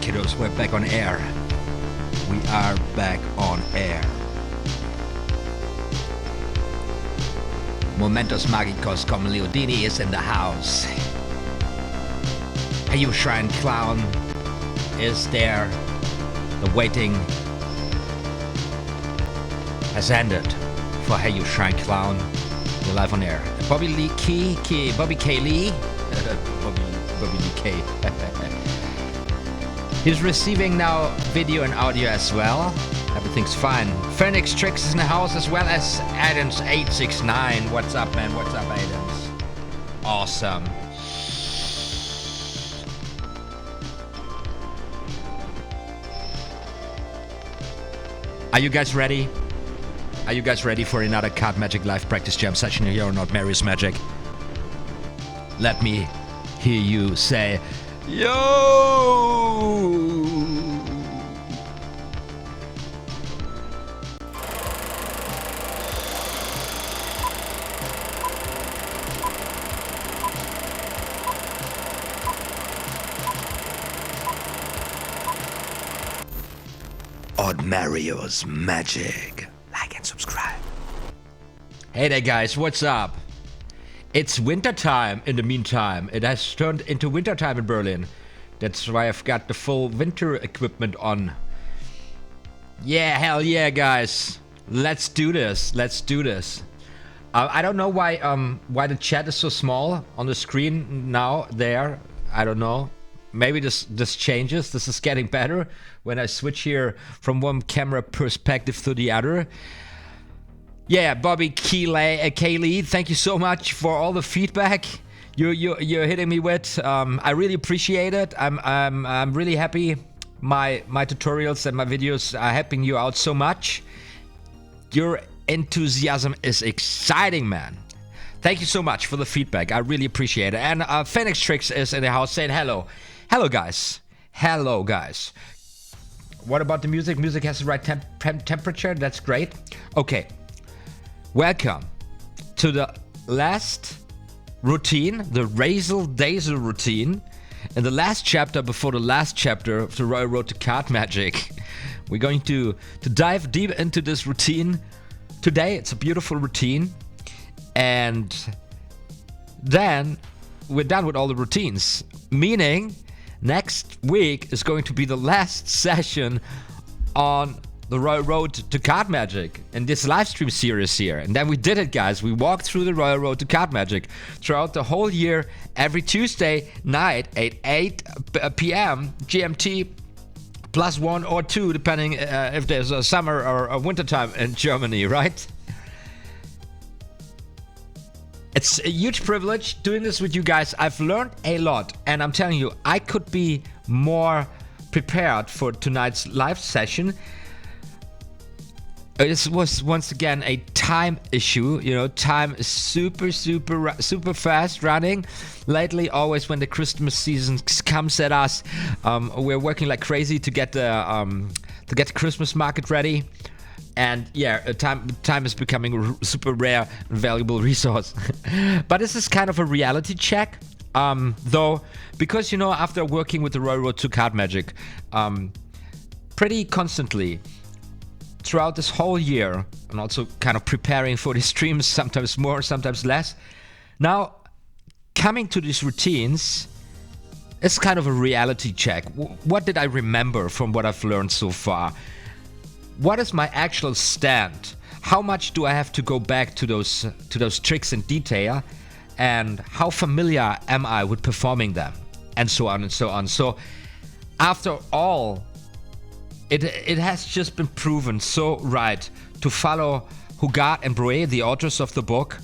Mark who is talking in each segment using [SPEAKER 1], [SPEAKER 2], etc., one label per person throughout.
[SPEAKER 1] kiddos, we're back on air. We are back on air. Momentos Magicos como Leodini is in the house. Hey, you Shrine Clown is there. The waiting has ended for Hey You Shrine Clown. You're live on air. Bobby Lee Bobby K. Lee. Bobby Lee K. He's receiving now video and audio as well. Everything's fine. Phoenix Tricks is in the house as well as Adams869. What's up, man? What's up, Adams? Awesome. Are you guys ready? Are you guys ready for another Card Magic live practice jam session here on OTHMARIUS Magic? Let me hear you say, yo! OTHMARIUS Magic. Like and subscribe. Hey there guys, what's up? It's wintertime in the meantime. It has turned into wintertime in Berlin. That's why I've got the full winter equipment on. Yeah, hell yeah guys. Let's do this. Let's do this. I don't know why the chat is so small on the screen now there. I don't know. Maybe this changes. This is getting better when I switch here from one camera perspective to the other. Yeah, Bobby Kaylee, thank you so much for all the feedback you're hitting me with. I really appreciate it. I'm really happy. My tutorials and my videos are helping you out so much. Your enthusiasm is exciting, man. Thank you so much for the feedback. I really appreciate it. And Phoenix Tricks is in the house saying hello. Hello, guys. Hello, guys. What about the music? Music has the right temperature. That's great. Okay. Welcome to the last routine, the RAZzle-DAzZLE routine. In the last chapter before the last chapter of the Royal Road to Card Magic. We're going to dive deep into this routine today. It's a beautiful routine. And then we're done with all the routines. Meaning, next week is going to be the last session on the Royal Road to Card Magic in this live stream series here. And then we did it, guys. We walked through the Royal Road to Card Magic throughout the whole year, every Tuesday night at 8 p.m. GMT, +1 or 2, depending if there's a summer or a winter time in Germany, right? It's a huge privilege doing this with you guys. I've learned a lot, and I'm telling you, I could be more prepared for tonight's live session. This was once again a time issue. You know, time is super fast running. Lately, always when the Christmas season comes at us, we're working like crazy to get the Christmas market ready. And yeah, time is becoming a super rare and valuable resource. But this is kind of a reality check. Though, because you know, after working with the Royal Road to Card Magic pretty constantly throughout this whole year, and also kind of preparing for the streams, sometimes more, sometimes less. Now, coming to these routines is kind of a reality check. What did I remember from what I've learned so far? What is my actual stand? How much do I have to go back to those tricks in detail? And how familiar am I with performing them? And so on and so on. So, after all, it has just been proven so right to follow Hugat and Broe, the authors of the book,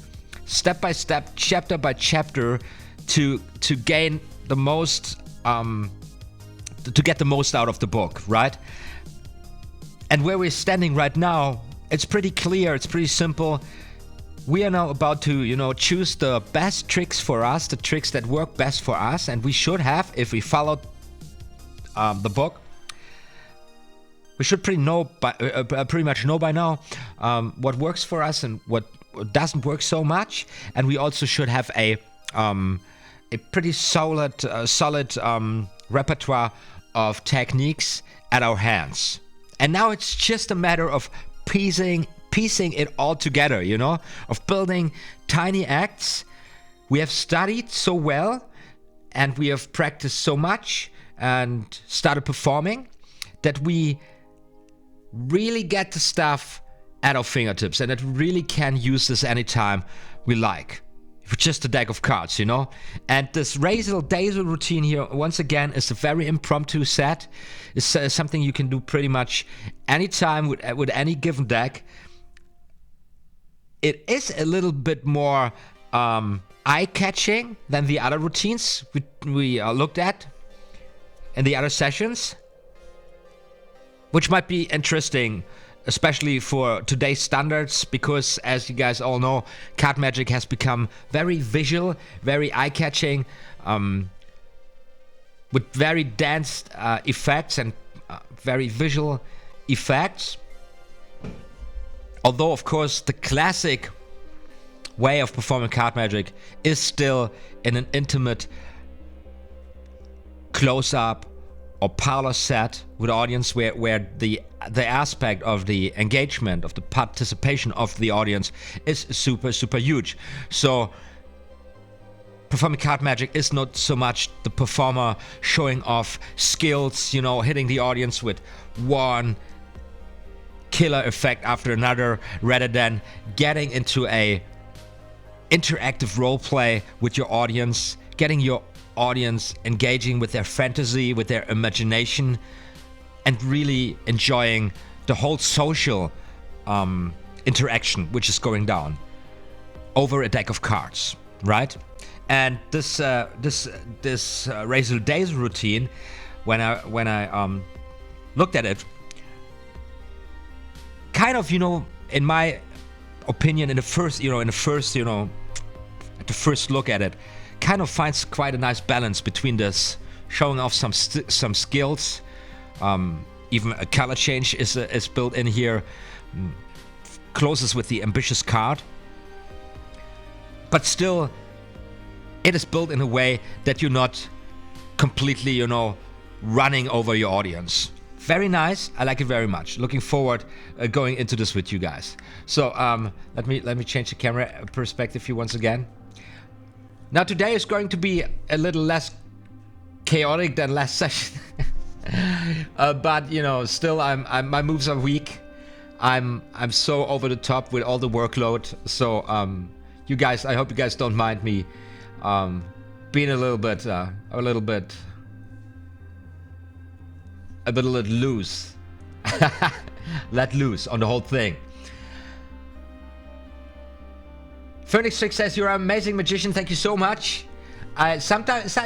[SPEAKER 1] step by step, chapter by chapter, to gain the most, to get the most out of the book, right? And where we're standing right now, it's pretty clear, it's pretty simple. We are now about to, you know, choose the best tricks for us, the tricks that work best for us, and we should have, if we followed the book, we should pretty much know by now what works for us and what doesn't work so much. And we also should have a pretty solid repertoire of techniques at our hands. And now it's just a matter of piecing it all together, you know, of building tiny acts. We have studied so well and we have practiced so much and started performing that we really get the stuff at our fingertips and that we really can use this anytime we like. With just a deck of cards, you know? And this RAZzLE-DAzZLE routine here, once again, is a very impromptu set. It's something you can do pretty much anytime with any given deck. It is a little bit more eye-catching than the other routines we looked at in the other sessions, which might be interesting, especially for today's standards, because as you guys all know, card magic has become very visual, very eye-catching, with very dense effects and very visual effects. Although, of course, the classic way of performing card magic is still in an intimate close-up or parlor set with audience where the aspect of the engagement, of the participation of the audience is super huge. So performing card magic is not so much the performer showing off skills, you know, hitting the audience with one killer effect after another, rather than getting into a interactive role play with your audience, getting your audience engaging with their fantasy, with their imagination, and really enjoying the whole social interaction which is going down over a deck of cards, right? And this RAZzLE-DAzZLE routine, when I looked at it, kind of, you know, in my opinion, at the first look at it, kind of finds quite a nice balance between this showing off some skills, even a color change is built in here, closes with the ambitious card, but still it is built in a way that you're not completely, you know, running over your audience. Very nice. I like it very much. Looking forward going into this with you guys. So let me change the camera perspective here once again. Now today is going to be a little less chaotic than last session, but you know, still my moves are weak. I'm so over the top with all the workload. So you guys, I hope you guys don't mind me being a little bit loose, let loose on the whole thing. Phoenix Trick says, you're an amazing magician. Thank you so much. Sometimes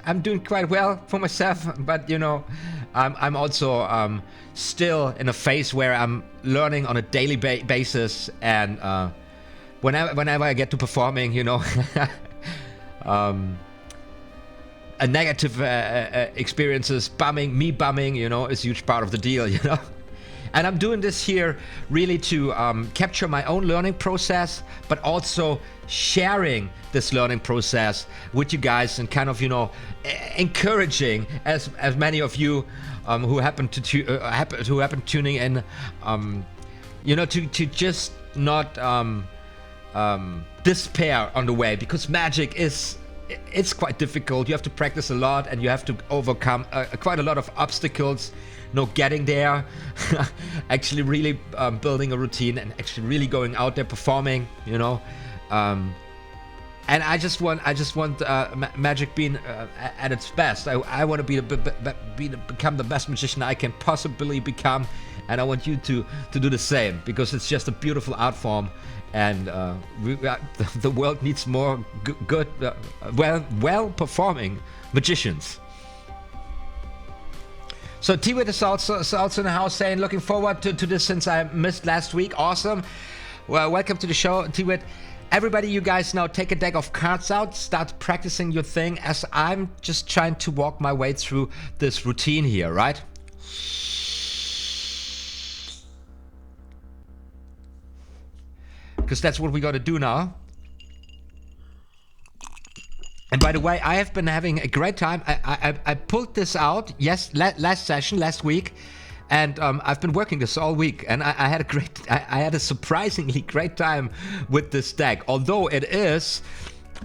[SPEAKER 1] I'm doing quite well for myself, but you know, I'm also still in a phase where I'm learning on a daily basis, and whenever I get to performing, you know, a negative experiences, bumming, you know, is a huge part of the deal, you know. And I'm doing this here really to capture my own learning process, but also sharing this learning process with you guys, and kind of, you know, encouraging as many of you who happen tuning in, you know, to just not despair on the way, because magic it's quite difficult. You have to practice a lot, and you have to overcome quite a lot of obstacles. No, getting there, actually really building a routine, and actually really going out there performing, you know. And I just want magic being at its best. I want to become the best magician I can possibly become, and I want you to do the same, because it's just a beautiful art form, and the world needs more good, well performing magicians. So T-Wit is also in the house saying, looking forward to this since I missed last week. Awesome. Well, welcome to the show, T-Wit. Everybody, you guys now take a deck of cards out, start practicing your thing, as I'm just trying to walk my way through this routine here, right? Because that's what we got to do now. And by the way, I have been having a great time. I pulled this out last session, last week, and I've been working this all week, and I had a surprisingly great time with this deck. Although it is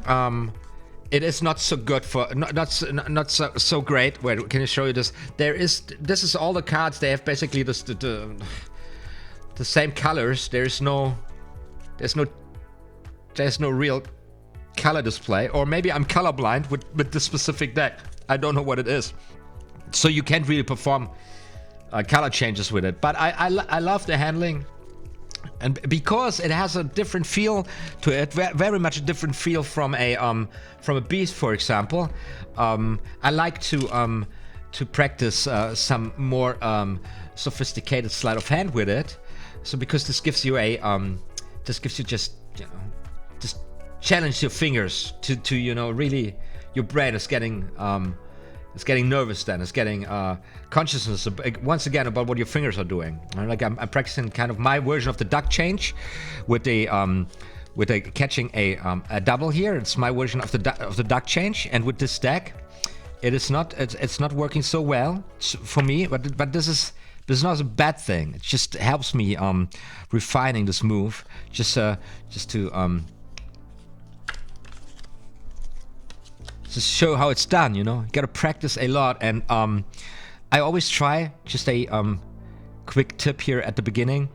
[SPEAKER 1] not so good for not so great. Wait, can I show you this? This is all the cards. They have basically the same colors. There's no real color display, or maybe I'm colorblind with this specific deck. I don't know what it is, so you can't really perform color changes with it. But I love the handling, and because it has a different feel to it, very much a different feel from a beast, for example. I like to practice some more sophisticated sleight of hand with it. So because this gives you just challenge your fingers to really, your brain is getting nervous, then it's getting consciousness once again about what your fingers are doing. Like I'm practicing kind of my version of the duck change with catching a double here. It's my version of the duck change, and with this deck, it's not working so well for me. But this is not a bad thing. It just helps me refining this move, just to show how it's done. You gotta practice a lot. And I always try, just a quick tip here at the beginning,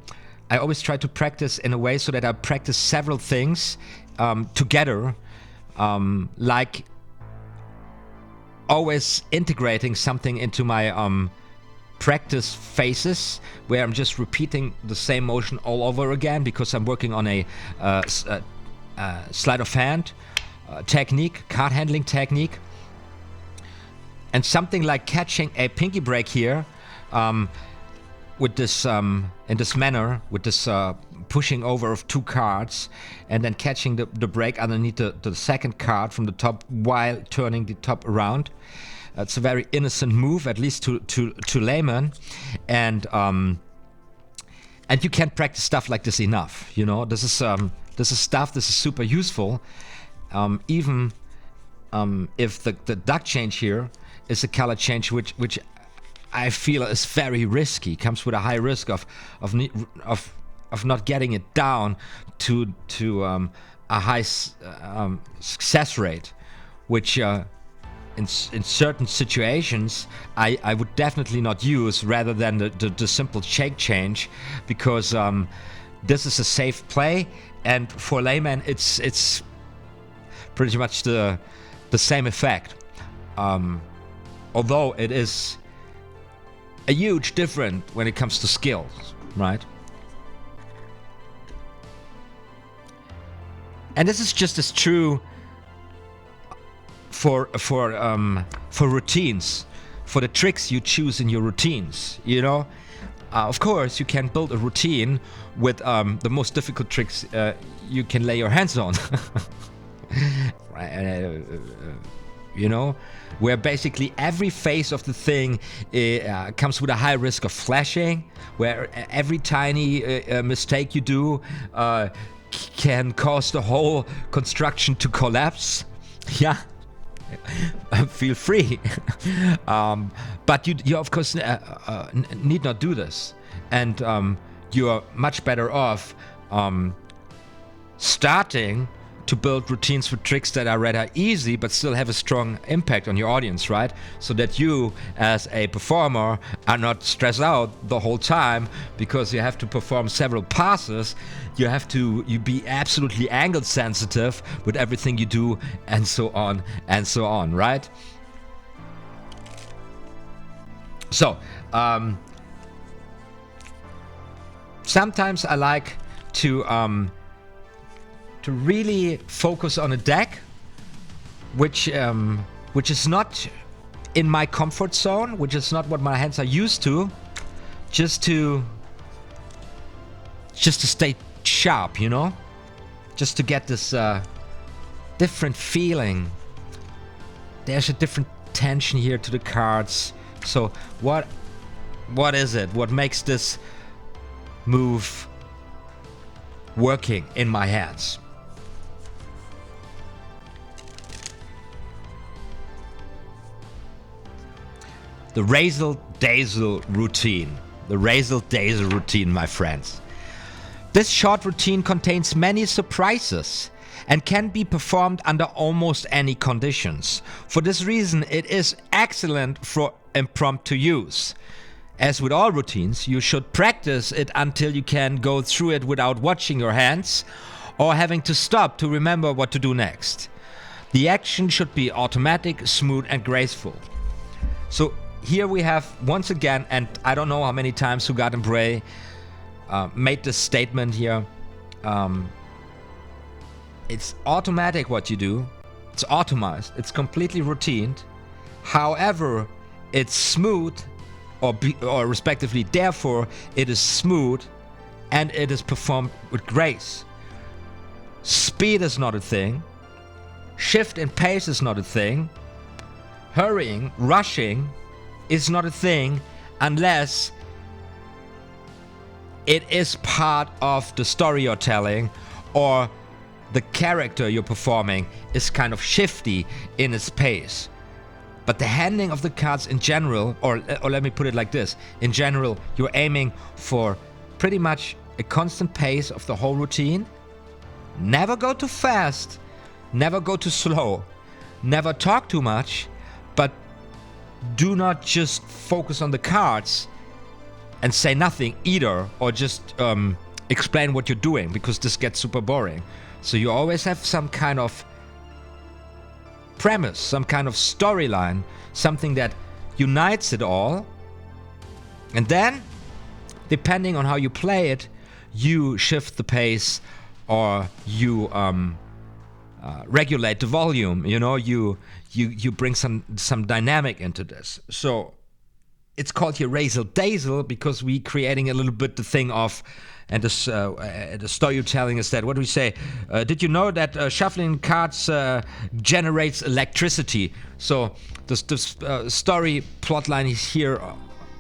[SPEAKER 1] I always try to practice in a way so that I practice several things together, like always integrating something into my practice phases, where I'm just repeating the same motion all over again, because I'm working on a sleight of hand technique, card handling technique. And something like catching a pinky break here with this in this manner, with this pushing over of two cards, and then catching the break underneath the second card from the top while turning the top around. It's a very innocent move, at least to layman, and you can't practice stuff like this enough. This is super useful. Even if the duck change here is a color change which I feel is very risky, comes with a high risk of not getting it down to a high success rate, which in certain situations I would definitely not use, rather than the simple shake change, because this is a safe play, and for layman it's pretty much the same effect, although it is a huge difference when it comes to skills, right? And this is just as true for routines, for the tricks you choose in your routines. Of course, you can build a routine with the most difficult tricks you can lay your hands on. Where basically every phase of the thing comes with a high risk of flashing, where every tiny mistake you do can cause the whole construction to collapse. Yeah, feel free. But you of course need not do this, and you are much better off starting to build routines with tricks that are rather easy but still have a strong impact on your audience, right? So that you as a performer are not stressed out the whole time because you have to perform several passes. You be absolutely angle sensitive with everything you do, and so on, right? So sometimes I like to really focus on a deck which is not in my comfort zone, which is not what my hands are used to, just to stay sharp, just to get this different feeling. There's a different tension here to the cards. So what is it? What makes this move working in my hands? the RAZzle-DAzZLE routine. The RAZzle-DAzZLE routine, my friends. This short routine contains many surprises and can be performed under almost any conditions. For this reason, it is excellent for impromptu use. As with all routines, you should practice it until you can go through it without watching your hands or having to stop to remember what to do next. The action should be automatic, smooth, and graceful. So here we have, once again, and I don't know how many times Hugat and Bray made this statement here. It's automatic what you do. It's automized. It's completely routined. However, it's smooth, or respectively, therefore, it is smooth and it is performed with grace. Speed is not a thing. Shift and pace is not a thing. Hurrying, rushing is not a thing unless it is part of the story you're telling, or the character you're performing is kind of shifty in its pace. But the handling of the cards in general, or let me put it like this, in general, you're aiming for pretty much a constant pace of the whole routine. Never go too fast, never go too slow, never talk too much, but do not just focus on the cards and say nothing either, or just explain what you're doing, because this gets super boring. So you always have some kind of premise, some kind of storyline, something that unites it all. And then, depending on how you play it, you shift the pace, or you regulate the volume. You know, you bring some dynamic into this. So it's called here RAZzle-DAzZLE because we creating a little bit the thing of, and this the storytelling is that, what do we say? Did you know that shuffling cards generates electricity? So the story plotline is here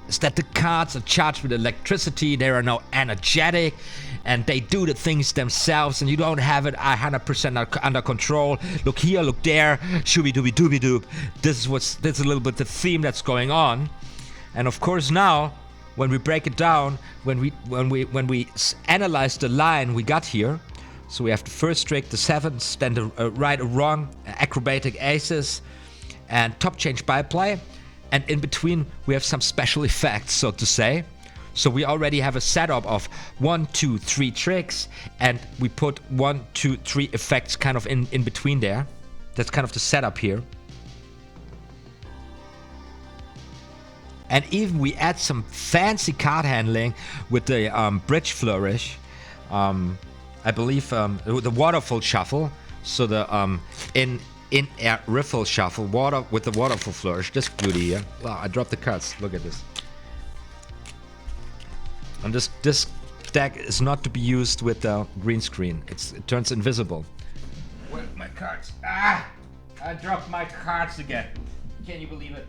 [SPEAKER 1] is that the cards are charged with electricity. They are now energetic, and they do the things themselves, and you don't have it 100% under control. Look here, look there, shooby dooby dooby doop. This is a little bit the theme that's going on. And of course now, when we break it down, when we analyze the line we got here, so we have the first trick, the sevens, then the right or wrong, acrobatic aces, and top change by play, and in between we have some special effects, so to say. So we already have a setup of 1, 2, 3 tricks, and we put 1, 2, 3 effects kind of in between there. That's kind of the setup here. And even we add some fancy card handling with the bridge flourish. I believe the Waterful Shuffle. So the in-air riffle shuffle with the Waterful flourish. This beauty here. Wow, I dropped the cards. Look at this. And this deck is not to be used with the green screen. It turns invisible. Where's my cards? Ah! I dropped my cards again. Can you believe it?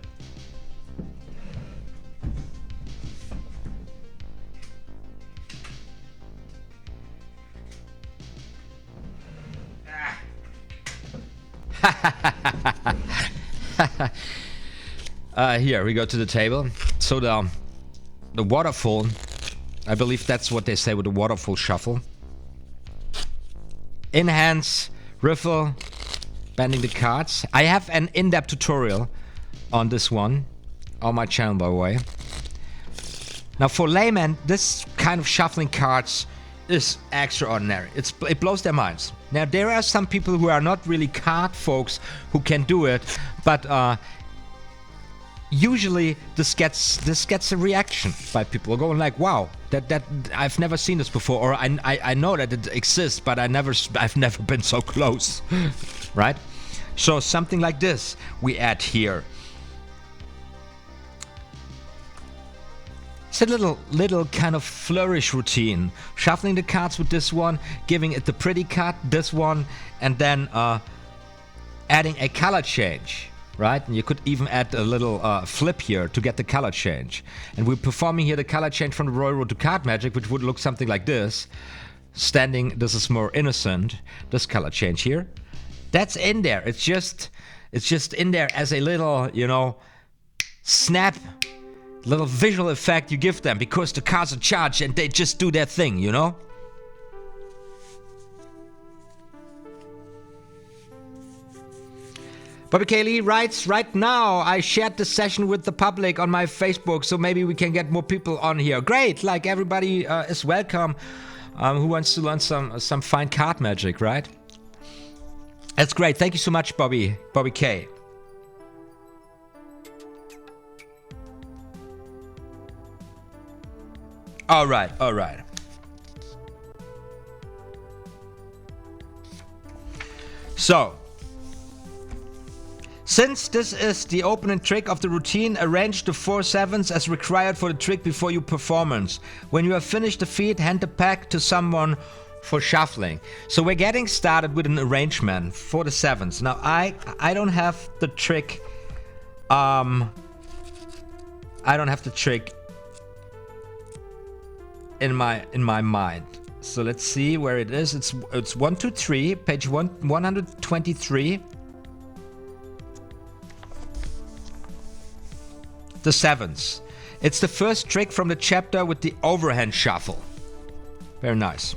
[SPEAKER 1] Here we go to the table. So the waterfall, I believe that's what they say with the Waterful Shuffle. In hands, riffle, bending the cards. I have an in-depth tutorial on this one on my channel, by the way. Now for laymen, this kind of shuffling cards is extraordinary. It blows their minds. Now there are some people who are not really card folks who can do it, but usually this gets a reaction by people going like, "Wow, that I've never seen this before," or I know that it exists, but I've never been so close, right? So something like this we add here. It's a little kind of flourish routine. Shuffling the cards with this one, giving it the pretty card, this one, and then adding a color change, right? And you could even add a little flip here to get the color change. And we're performing here the color change from the Royal Road to Card Magic, which would look something like this. Standing, this is more innocent. This color change here, that's in there. It's just in there as a little, you know, snap little visual effect you give them, because the cards are charged and they just do their thing, you know? Bobby K. Lee writes, right now I shared the session with the public on my Facebook, so maybe we can get more people on here. Great, like everybody is welcome who wants to learn some fine card magic, right? That's great. Thank you so much, Bobby K. All right. So, since this is the opening trick of the routine, arrange the 4 sevens as required for the trick before your performance. When you have finished the feat, hand the pack to someone for shuffling. So we're getting started with an arrangement for the sevens. Now I don't have the trick. I don't have the trick in my mind. So let's see where it is. It's 1, 2, 3, page 123. The sevens. It's the first trick from the chapter with the overhand shuffle. Very nice.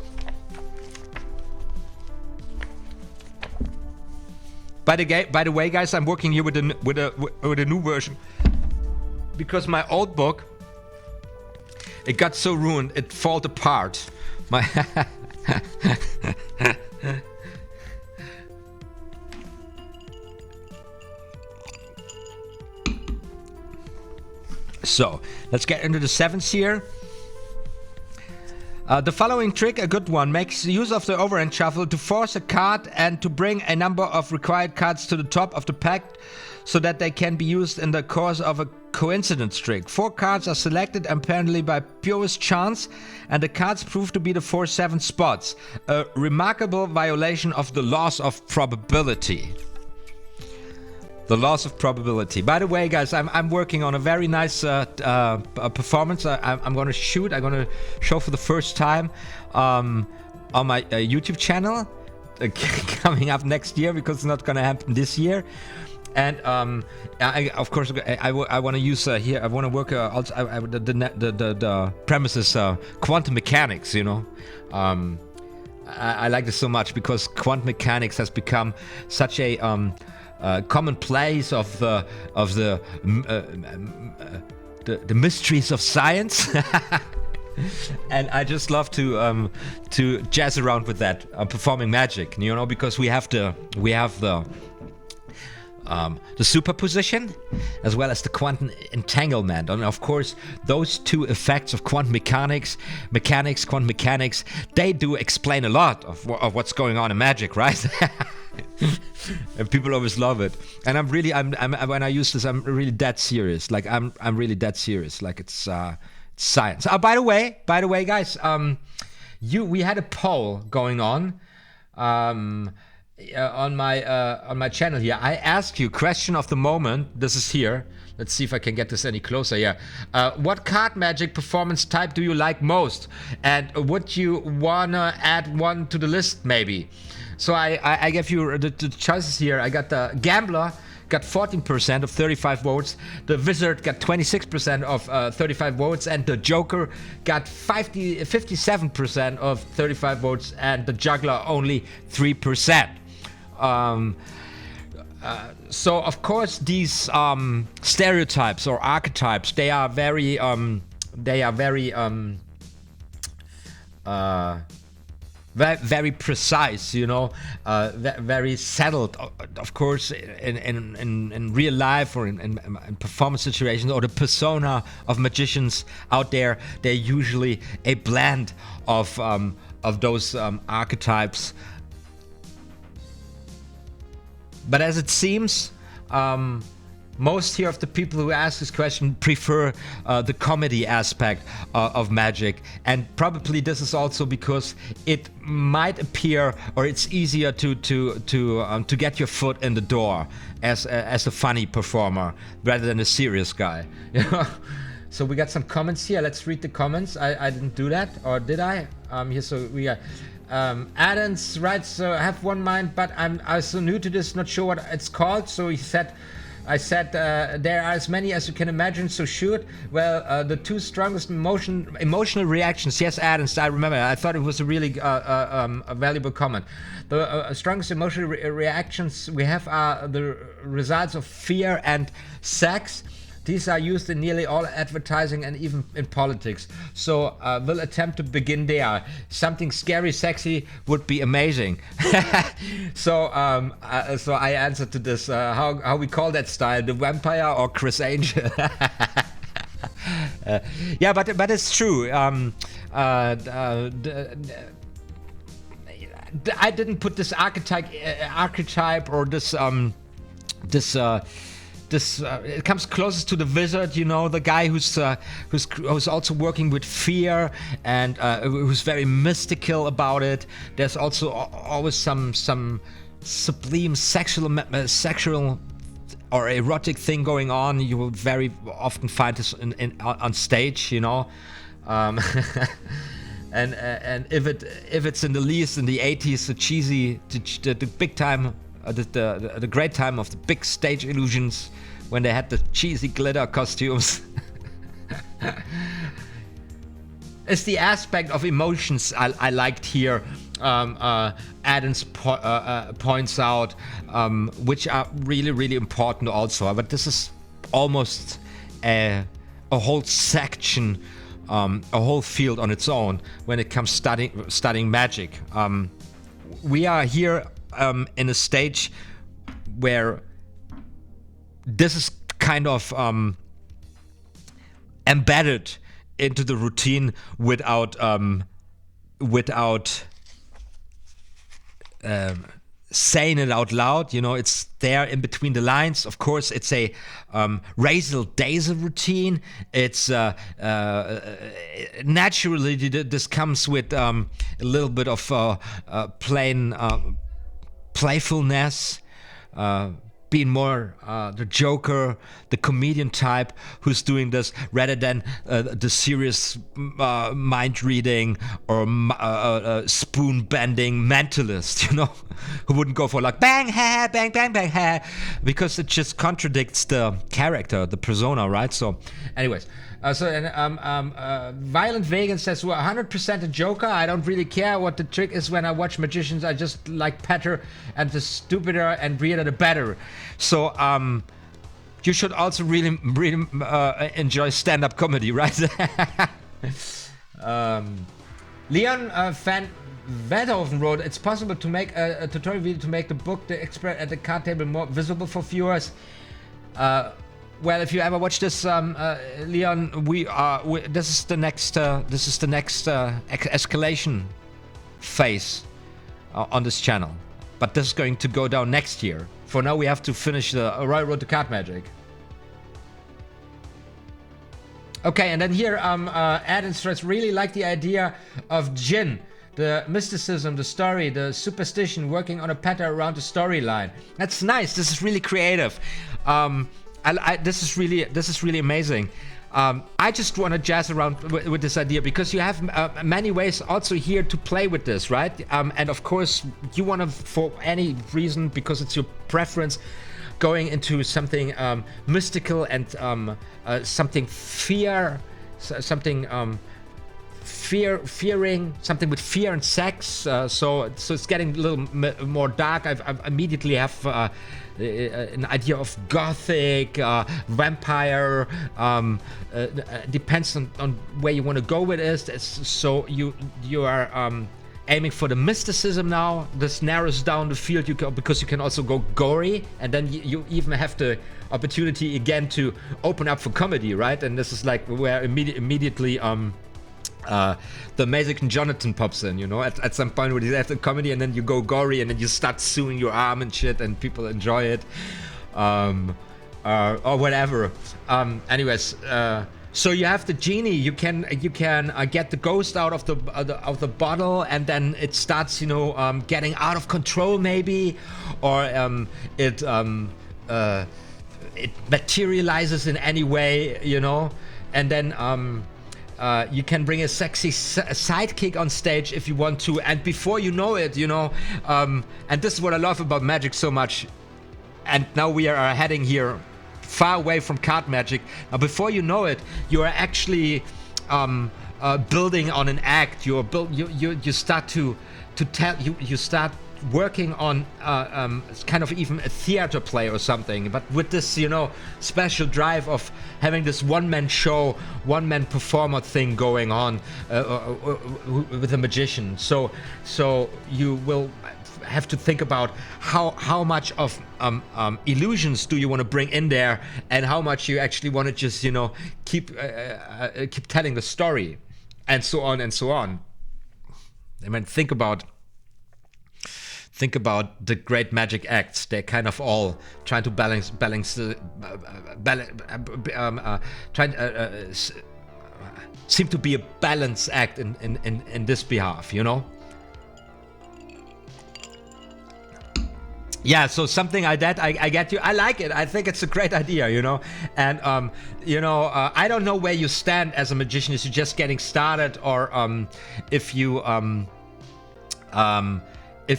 [SPEAKER 1] By the way, guys, I'm working here with a new version because my old book, it got so ruined it falls apart. My So, let's get into the sevens here. The following trick, a good one, makes use of the overhand shuffle to force a card and to bring a number of required cards to the top of the pack so that they can be used in the course of a coincidence trick. 4 cards are selected apparently by purest chance, and the cards prove to be the 4 7 spots. A remarkable violation of the laws of probability. The loss of probability. By the way, guys, I'm working on a very nice performance. I'm going to shoot. I'm going to show for the first time on my YouTube channel coming up next year, because it's not going to happen this year. And of course, I want to use here. I want to work also the premises quantum mechanics. You know. I like this so much because quantum mechanics has become such a commonplace of the mysteries of science, and I just love to jazz around with that, performing magic, you know, because we have the superposition as well as the quantum entanglement, and of course those two effects of quantum mechanics, quantum mechanics, they do explain a lot of what's going on in magic, right? And people always love it, and I'm when I use this, I'm really dead serious. Like I'm really dead serious. Like it's science. By the way, guys, we had a poll going on my channel here. I asked you question of the moment. This is here. Let's see if I can get this any closer. Yeah. What card magic performance type do you like most? And would you wanna add one to the list maybe? So I gave you the choices here. I got the Gambler, got 14% of 35 votes. The Wizard got 26% of 35 votes. And the Joker got 57% of 35 votes. And the Juggler only 3%. So of course these stereotypes or archetypes, they are very very precise, you know, very settled. Of course, in real life or in performance situations, or the persona of magicians out there, they're usually a blend of those archetypes. But as it seems, most here of the people who ask this question prefer the comedy aspect of magic, and probably this is also because it might appear, or it's easier to get your foot in the door as a funny performer rather than a serious guy. So we got some comments here. Let's read the comments. I didn't do that, or did I? Here, so we got. Adams writes, I have one mind, but I'm so new to this, not sure what it's called. So he said, I said there are as many as you can imagine, so shoot. Well, the two strongest emotional reactions. Yes, Adams, I remember. I thought it was a really a valuable comment. The strongest emotional reactions we have are the results of fear and sex. These are used in nearly all advertising and even in politics. So we'll attempt to begin there. Something scary, sexy would be amazing. So I answered to this. How we call that style? The vampire or Chris Angel? Yeah, but it's true. I didn't put this archetype or this it comes closest to the wizard, you know, the guy who's also working with fear and who's very mystical about it. There's also always some sublime sexual or erotic thing going on. You will very often find this on stage, you know. And if it's in the least in the 80s, the cheesy, the big time. The great time of the big stage illusions when they had the cheesy glitter costumes. It's the aspect of emotions I liked here. Adams points out, which are really important also. But this is almost a whole section, a whole field on its own when it comes studying magic. We are here in a stage where this is kind of embedded into the routine without saying it out loud. You know, it's there in between the lines. Of course, it's a RAZzle-DAzZLE routine. It's naturally this comes with a little bit of plain playfulness, being more the joker, the comedian type who's doing this rather than the serious mind reading or spoon bending mentalist, you know, who wouldn't go for like bang ha bang bang bang ha, because it just contradicts the character, the persona, right? So, anyways. Violent Vegan says, we're 100% a joker. I don't really care what the trick is when I watch magicians. I just like better, and the stupider and weirder the better. So you should also really enjoy stand-up comedy, right? Leon van Vedhoven wrote, it's possible to make a tutorial video to make the book The Expert at the Card Table more visible for viewers. Well, if you ever watch this, Leon, this is the next escalation phase on this channel. But this is going to go down next year. For now, we have to finish the Royal Road to Card Magic. Okay, and then here, Ad and Stress really like the idea of Jinn. The mysticism, the story, the superstition, working on a pattern around the storyline. That's nice. This is really creative. This is really amazing. I just want to jazz around with this idea because you have many ways also here to play with this, right? And of course, you want to, for any reason, because it's your preference, going into something mystical and something fearing, something with fear and sex. So it's getting a little more dark. I immediately have an idea of gothic, vampire. Depends on where you want to go with it. So you are aiming for the mysticism now. This narrows down the field because you can also go gory, and then you even have the opportunity again to open up for comedy, right? And this is like where immediately the Magic Jonathan pops in, you know, at some point where you have the comedy and then you go gory and then you start suing your arm and shit and people enjoy it, or whatever. Anyways, so you have the genie. You can get the ghost out of the bottle, and then it starts, you know, getting out of control maybe, or it materializes in any way, you know, and then you can bring a sexy sidekick on stage if you want to, and before you know it, you know, and this is what I love about magic so much. And now we are heading here far away from card magic. Now, before you know it, you are actually building on an act. You start to tell. You start working on kind of even a theater play or something, but with this, you know, special drive of having this one-man show, one-man performer thing going on with a magician. So you will have to think about how much of illusions do you want to bring in there, and how much you actually want to just, you know, keep telling the story, and so on and so on. I mean, think about the great magic acts. They're kind of all trying to seem to be a balance act in this behalf, you know. Yeah, so something like that. I get you. I like it. I think it's a great idea, you know. And you know, I don't know where you stand as a magician. Is you just getting started, or if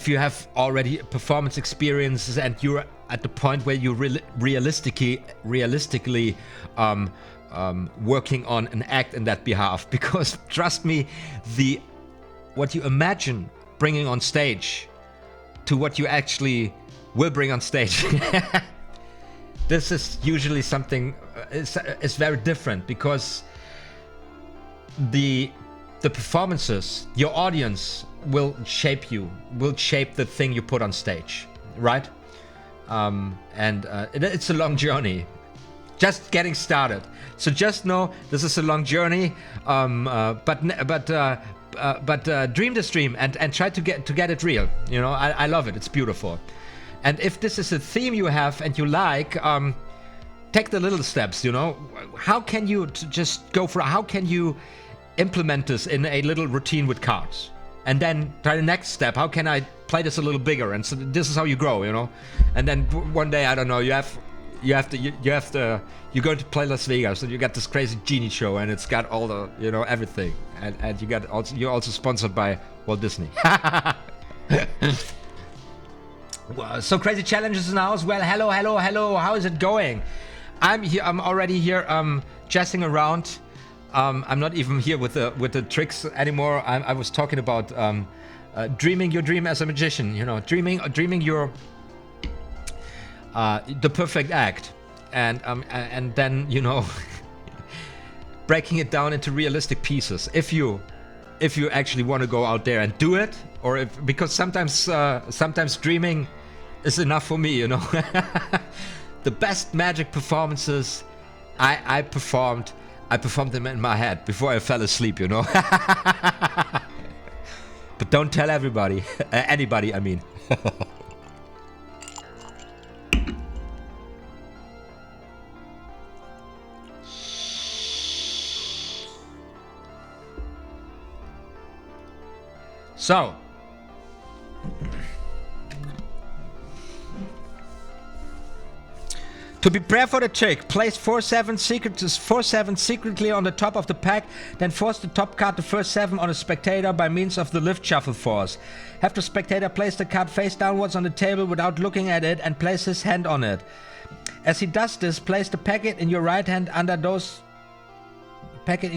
[SPEAKER 1] you have already performance experiences and you're at the point where you realistically working on an act in that behalf. Because trust me, what you imagine bringing on stage to what you actually will bring on stage, this is usually something is very different, because the performances, your audience will shape you, will shape the thing you put on stage, right? It's a long journey, just getting started. So just know this is a long journey, but dream this dream and try to get it real. You know, I love it. It's beautiful. And if this is a theme you have and you like, take the little steps. You know, how can you just go for? How can you implement this in a little routine with cards? And then try the next step. How can I play this a little bigger? And so this is how you grow, you know. And then one day, I don't know, you're going to play Las Vegas, and you got this crazy genie show, and it's got all the, you know, everything, and you're also sponsored by Walt Disney. So crazy challenges now as well. Hello. How is it going? I'm here. I'm already here, jazzing around. I'm not even here with the tricks anymore. I was talking about dreaming your dream as a magician. You know, dreaming your the perfect act, and then, you know, breaking it down into realistic pieces. If you actually want to go out there and do it, or because sometimes dreaming is enough for me. You know, the best magic performances I performed them in my head before I fell asleep, you know. But don't tell everybody, anybody, I mean. So, to prepare for the trick, place 4-7 secretly on the top of the pack, then force the top card, the first 7, on a spectator by means of the lift shuffle force. Have the spectator place the card face downwards on the table without looking at it, and place his hand on it. As he does this, place the packet in your right hand under those in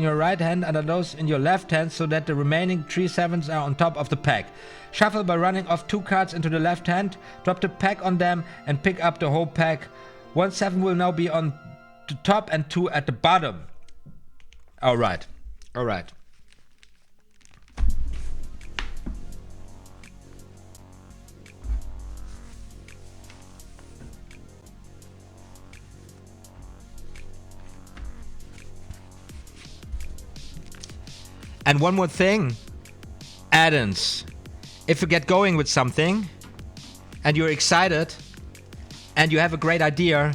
[SPEAKER 1] your left hand, so that the remaining 3 7s are on top of the pack. Shuffle by running off 2 cards into the left hand, drop the pack on them, and pick up the whole pack. 1 7 will now be on the top and 2 at the bottom. All right. And one more thing, add-ins. If you get going with something and you're excited and you have a great idea,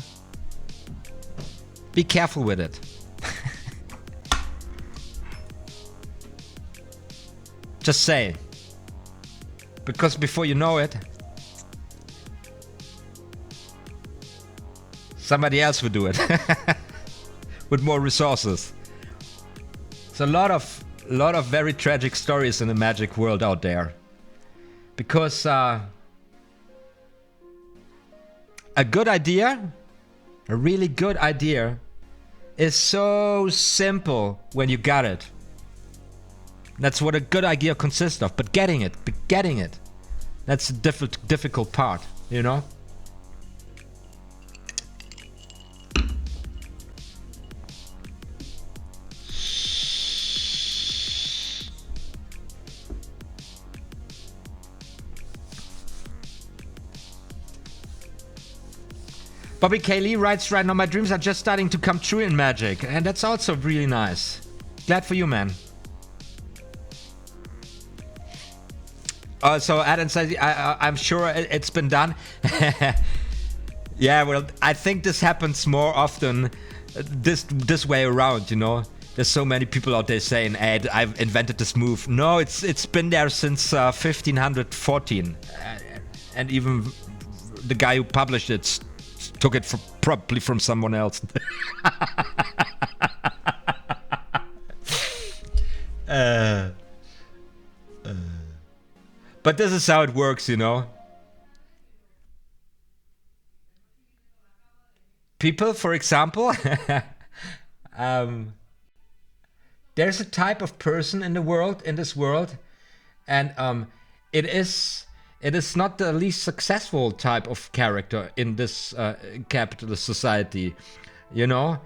[SPEAKER 1] be careful with it. Just say, because before you know it, somebody else will do it with more resources. It's a lot of very tragic stories in the magic world out there, because a good idea A really good idea is so simple when you got it. That's what a good idea consists of. But getting it, that's the difficult part, you know? Bobby K. Lee writes right now, my dreams are just starting to come true in Magic. And that's also really nice. Glad for you, man. So Adam says, I'm sure it's been done. Yeah, well, I think this happens more often this way around, you know. There's so many people out there saying, hey, I've invented this move. No, it's been there since 1514. And even the guy who published it took it probably from someone else. But this is how it works, you know. People, for example, there's a type of person in this world, and it is not the least successful type of character in this capitalist society, you know.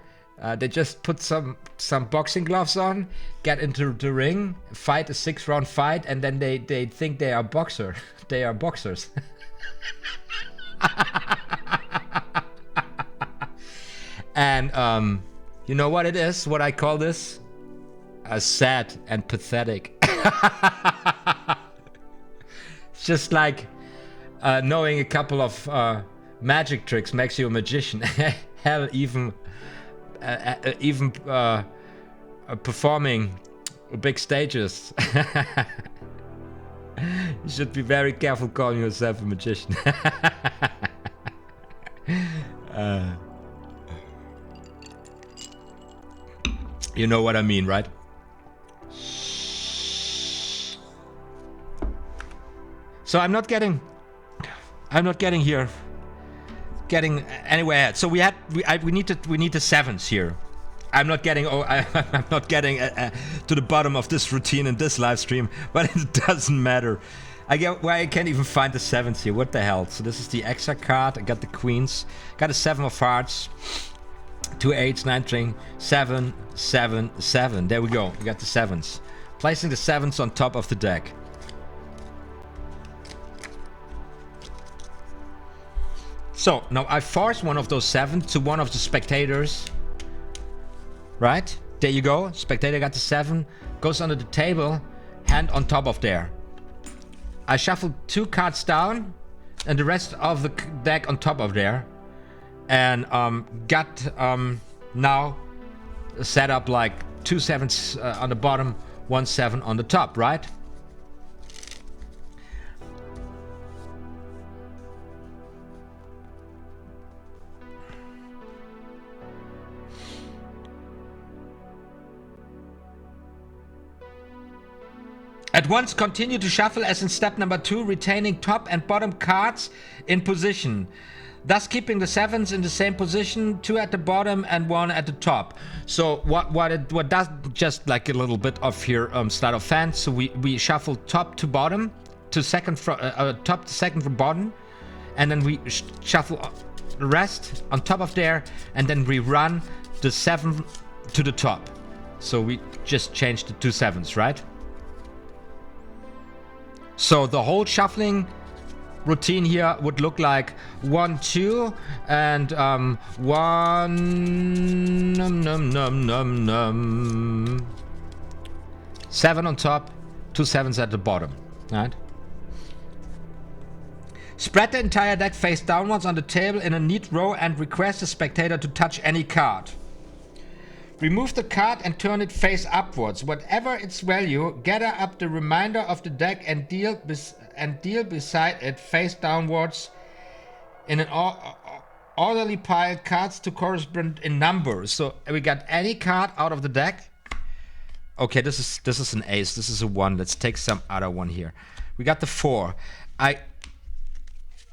[SPEAKER 1] They just put some boxing gloves on, get into the ring, fight a 6-round fight, and then they think they are boxers. And you know what it is? What I call this? Sad and pathetic. It's just like knowing a couple of magic tricks makes you a magician. Hell, even performing big stages. You should be very careful calling yourself a magician. You know what I mean, right? So I'm not getting here. Getting anywhere. So we need the sevens here. I'm not getting to the bottom of this routine in this live stream, but it doesn't matter. I can't even find the sevens here. What the hell? So this is the extra card. I got the queens. Got a 7 of hearts. 2 8s, 9 string, 7 7 7. There we go. We got the sevens. Placing the sevens on top of the deck. So now I force one of those 7 to one of the spectators. Right? There you go. Spectator got the 7. Goes under the table. Hand on top of there. I shuffle 2 cards down. And the rest of the deck on top of there. And got now set up like 2 7s on the bottom. 1 7 on the top. Right? At once continue to shuffle as in step number 2, retaining top and bottom cards in position. Thus keeping the 7s in the same position, 2 at the bottom and 1 at the top. So what does just like a little bit of here sleight of hand. So we shuffle top to bottom, to second from top to second from bottom, and then we shuffle the rest on top of there, and then we run the 7 to the top. So we just change the 2 7s, right? So the whole shuffling routine here would look like 1 2 and 1 7 on top, 2 7s at the bottom, right? Spread the entire deck face downwards on the table in a neat row and request the spectator to touch any card. Remove the card and turn it face upwards. Whatever its value, gather up the remainder of the deck and deal beside it face downwards in an orderly pile cards to correspond in numbers. So we got any card out of the deck. Okay, this is an ace. This is a 1. Let's take some other one here. We got the 4.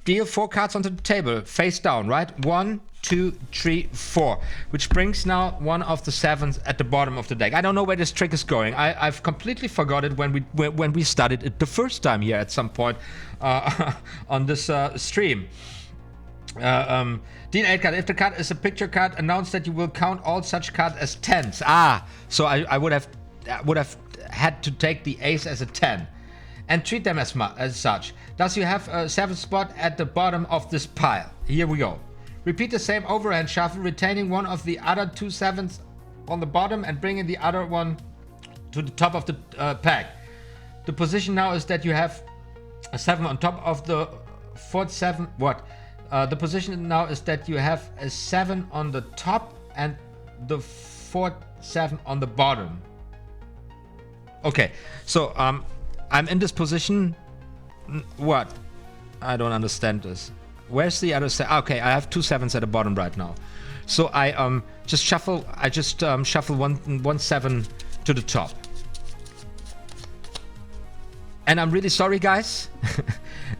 [SPEAKER 1] deal 4 cards onto the table, face down, right? 1, 2, 3, 4, which brings now one of the 7s at the bottom of the deck. I don't know where this trick is going. I've completely forgot it when we studied it the first time here at some point on this stream. Deal 8 card. If the card is a picture card, announce that you will count all such cards as 10s. So I would have had to take the ace as a 10 and treat them as such. Thus you have a 7th spot at the bottom of this pile. Here we go. Repeat the same overhand shuffle, retaining one of the other 2 7s on the bottom and bringing the other one to the top of the pack. The position now is that you have a 7 on top of the 4th 7. The position now is that you have a 7 on the top and the 4th 7 on the bottom. Okay, so I'm in this position. What? I don't understand this. Where's the other 7? Okay, I have 2 7s at the bottom right now. So I just shuffle. I just shuffle one 7 to the top. And I'm really sorry, guys.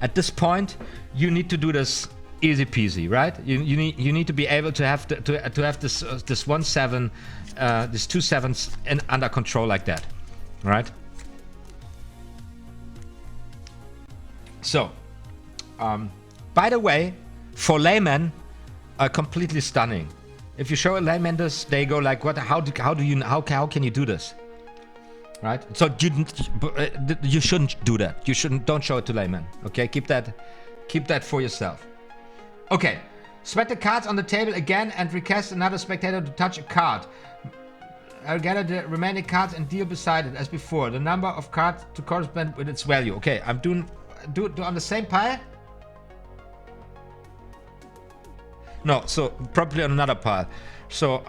[SPEAKER 1] At this point, you need to do this easy peasy, right? You need to be able to have to have this 1 7, these 2 7s under control like that, right? So, by the way, for laymen, completely stunning. If you show a layman this, they go like, "What? How can you do this?" Right? So you shouldn't do that. Don't show it to laymen. Okay, keep that for yourself. Okay, spread the cards on the table again and request another spectator to touch a card. I'll gather the remaining cards and deal beside it as before. The number of cards to correspond with its value. Okay, I'm doing on the same pile. No, so probably on another pile. So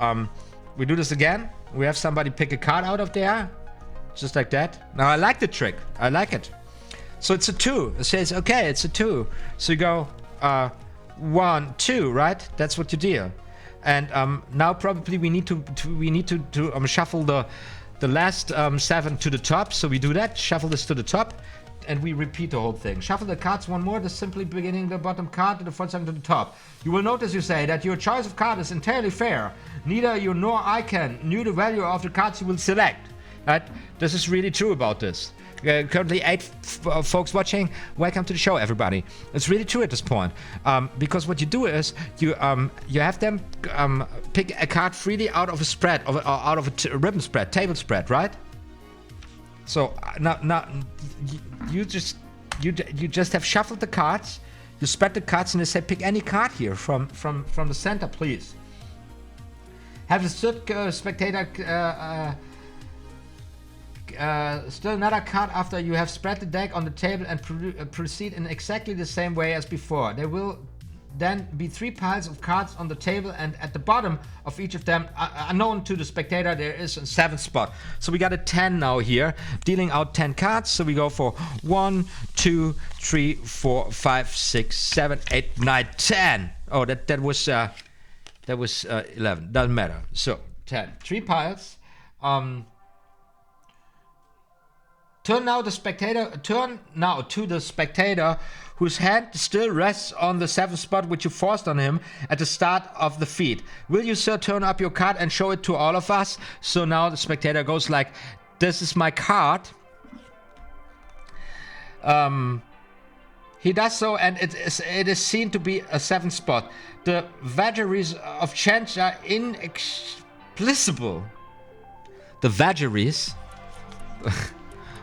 [SPEAKER 1] we do this again. We have somebody pick a card out of there, just like that. Now I like the trick. I like it. So it's a 2. It says okay, it's a 2. So you go 1, 2, right? That's what you deal. And now probably we need to shuffle the last 7 to the top. So we do that. Shuffle this to the top. And we repeat the whole thing. Shuffle the cards one more, just simply beginning the bottom card to the 4th 7 to the top. You will notice, you say, that your choice of card is entirely fair. Neither you nor I can know the value of the cards you will select. Right? This is really true about this. Currently 8 folks watching. Welcome to the show, everybody. It's really true at this point. Because what you do is, you have them pick a card freely out of a spread, out of a ribbon spread, table spread, right? So now you just have shuffled the cards, you spread the cards, and they say pick any card here from the center, please. Have the third spectator still another card after you have spread the deck on the table and proceed in exactly the same way as before. There will then be 3 piles of cards on the table, and at the bottom of each of them, unknown to the spectator, there is a 7th spot. So we got a 10 now here, dealing out 10 cards. So we go for 1, 2, 3, 4, 5, 6, 7, 8, 9, 10. Oh, that was 11. Doesn't matter. So 10, 3 piles. Turn now to the spectator whose hand still rests on the 7th spot which you forced on him at the start of the feat. Will you, sir, turn up your card and show it to all of us? So now the spectator goes like, this is my card. He does so, and it is seen to be a 7th spot. The vagaries of chance are inexplicable. The vagaries?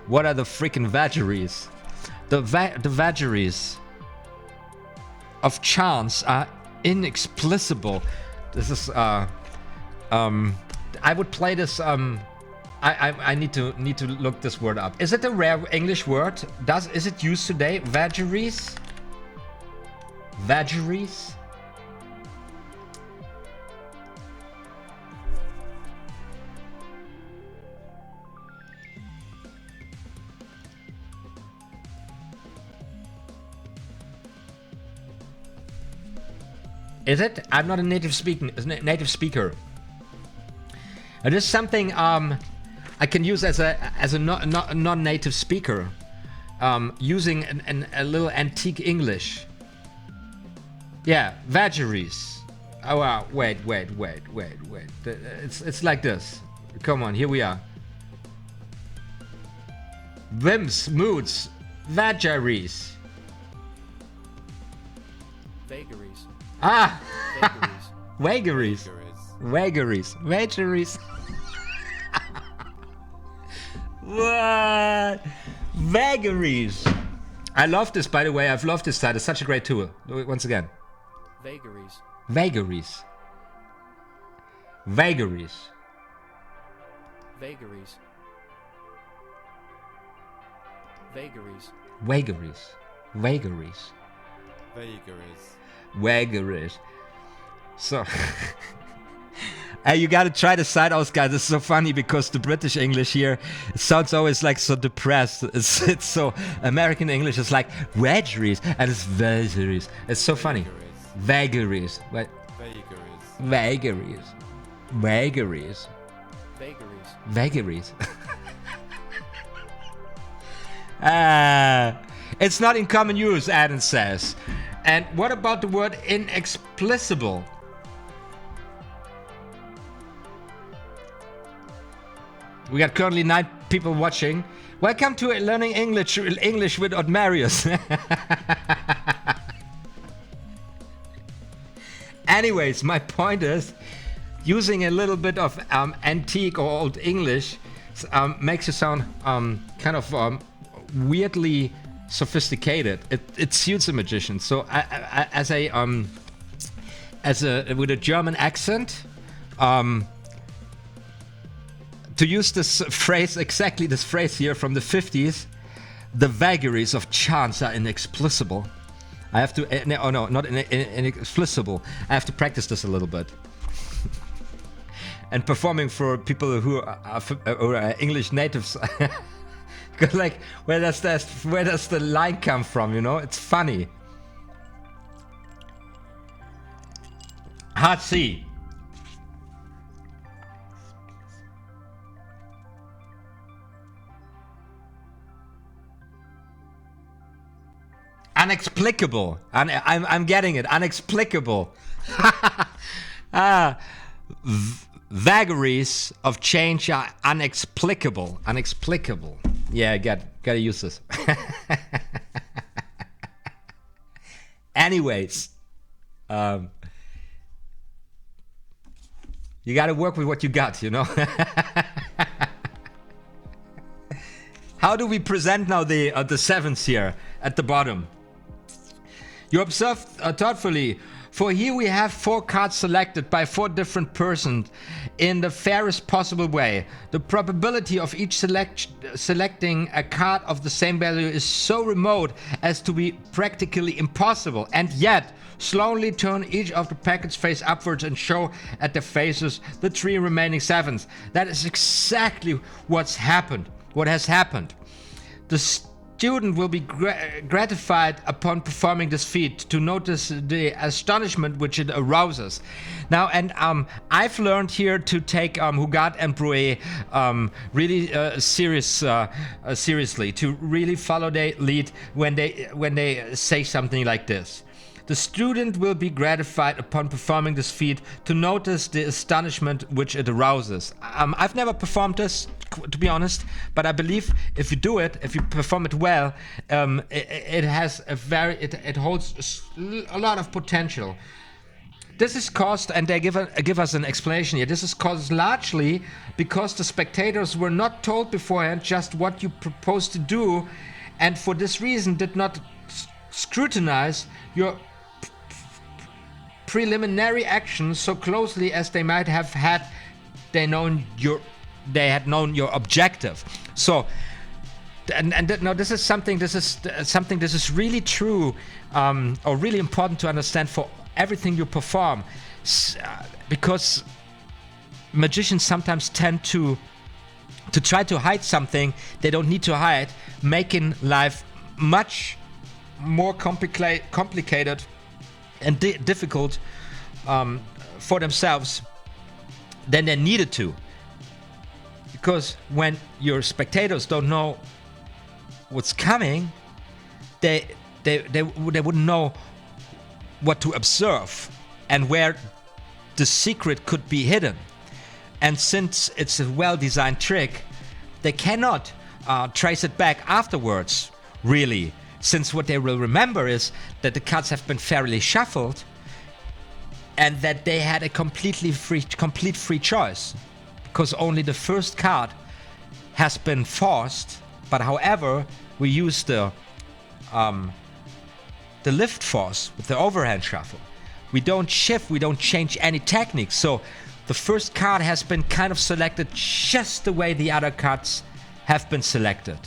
[SPEAKER 1] What are the freaking vagaries? The vagaries of chance are inexplicable. This is I would play this. I need to look this word up. Is it a rare English word? Is it used today? Vagaries? Vagaries? Is it? I'm not a native speaker. It is something I can use as a non-native speaker, using a little antique English. Yeah, vagaries. Oh, wow. Wait. It's like this. Come on, here we are. Whims, moods, vagaries.
[SPEAKER 2] Vagaries.
[SPEAKER 1] Ah!
[SPEAKER 2] Vagaries.
[SPEAKER 1] Vagaries. What? Vagaries. I love this, by the way. I've loved this site. It's such a great tool. Once again.
[SPEAKER 2] Vagaries.
[SPEAKER 1] Vagaries. Vagaries.
[SPEAKER 2] Vagaries. Vagaries.
[SPEAKER 1] Vagaries. Vagaries.
[SPEAKER 3] Vagaries.
[SPEAKER 1] Vagaries. So, you gotta try the side out, guys. It's so funny because the British English here sounds always like so depressed. It's so American English is like vagaries and it's vagaries. It's so funny. Vagaries. What?
[SPEAKER 3] Vagaries.
[SPEAKER 1] Vagaries.
[SPEAKER 2] Vagaries.
[SPEAKER 1] Vagaries. It's not in common use, Adam says. And what about the word inexplicable? We got currently 9 people watching. Welcome to Learning English with OTHMARIUS. Anyways, my point is, using a little bit of antique or old English makes you sound kind of weirdly sophisticated. It suits a magician. So as a with a German accent, to use this phrase, exactly this phrase here from the 50s, the vagaries of chance are inexplicable. I have to, oh no, not inexplicable. I have to practice this a little bit. And performing for people who are English natives. Because like, where does the line come from, you know? It's funny. Hard C. Unexplicable. I'm getting it. Unexplicable. Vagaries of change are unexplicable. Unexplicable. Yeah, gotta use this. Anyways, you gotta work with what you got, you know. How do we present now the sevens here at the bottom? You observe thoughtfully, for here we have 4 cards selected by 4 different persons in the fairest possible way. The probability of each selecting a card of the same value is so remote as to be practically impossible, and yet slowly turn each of the packets face upwards and show at their faces the 3 remaining sevens. That is exactly what has happened. The student will be gratified upon performing this feat to notice the astonishment which it arouses. Now, and I've learned here to take Hugat and Brouet really seriously, to really follow their lead when they say something like this. The student will be gratified upon performing this feat to notice the astonishment which it arouses. I've never performed this, to be honest, but I believe if you do it, if you perform it well, it has it holds a lot of potential. This is caused, and they give us an explanation here. This is caused largely because the spectators were not told beforehand just what you propose to do, and for this reason did not scrutinize your preliminary actions so closely as they might have had they had known your objective. So, now this is something really true, or really important to understand for everything you perform, because magicians sometimes tend to try to hide something they don't need to hide, making life much more complicated and difficult for themselves than they needed to. Because when your spectators don't know what's coming, they wouldn't know what to observe and where the secret could be hidden. And since it's a well-designed trick, they cannot trace it back afterwards, really, since what they will remember is that the cards have been fairly shuffled and that they had a complete free choice, because only the first card has been forced. But however, we use the lift force with the overhand shuffle. We don't shift, we don't change any techniques. So the first card has been kind of selected just the way the other cards have been selected.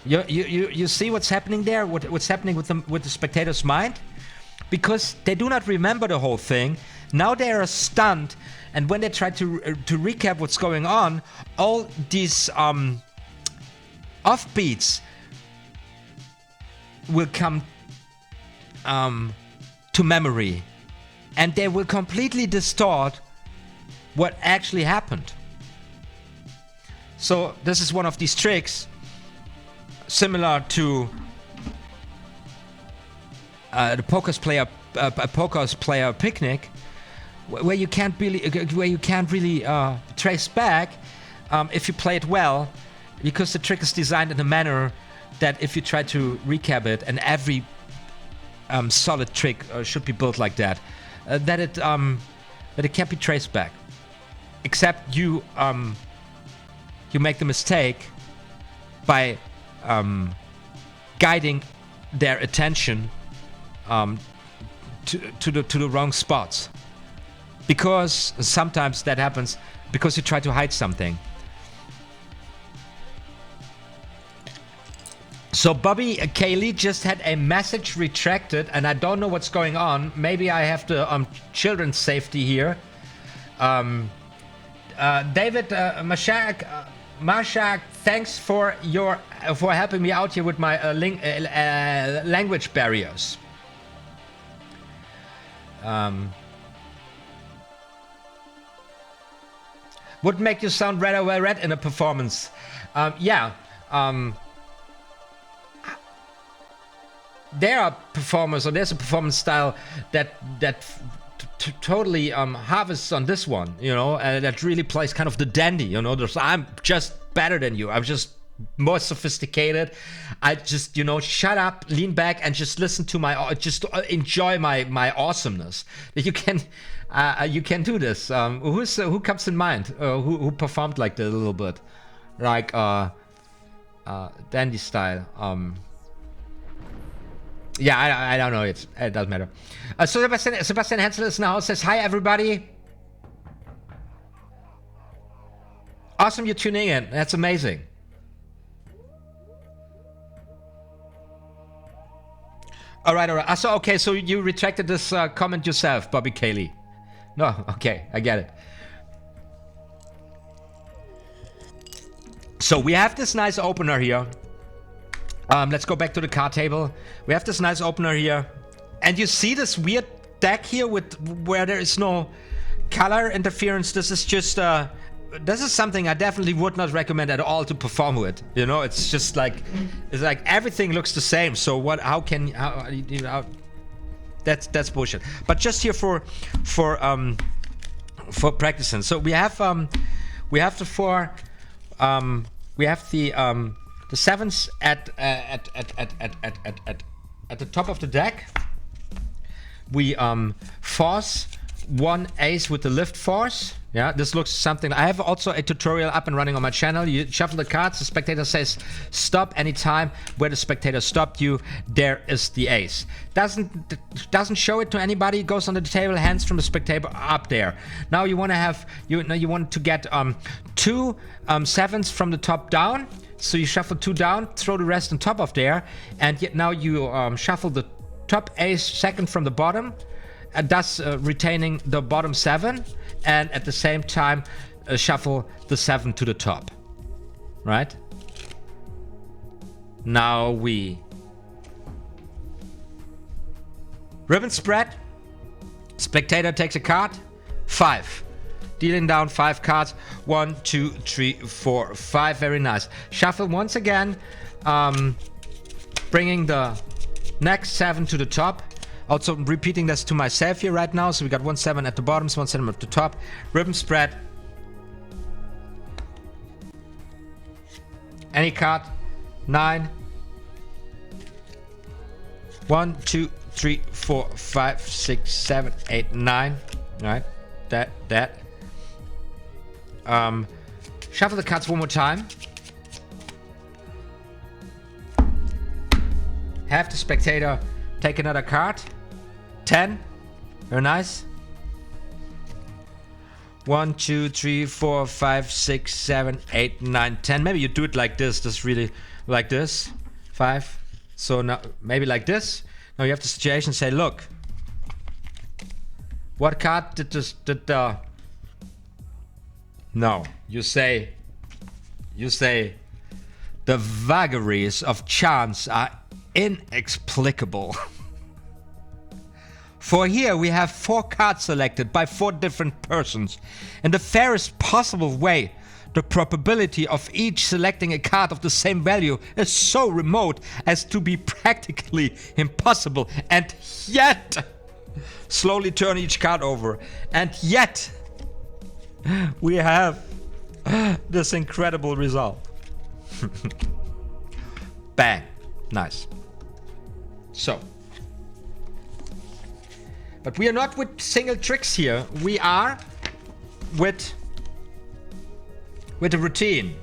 [SPEAKER 1] You see what's happening there? What's happening with the spectator's mind? Because they do not remember the whole thing. Now they are stunned, and when they try to recap what's going on, all these offbeats will come to memory, and they will completely distort what actually happened. So this is one of these tricks, similar to the poker player picnic, where you can't really trace back if you play it well, because the trick is designed in a manner that if you try to recap it, and every solid trick should be built like that, that it can't be traced back, except you make the mistake by guiding their attention to the wrong spots, because sometimes that happens because you try to hide something. So Bobby Kaylee just had a message retracted, and I don't know what's going on. Maybe I have the children's safety here. David Mashak, thanks for helping me out here with my language barriers. Would make you sound rather well read in a performance. There are performers, or there's a performance style that totally harvests on this one, you know, that really plays kind of the dandy, you know. I'm just better than you. I'm just more sophisticated. I just, you know, shut up, lean back, and just listen to just enjoy my awesomeness. You can do this. Who comes in mind? Who performed like that a little bit, like dandy style? Yeah, I don't know. It doesn't matter. So Sebastian Hensel is now, says, hi everybody. Awesome you're tuning in. That's amazing. All right. So, okay, so you retracted this comment yourself, Bobby Cayley. No, okay, I get it. So we have this nice opener here. Let's go back to the card table. We have this nice opener here, and you see this weird deck here where there is no color interference. This is just this is something I definitely would not recommend at all to perform with. You know, it's just like everything looks the same. So what? How that's bullshit. But just here for practicing. So we have the four. We have the sevens at the top of the deck. We force one ace with the lift force. Yeah, this looks something. I have also a tutorial up and running on my channel. You shuffle the cards, the spectator says stop anytime. Where the spectator stopped you, there is the ace. Doesn't show it to anybody. It goes on the table, hands from the spectator up there. Now you want to have you want to get two sevens from the top down. So you shuffle two down, throw the rest on top of there, and yet now you shuffle the top ace second from the bottom, and thus retaining the bottom seven, and at the same time shuffle the seven to the top. Right? Now we ribbon spread. Spectator takes a card. 5. Dealing down 5 cards. 1, 2, 3, 4, 5. Very nice. Shuffle once again, bringing the next 7 to the top. Also repeating this to myself here right now. So we got 1 7 at the bottom, 1 7 at the top. Ribbon spread. Any card. 9. 1, 2, 3, 4, 5, 6, 7, 8, 9. Alright. That. Shuffle the cards one more time. Have the spectator take another card. 10. Very nice. 1, 2, 3, 4, 5, 6, 7, 8, 9, 10. Maybe you do it like this. Just really like this. 5. So now maybe like this. Now you have the situation. Say, look. What card did this? No. You say. The vagaries of chance are inexplicable. For here we have 4 cards selected by 4 different persons. In the fairest possible way, the probability of each selecting a card of the same value is so remote as to be practically impossible. And yet, slowly turn each card over. And yet, we have this incredible result. Bang. Nice. So. But we are not with single tricks here. We are with a routine.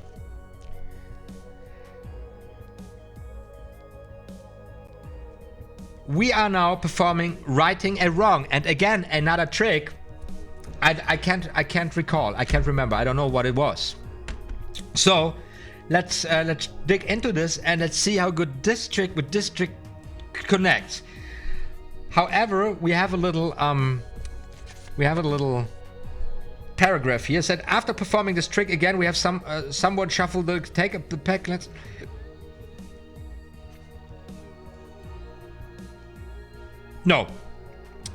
[SPEAKER 1] We are now performing righting a wrong. And again, another trick. I can't recall. I can't remember. I don't know what it was. So let's dig into this and let's see how good this trick with this trick connects. However, we have a little paragraph here. Said after performing this trick again, we have someone shuffle the take up the pack. Let's. No.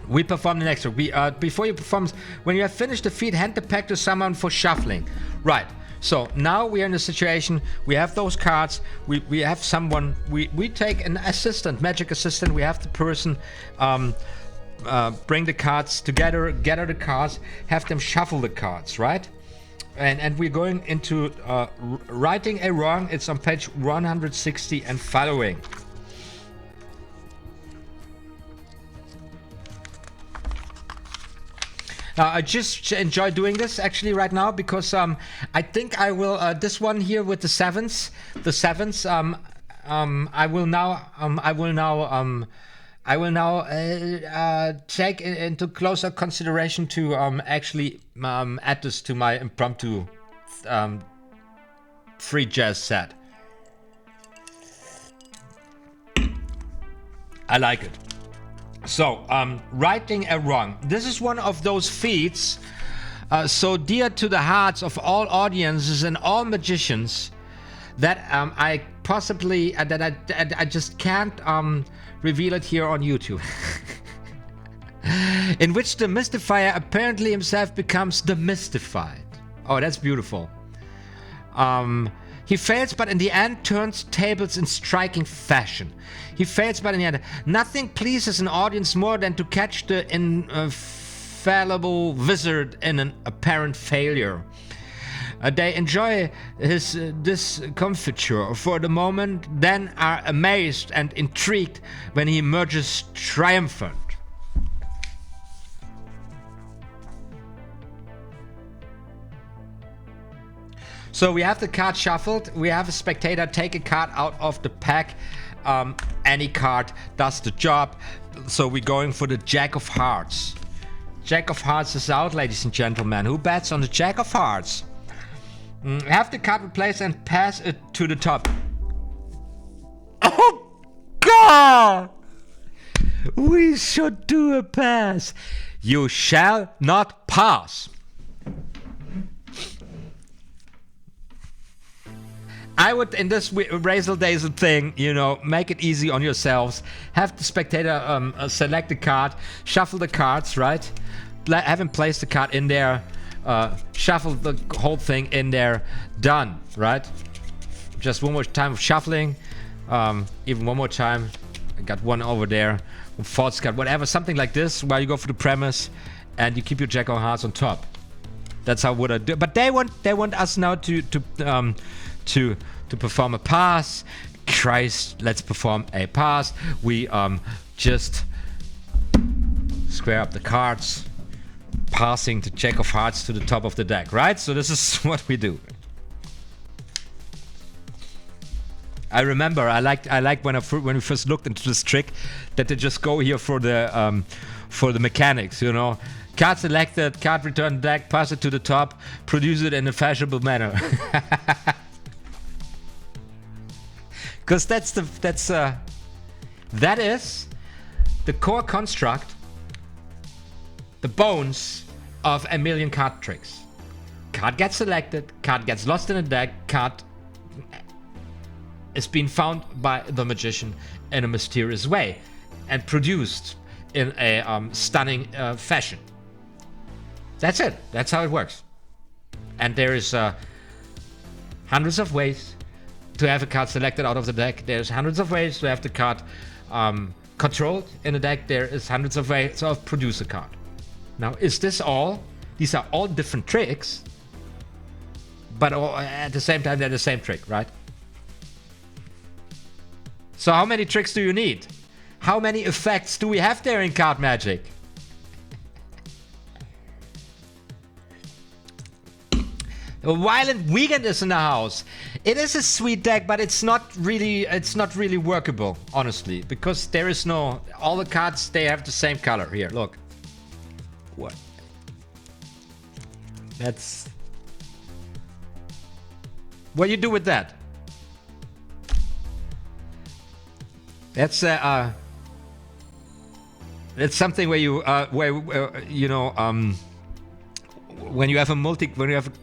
[SPEAKER 1] We perform the next trick. Before you perform, when you have finished the feat, hand the pack to someone for shuffling. Right. So now we are in a situation. We have those cards. We have someone. We take an assistant, magic assistant. We have the person bring the cards together, gather the cards, have them shuffle the cards, right? And we're going into righting a wrong. It's on page 160 and following. I just enjoy doing this actually right now because I think I will this one here with the sevens. I will now take into closer consideration to actually add this to my impromptu free jazz set. I like it. So, righting a wrong. This is one of those feats so dear to the hearts of all audiences and all magicians that I possibly I just can't reveal it here on YouTube. In which the mystifier apparently himself becomes demystified. Oh, that's beautiful. He fails, but in the end turns tables in striking fashion. He fails, but in the end, nothing pleases an audience more than to catch the infallible wizard in an apparent failure. They enjoy his discomfiture for the moment, then are amazed and intrigued when he emerges triumphant. So we have the card shuffled. We have a spectator take a card out of the pack. Any card does the job. So we're going for the Jack of Hearts. Jack of Hearts is out, ladies and gentlemen. Who bets on the Jack of Hearts? Have the card replaced and pass it to the top. Oh, God! We should do a pass. You shall not pass. I would, in this RAZzle-DAzZLE thing, you know, make it easy on yourselves. Have the spectator select the card, shuffle the cards, right? Have him place the card in there, shuffle the whole thing in there, done, right? Just one more time of shuffling, even one more time, got one over there, false card, whatever, something like this, while you go for the premise, and you keep your Jack of Hearts on top. That's how would I do. But they want us now to perform a pass. Christ, let's perform a pass. We just square up the cards, passing the Jack of Hearts to the top of the deck, right? So this is what we do. I remember I liked when we first looked into this trick that they just go here for the mechanics, you know. Card selected, card return deck, pass it to the top, produce it in a fashionable manner. Because that is the core construct, the bones of a million card tricks. Card gets selected, card gets lost in a deck, card is being found by the magician in a mysterious way and produced in a stunning fashion. That's it. That's how it works. And there is hundreds of ways to have a card selected out of the deck. There's hundreds of ways to have the card controlled in the deck. There is hundreds of ways to produce a card. Now, is this all? These are all different tricks, but all, at the same time, they're the same trick, right? So how many tricks do you need? How many effects do we have there in card magic? A Violent Weekend is in the house. It is a sweet deck, but it's not really workable, honestly, because there is no, all the cards, they have the same color. Here, look. What? That's, what do you do with that? That's something where you you know, when you have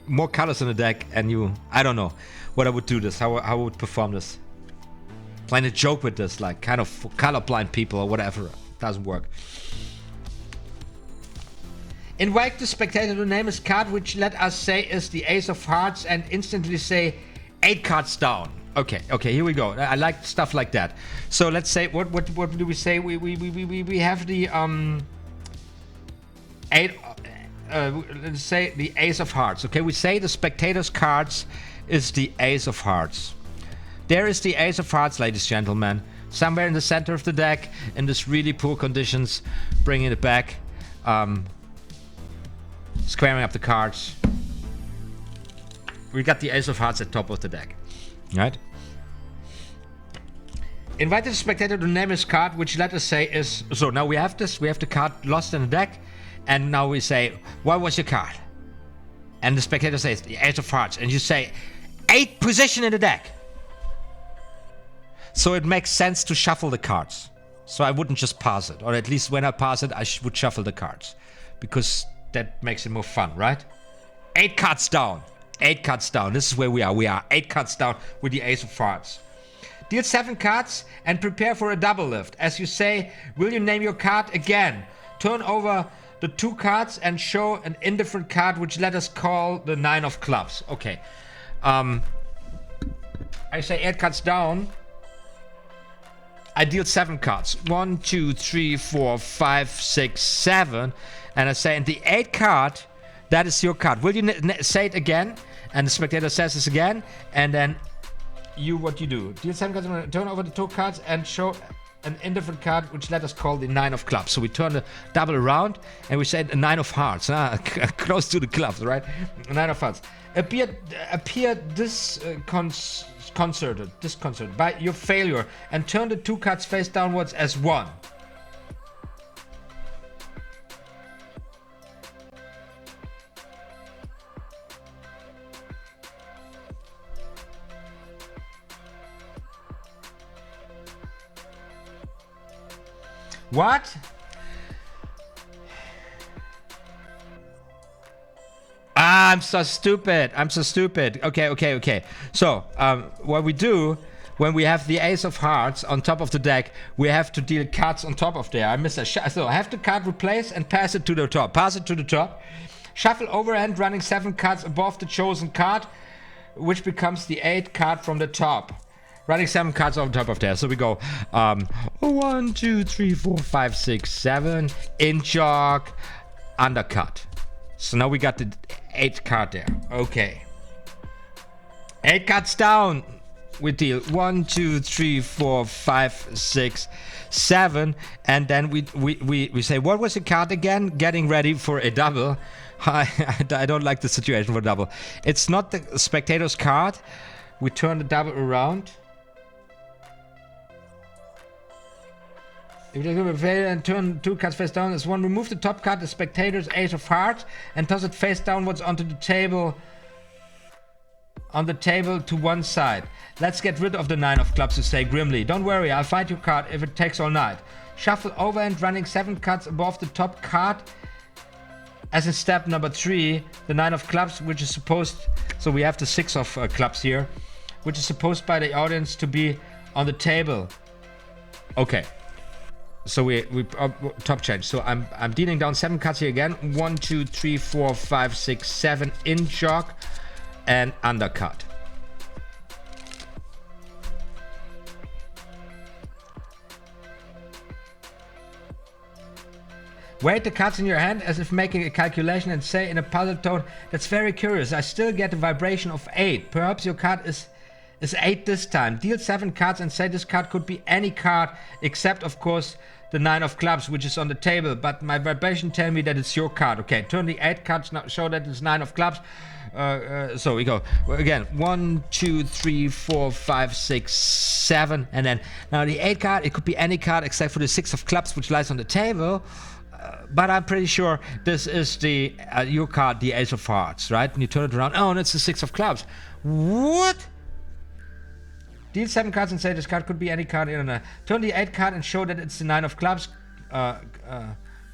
[SPEAKER 1] more colors in the deck, and you, I don't know what I would do this, how I would perform this. Playing a joke with this, like kind of for colorblind people or whatever. It doesn't work. Invite the spectator to name his card, which let us say is the Ace of Hearts, and instantly say 8 cards down. Okay, here we go. I like stuff like that. So let's say, what do we say? We have the 8. Let's say the Ace of Hearts. Okay, we say the spectator's cards is the Ace of Hearts. There is the Ace of Hearts, ladies and gentlemen, somewhere in the center of the deck, in this really poor conditions, bringing it back, squaring up the cards. We got the Ace of Hearts at top of the deck, right? Invite the spectator to name his card, which let us say is, so now we have this, we have the card lost in the deck, and now we say, what was your card? And the spectator says, the Ace of Hearts, and you say, 8 position in the deck. So it makes sense to shuffle the cards. So I wouldn't just pass it, or at least when I pass it, I would shuffle the cards, because that makes it more fun, right? 8 cards down. 8 cards down. This is where we are. We are 8 cards down with the Ace of Hearts. Deal 7 cards and prepare for a double lift. As you say, will you name your card again? Turn over the 2 cards and show an indifferent card, which let us call the 9 of clubs. Okay. I say 8 cards down. I deal 7 cards. 1, 2, 3, 4, 5, 6, 7. And I say, and the 8th card, that is your card. Will you say it again? And the spectator says this again. And then what you do? Deal 7 cards, turn over the 2 cards and show an indifferent card, which let us call the 9 of clubs. So we turn the double around and we say the 9 of hearts. Close to the clubs, right? 9 of hearts. Appear disconcerted by your failure and turn the 2 cards face downwards as 1. What? I'm so stupid. Okay. So, what we do when we have the Ace of Hearts on top of the deck, we have to deal cards on top of there. I missed a so I have the card replace and pass it to the top. Pass it to the top. Shuffle overhand, running 7 cards above the chosen card, which becomes the 8th card from the top. running 7 cards on top of there. So we go 1, 2, 3, 4, 5, 6, 7 in jog, undercut. So now we got the 8th card there. Okay. 8 cards down. We deal 1, 2, 3, 4, 5, 6, 7, and then we say, what was the card again? Getting ready for a double. I don't like the situation for double. It's not the spectator's card. We turn the double around. If you go fail and turn 2 cards face down as 1, remove the top card, the spectator's ace of hearts, and toss it face downwards onto the table. On the table to one side. Let's get rid of the 9 of clubs, you say grimly. Don't worry, I'll find your card if it takes all night. Shuffle overhand, running 7 cards above the top card. As in step number 3, the 9 of clubs, which is supposed... So we have the 6 of clubs here, which is supposed by the audience to be on the table. Okay. So we top change. So I'm dealing down 7 cards here again. 1, 2, 3, 4, 5, 6, 7 in jog. And undercut. Weight the cards in your hand as if making a calculation and say in a puzzle tone, that's very curious. I still get a vibration of 8. Perhaps your card is 8 this time. Deal 7 cards and say this card could be any card except of course the 9 of clubs, which is on the table, but my vibration tell me that it's your card. Okay, turn the 8 cards, now show that it's 9 of clubs. So we go again 1, 2, 3, 4, 5, 6, 7, and then now the 8 card, it could be any card except for the 6 of clubs, which lies on the table, but I'm pretty sure this is the your card, the ace of hearts, right? And you turn it around, oh, and it's the 6 of clubs. What? Deal 7 cards and say this card could be any card in a... Turn the 8 card and show that it's the 9 of clubs.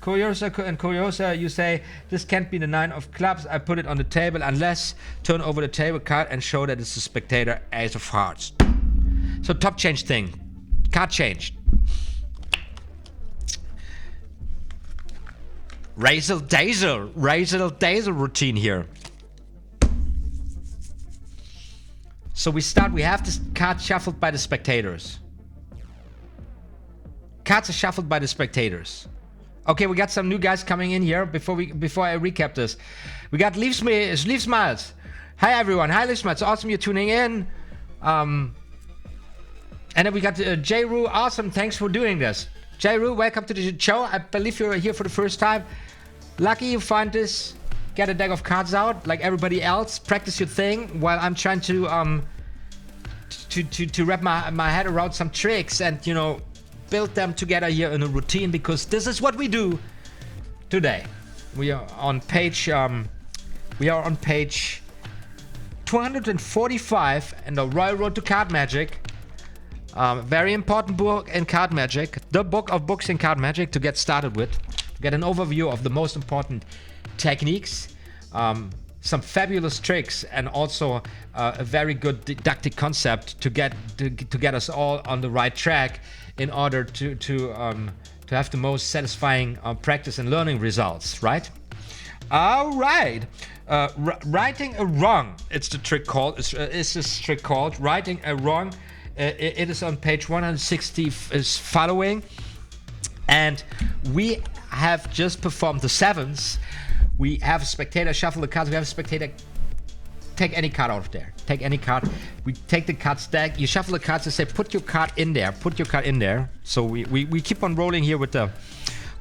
[SPEAKER 1] Curiosa, you say this can't be the 9 of clubs. I put it on the table unless turn over the table card and show that it's the spectator ace of hearts. So top change thing. Card changed. RAZzle-DAzZLE routine here. So we have this card shuffled by the spectators. Cards are shuffled by the spectators. Okay, we got some new guys coming in here before I recap this. We got Leaf Smiles. Hi everyone. Hi Leaf Smiles. Awesome you're tuning in. And then we got J-Roo. Awesome. Thanks for doing this. J-Roo, welcome to the show. I believe you're here for the first time. Lucky you find this. Get a deck of cards out like everybody else. Practice your thing while I'm trying to wrap my head around some tricks and, you know, build them together here in a routine, because this is what we do today. We are on page 245 in the Royal Road to Card Magic. Very important book in card magic, the book of books in card magic to get started with. Get an overview of the most important techniques, some fabulous tricks, and also a very good didactic concept to get us all on the right track in order to have the most satisfying practice and learning results, right? All right. Writing a wrong. It's the trick called. It's this trick called writing a wrong. It is on page 160 is following, and we have just performed the 7s. We have a spectator shuffle the cards. We have a spectator take any card out of there. Take any card. We take the card stack. You shuffle the cards and say, put your card in there. Put your card in there. So we keep on rolling here with the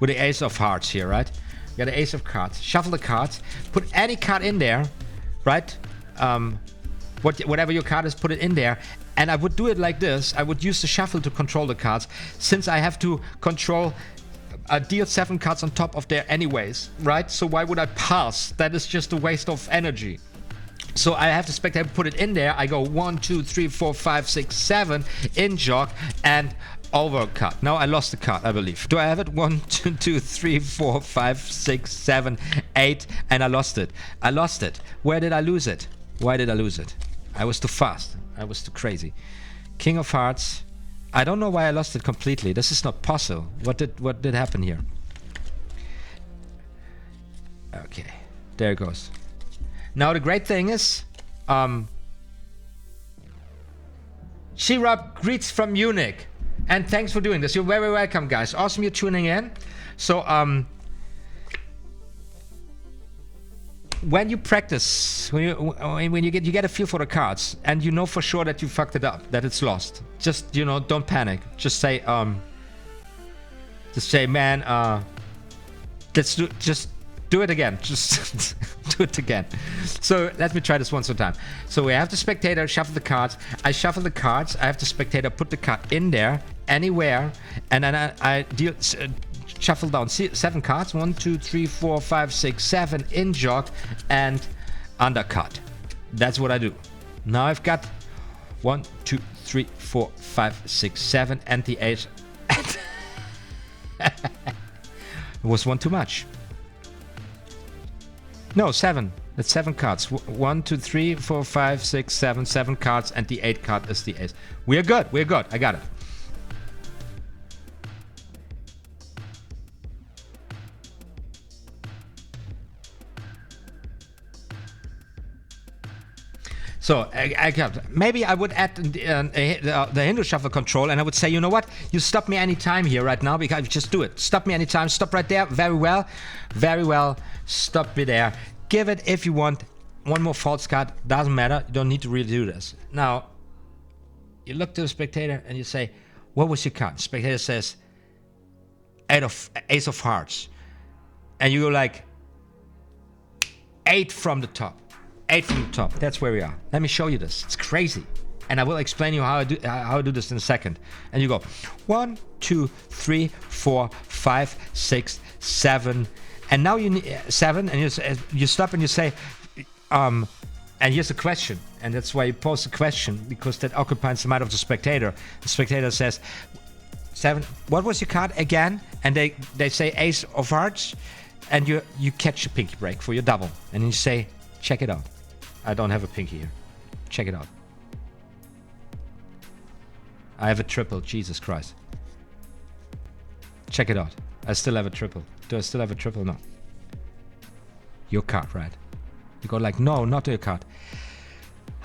[SPEAKER 1] ace of hearts here, right? You got the ace of cards. Shuffle the cards. Put any card in there, right? Whatever your card is, put it in there. And I would do it like this. I would use the shuffle to control the cards, since I have to control deal 7 cards on top of there anyways, right? So why would I pass? That is just a waste of energy. So I have the spectator put it in there. I go 1, 2, 3, 4, 5, 6, 7 in jog and overcut. Now I lost the card, I believe. Do I have it? 1, 2, 3, 4, 5, 6, 7, 8, and I lost it. I lost it. Where did I lose it? Why did I lose it? I was too fast. I was too crazy. King of Hearts. I don't know why I lost it completely. This is not possible. What did happen here? Okay, there it goes. Now the great thing is, Shirab, greets from Munich. And thanks for doing this. You're very welcome, guys. Awesome you're tuning in. So, when you practice, when you get a feel for the cards, and you know for sure that you fucked it up, that it's lost, just, you know, don't panic. Just say, man, just do it again. Just do it again. So let me try this one more time. So we have the spectator shuffle the cards. I shuffle the cards. I have the spectator put the card in there, anywhere, and then I deal. Shuffle down 7 cards. 1, 2, 3, 4, 5, 6, 7 in jog and undercut. That's what I do. Now I've got 1, 2, 3, 4, 5, 6, 7 and the 8. It was one too much. No, 7. That's 7 cards. 1, 2, 3, 4, 5, 6, 7. 7 cards and the 8 card is the ace. We're good. We're good. I got it. So maybe I would add the Hindu shuffle control, and I would say, you know what? You stop me anytime here right now, because just do it. Stop me anytime. Stop right there. Very well. Very well. Stop me there. Give it if you want. One more false card. Doesn't matter. You don't need to really do this. Now, you look to the spectator and you say, what was your card? The spectator says, Ace of Hearts. And you go like, 8 from the top. 8 from the top. That's where we are. Let me show you this. It's crazy, and I will explain you how I do this in a second. And you go 1, 2, 3, 4, 5, 6, 7, and now you need 7, and you stop and you say, and here's a question, and that's why you pose the question, because that occupies the mind of the spectator. The spectator says, 7. What was your card again? And they say Ace of Hearts, and you catch a pinky break for your double, and you say, check it out. I don't have a pinky here. Check it out. I have a triple. Jesus Christ. Check it out. I still have a triple. Do I still have a triple? No. Your card, right? You go like, no, not your card.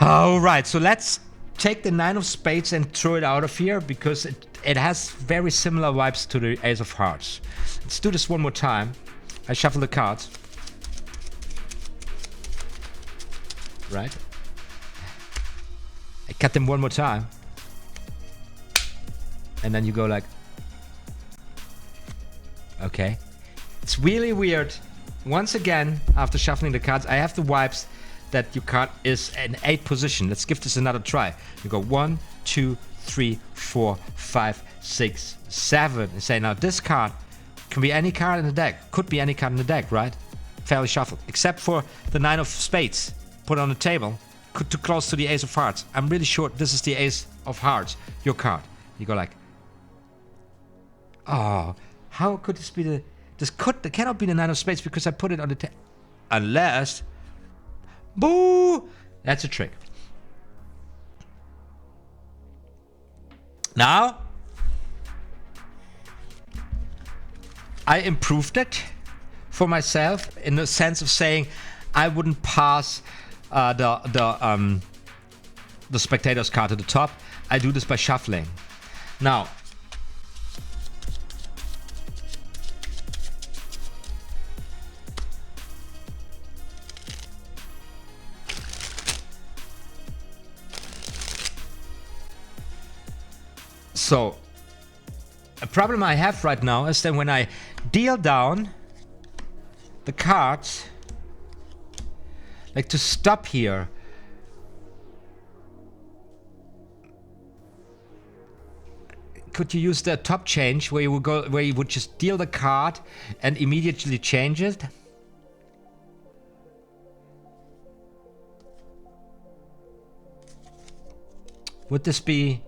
[SPEAKER 1] All right, so let's take the 9 of spades and throw it out of here, because it has very similar vibes to the Ace of Hearts. Let's do this one more time. I shuffle the cards. Right? I cut them one more time. And then you go like, okay. It's really weird. Once again, after shuffling the cards, I have the vibes that your card is in 8 position. Let's give this another try. You go 1, 2, 3, 4, 5, 6, 7. And say, now this card can be any card in the deck. Could be any card in the deck, right? Fairly shuffled. Except for the 9 of spades. Put on the table, too close to the Ace of Hearts. I'm really sure this is the Ace of Hearts, your card. You go like, oh, how could this be the? This cannot be the 9 of spades, because I put it on the table. Unless, boo, that's a trick. Now, I improved it for myself in the sense of saying I wouldn't pass the spectator's card to the top. I do this by shuffling. Now, so a problem I have right now is that when I deal down the cards, like to stop here, could you use the top change where you would just deal the card and immediately change it? Would this be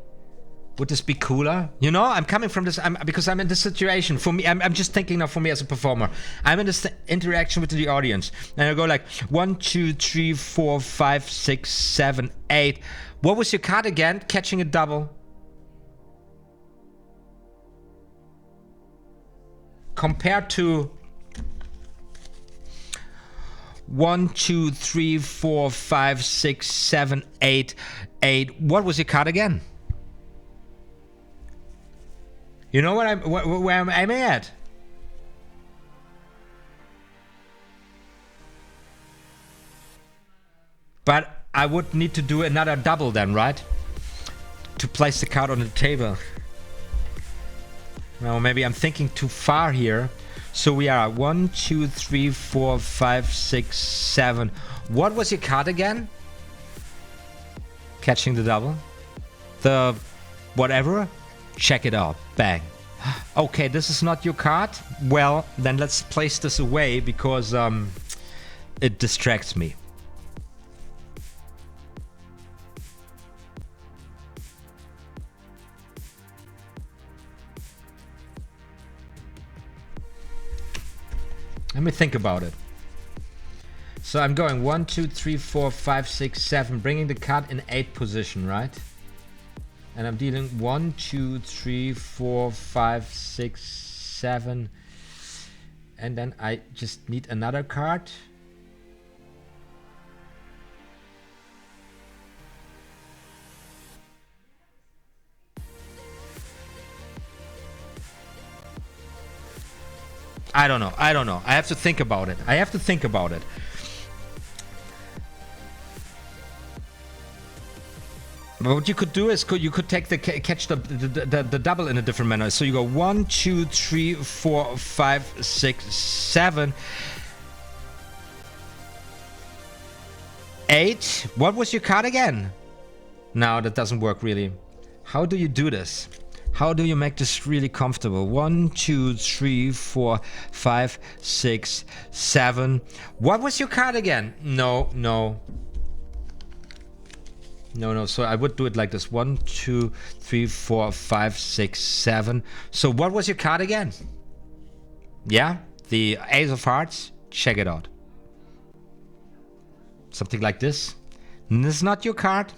[SPEAKER 1] cooler? You know, I'm coming from this, because I'm in this situation. For me, I'm just thinking now for me as a performer. I'm in this interaction with the audience. And I go like 1, 2, 3, 4, 5, 6, 7, 8. What was your card again? Catching a double. Compared to 1, 2, 3, 4, 5, 6, 7, 8, 8. What was your card again? You know what where I'm aiming at? But I would need to do another double then, right? To place the card on the table. Well, maybe I'm thinking too far here. So we are 1, 2, 3, 4, 5, 6, 7. What was your card again? Catching the double. The whatever. Check it out. Bang. Okay, this is not your card. Well, then let's place this away because it distracts me. Let me think about it. So I'm going 1, 2, 3, 4, 5, 6, 7, bringing the card in 8 position, right? And I'm dealing 1, 2, 3, 4, 5, 6, 7. And then I just need another card. I don't know. I have to think about it. But what you could do is you could take catch the double in a different manner. So you go 1, 2, 3, 4, 5, 6, 7, 8. What was your card again? No, that doesn't work really. How do you do this? How do you make this really comfortable? 1, 2, 3, 4, 5, 6, 7. What was your card again? No. So I would do it like this. 1, 2, 3, 4, 5, 6, 7. So what was your card again? Yeah, the Ace of Hearts. Check it out. Something like this. This is not your card.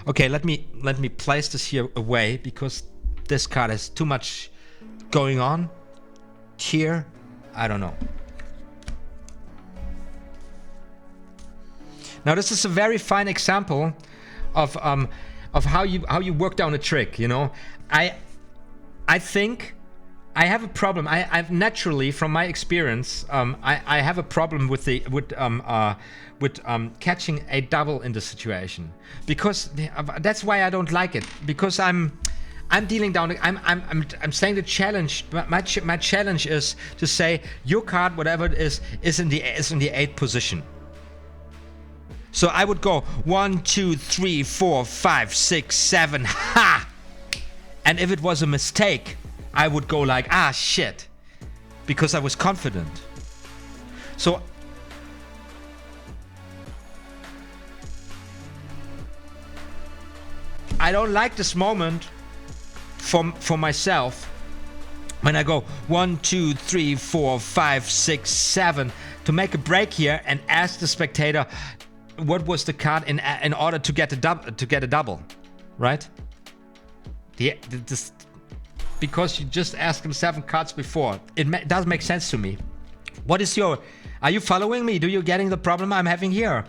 [SPEAKER 1] Okay, let me place this here away because this card has too much going on here. I don't know. Now this is a very fine example of how you work down a trick. You know, I think I have a problem. I've naturally, from my experience, I have a problem with catching a double in the situation, because that's why I don't like it, because I'm dealing down. I'm saying the challenge. My challenge is to say your card, whatever it is in the 8th position. So I would go 1, 2, 3, 4, 5, 6, 7. Ha! And if it was a mistake, I would go like, ah, shit, because I was confident. So I don't like this moment for myself when I go 1, 2, 3, 4, 5, 6, 7 to make a break here and ask the spectator what was the card in order to get a double, right? Because you just asked him 7 cards before. It does make sense to me. What is your... Are you following me? Do you getting the problem I'm having here?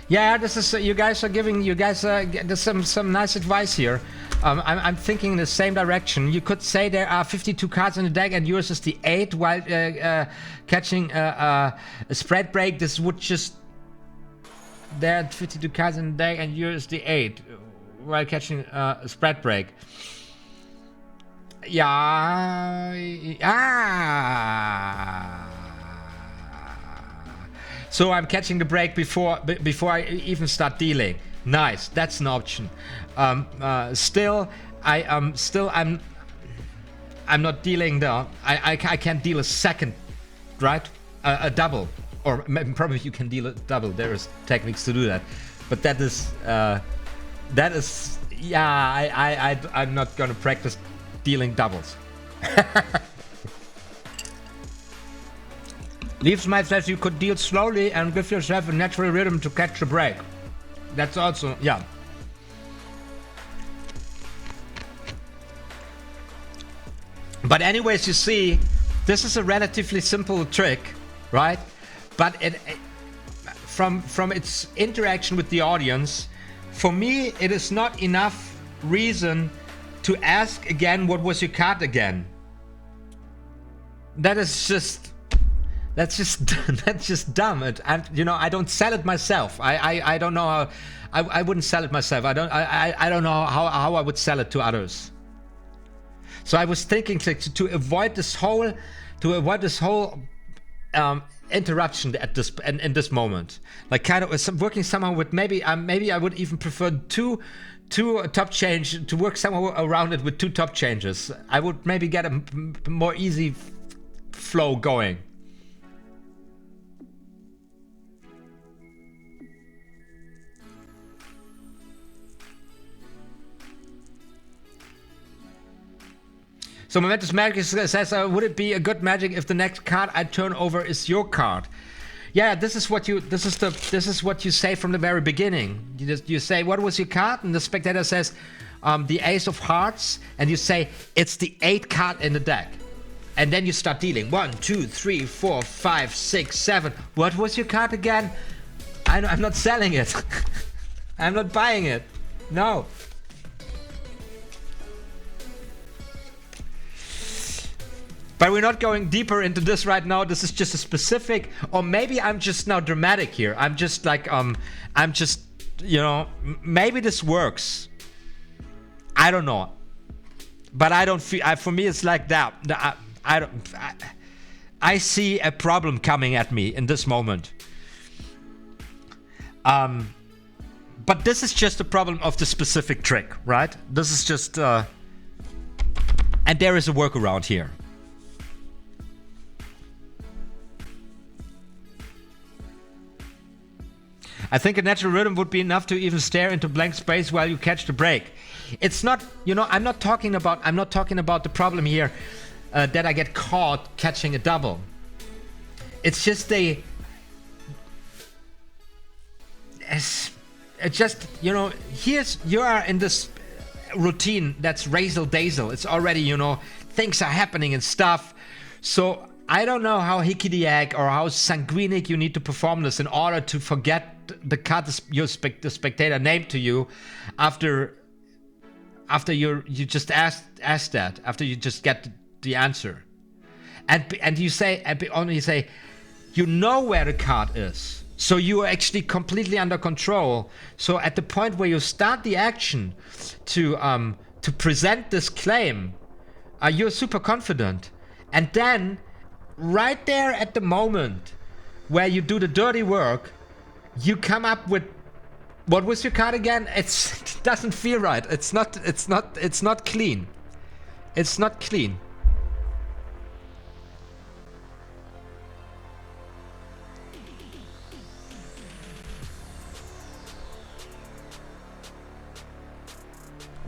[SPEAKER 1] Yeah, this is you guys are there's some nice advice here. I'm thinking in the same direction. You could say there are 52 cards in the deck and yours is the 8, while catching a spread break. This would just... There are 52 cards in the deck and yours is the 8, while catching a spread break. Yeah. So I'm catching the break before I even start dealing. Nice, that's an option. I'm not dealing the... I can't deal a second, right? A double, or probably you can deal a double. There is techniques to do that, but that is Yeah, I'm not gonna practice dealing doubles. Leaves might says you could deal slowly and give yourself a natural rhythm to catch a break. That's also, yeah. But anyways, you see, this is a relatively simple trick, right? But from its interaction with the audience, for me, it is not enough reason to ask again, what was your card again? That's just that's just dumb. I don't sell it myself. I don't know how. I wouldn't sell it myself. I don't know how I would sell it to others. So I was thinking to avoid this whole interruption at this in this moment, like kind of working somehow with maybe I would even prefer two top change to work somehow around it with two top changes. I would maybe get a more easy flow going. So Momentous Magic says, would it be a good magic if the next card I turn over is your card? Yeah, this is what you say from the very beginning. You say, what was your card? And the spectator says, the Ace of Hearts, and you say it's the 8th card in the deck. And then you start dealing 1, 2, 3, 4, 5, 6, 7. What was your card again? I'm not selling it. I'm not buying it. No. But we're not going deeper into this right now. This is just a specific, or maybe I'm just now dramatic here. I'm just like, maybe this works. I don't know. But I don't feel, for me it's like that. I see a problem coming at me in this moment. But this is just a problem of the specific trick, right? This is just, and there is a workaround here. I think a natural rhythm would be enough to even stare into blank space while you catch the break. It's not, I'm not talking about the problem here that I get caught catching a double. It's just here's, you are in this routine that's RAZzle-DAzZLE. It's already, things are happening and stuff. So I don't know how hickey-the-egg or how sanguinic you need to perform this in order to forget the card the spectator named to you after you just ask that, after you just get the answer, and you say you know where the card is, so you are actually completely under control. So at the point where you start the action to present this claim, you're super confident, and then right there at the moment where you do the dirty work, you come up with, what was your card again? It doesn't feel right. It's not clean. It's not clean.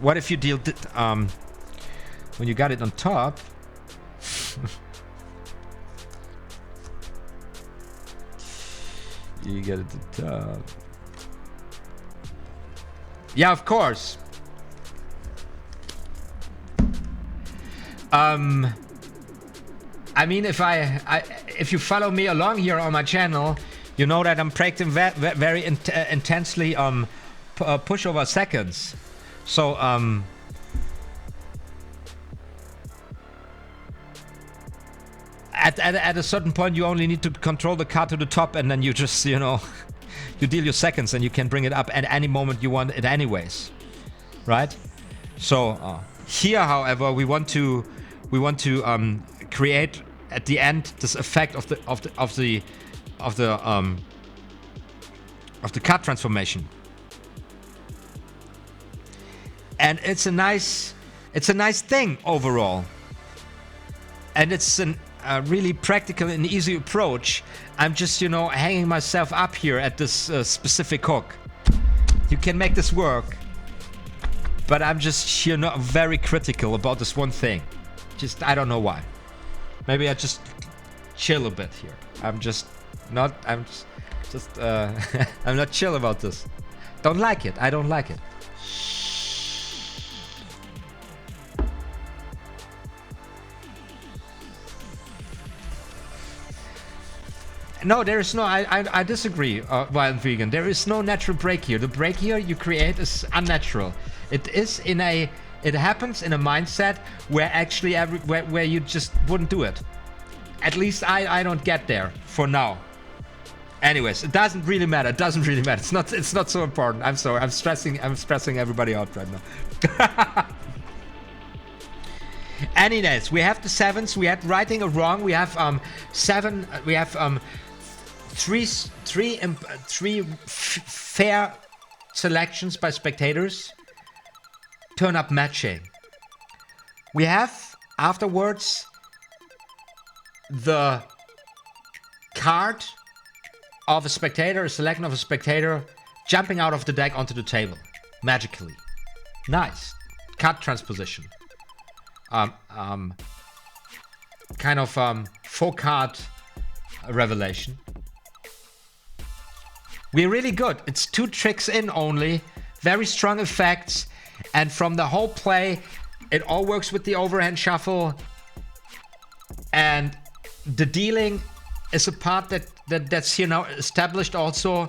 [SPEAKER 1] What if you deal when you got it on top? You get it at the top. Yeah, of course. I mean, if you follow me along here on my channel, you know that I'm practicing very intensely pushover seconds. So at a certain point, you only need to control the card to the top, and then you just, you deal your seconds, and you can bring it up at any moment you want it anyways, right? So here, however, we want to create at the end this effect of the card transformation, and it's a nice thing overall, and it's a really practical and easy approach. I'm just, hanging myself up here at this specific hook. You can make this work. but I'm just here not very critical about this one thing. Just, I don't know why. Maybe I just chill a bit here. I'm not chill about this. Don't like it. I don't like it. No, there is no, I disagree, Wild Vegan. There is no natural break here. The break here you create is unnatural. It happens in a mindset where actually where you just wouldn't do it. At least I don't get there for now. Anyways, it doesn't really matter. It doesn't really matter. It's not so important. I'm sorry. I'm stressing everybody out right now. Anyways, we have the sevens. We had righting a wrong. We have seven. We have three fair selections by spectators. Turn up matching. We have afterwards the card of a spectator, a selection of a spectator, jumping out of the deck onto the table magically. Nice. Card transposition. Kind of full card revelation. We're really good. It's 2 tricks in only. Very strong effects. And from the whole play, it all works with the overhand shuffle. And the dealing is a part that's here now established also.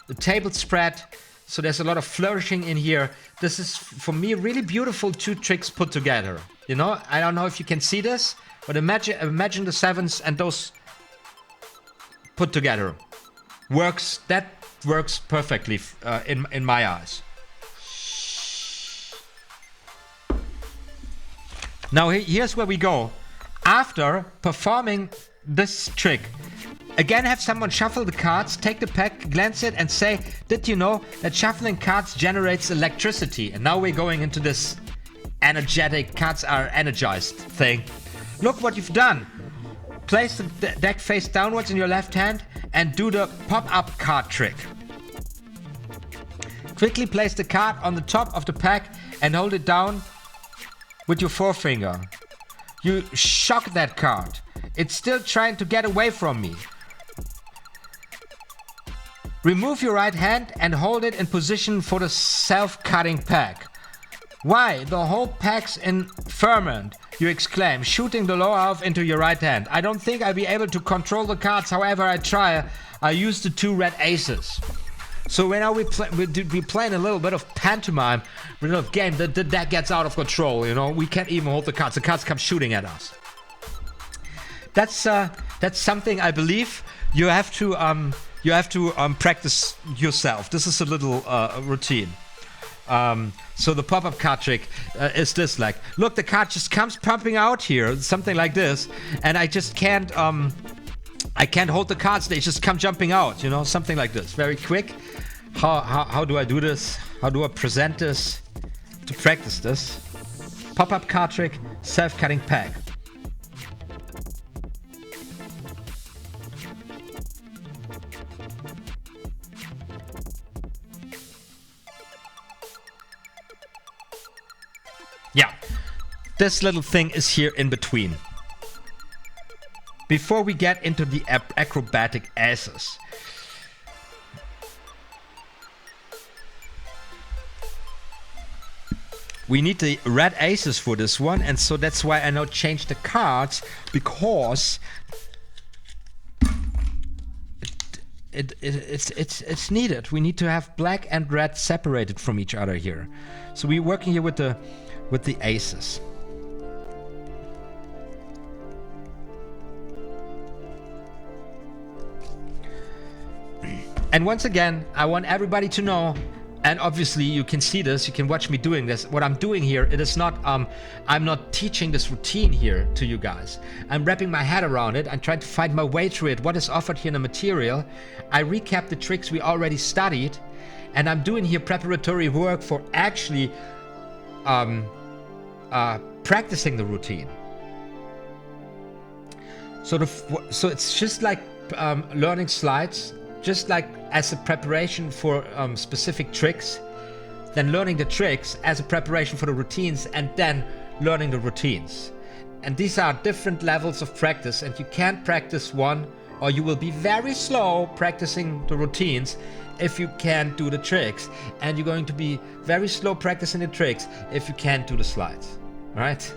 [SPEAKER 1] The table spread. So there's a lot of flourishing in here. This is, for me, really beautiful 2 tricks put together. You know, I don't know if you can see this, but imagine the sevens and those put together. That works perfectly in my eyes. Now here's where we go. After performing this trick, again have someone shuffle the cards, take the pack, glance it and say, did you know that shuffling cards generates electricity? And now we're going into this energetic, cards are energized thing. Look what you've done. Place the deck face downwards in your left hand and do the pop-up card trick. Quickly place the card on the top of the pack and hold it down with your forefinger. You shock that card. It's still trying to get away from me. Remove your right hand and hold it in position for the self-cutting pack. Why? The whole pack's in ferment, you exclaim, shooting the lower half into your right hand. I don't think I'll be able to control the cards, however I try. I use the 2 red aces. So right now we're playing a little bit of pantomime, a little game. The deck gets out of control, you know. We can't even hold the cards. The cards come shooting at us. That's something I believe you have to practice yourself. This is a little routine. So the pop-up card trick is this, like, look, the card just comes pumping out here, something like this, and I just can't hold the cards, they just come jumping out, you know, something like this, very quick. How do I do this? How do I present this to practice this? Pop-up card trick, self-cutting pack. Yeah, this little thing is here in between. Before we get into the acrobatic asses. We need the red aces for this one, and so that's why I now changed the cards, because it's needed. We need to have black and red separated from each other here. So we're working here with the aces. And once again, I want everybody to know, and obviously you can see this, you can watch me doing this. What I'm doing here, it is not, I'm not teaching this routine here to you guys. I'm wrapping my head around it and trying to find my way through it, what is offered here in the material. I recap the tricks we already studied, and I'm doing here preparatory work for actually practicing the routine. So it's just like learning slides, just like as a preparation for specific tricks. then learning the tricks as a preparation for the routines, and then learning the routines. And these are different levels of practice, and you can't practice one, or you will be very slow practicing the routines if you can't do the tricks, and you're going to be very slow practicing the tricks if you can't do the slides, right?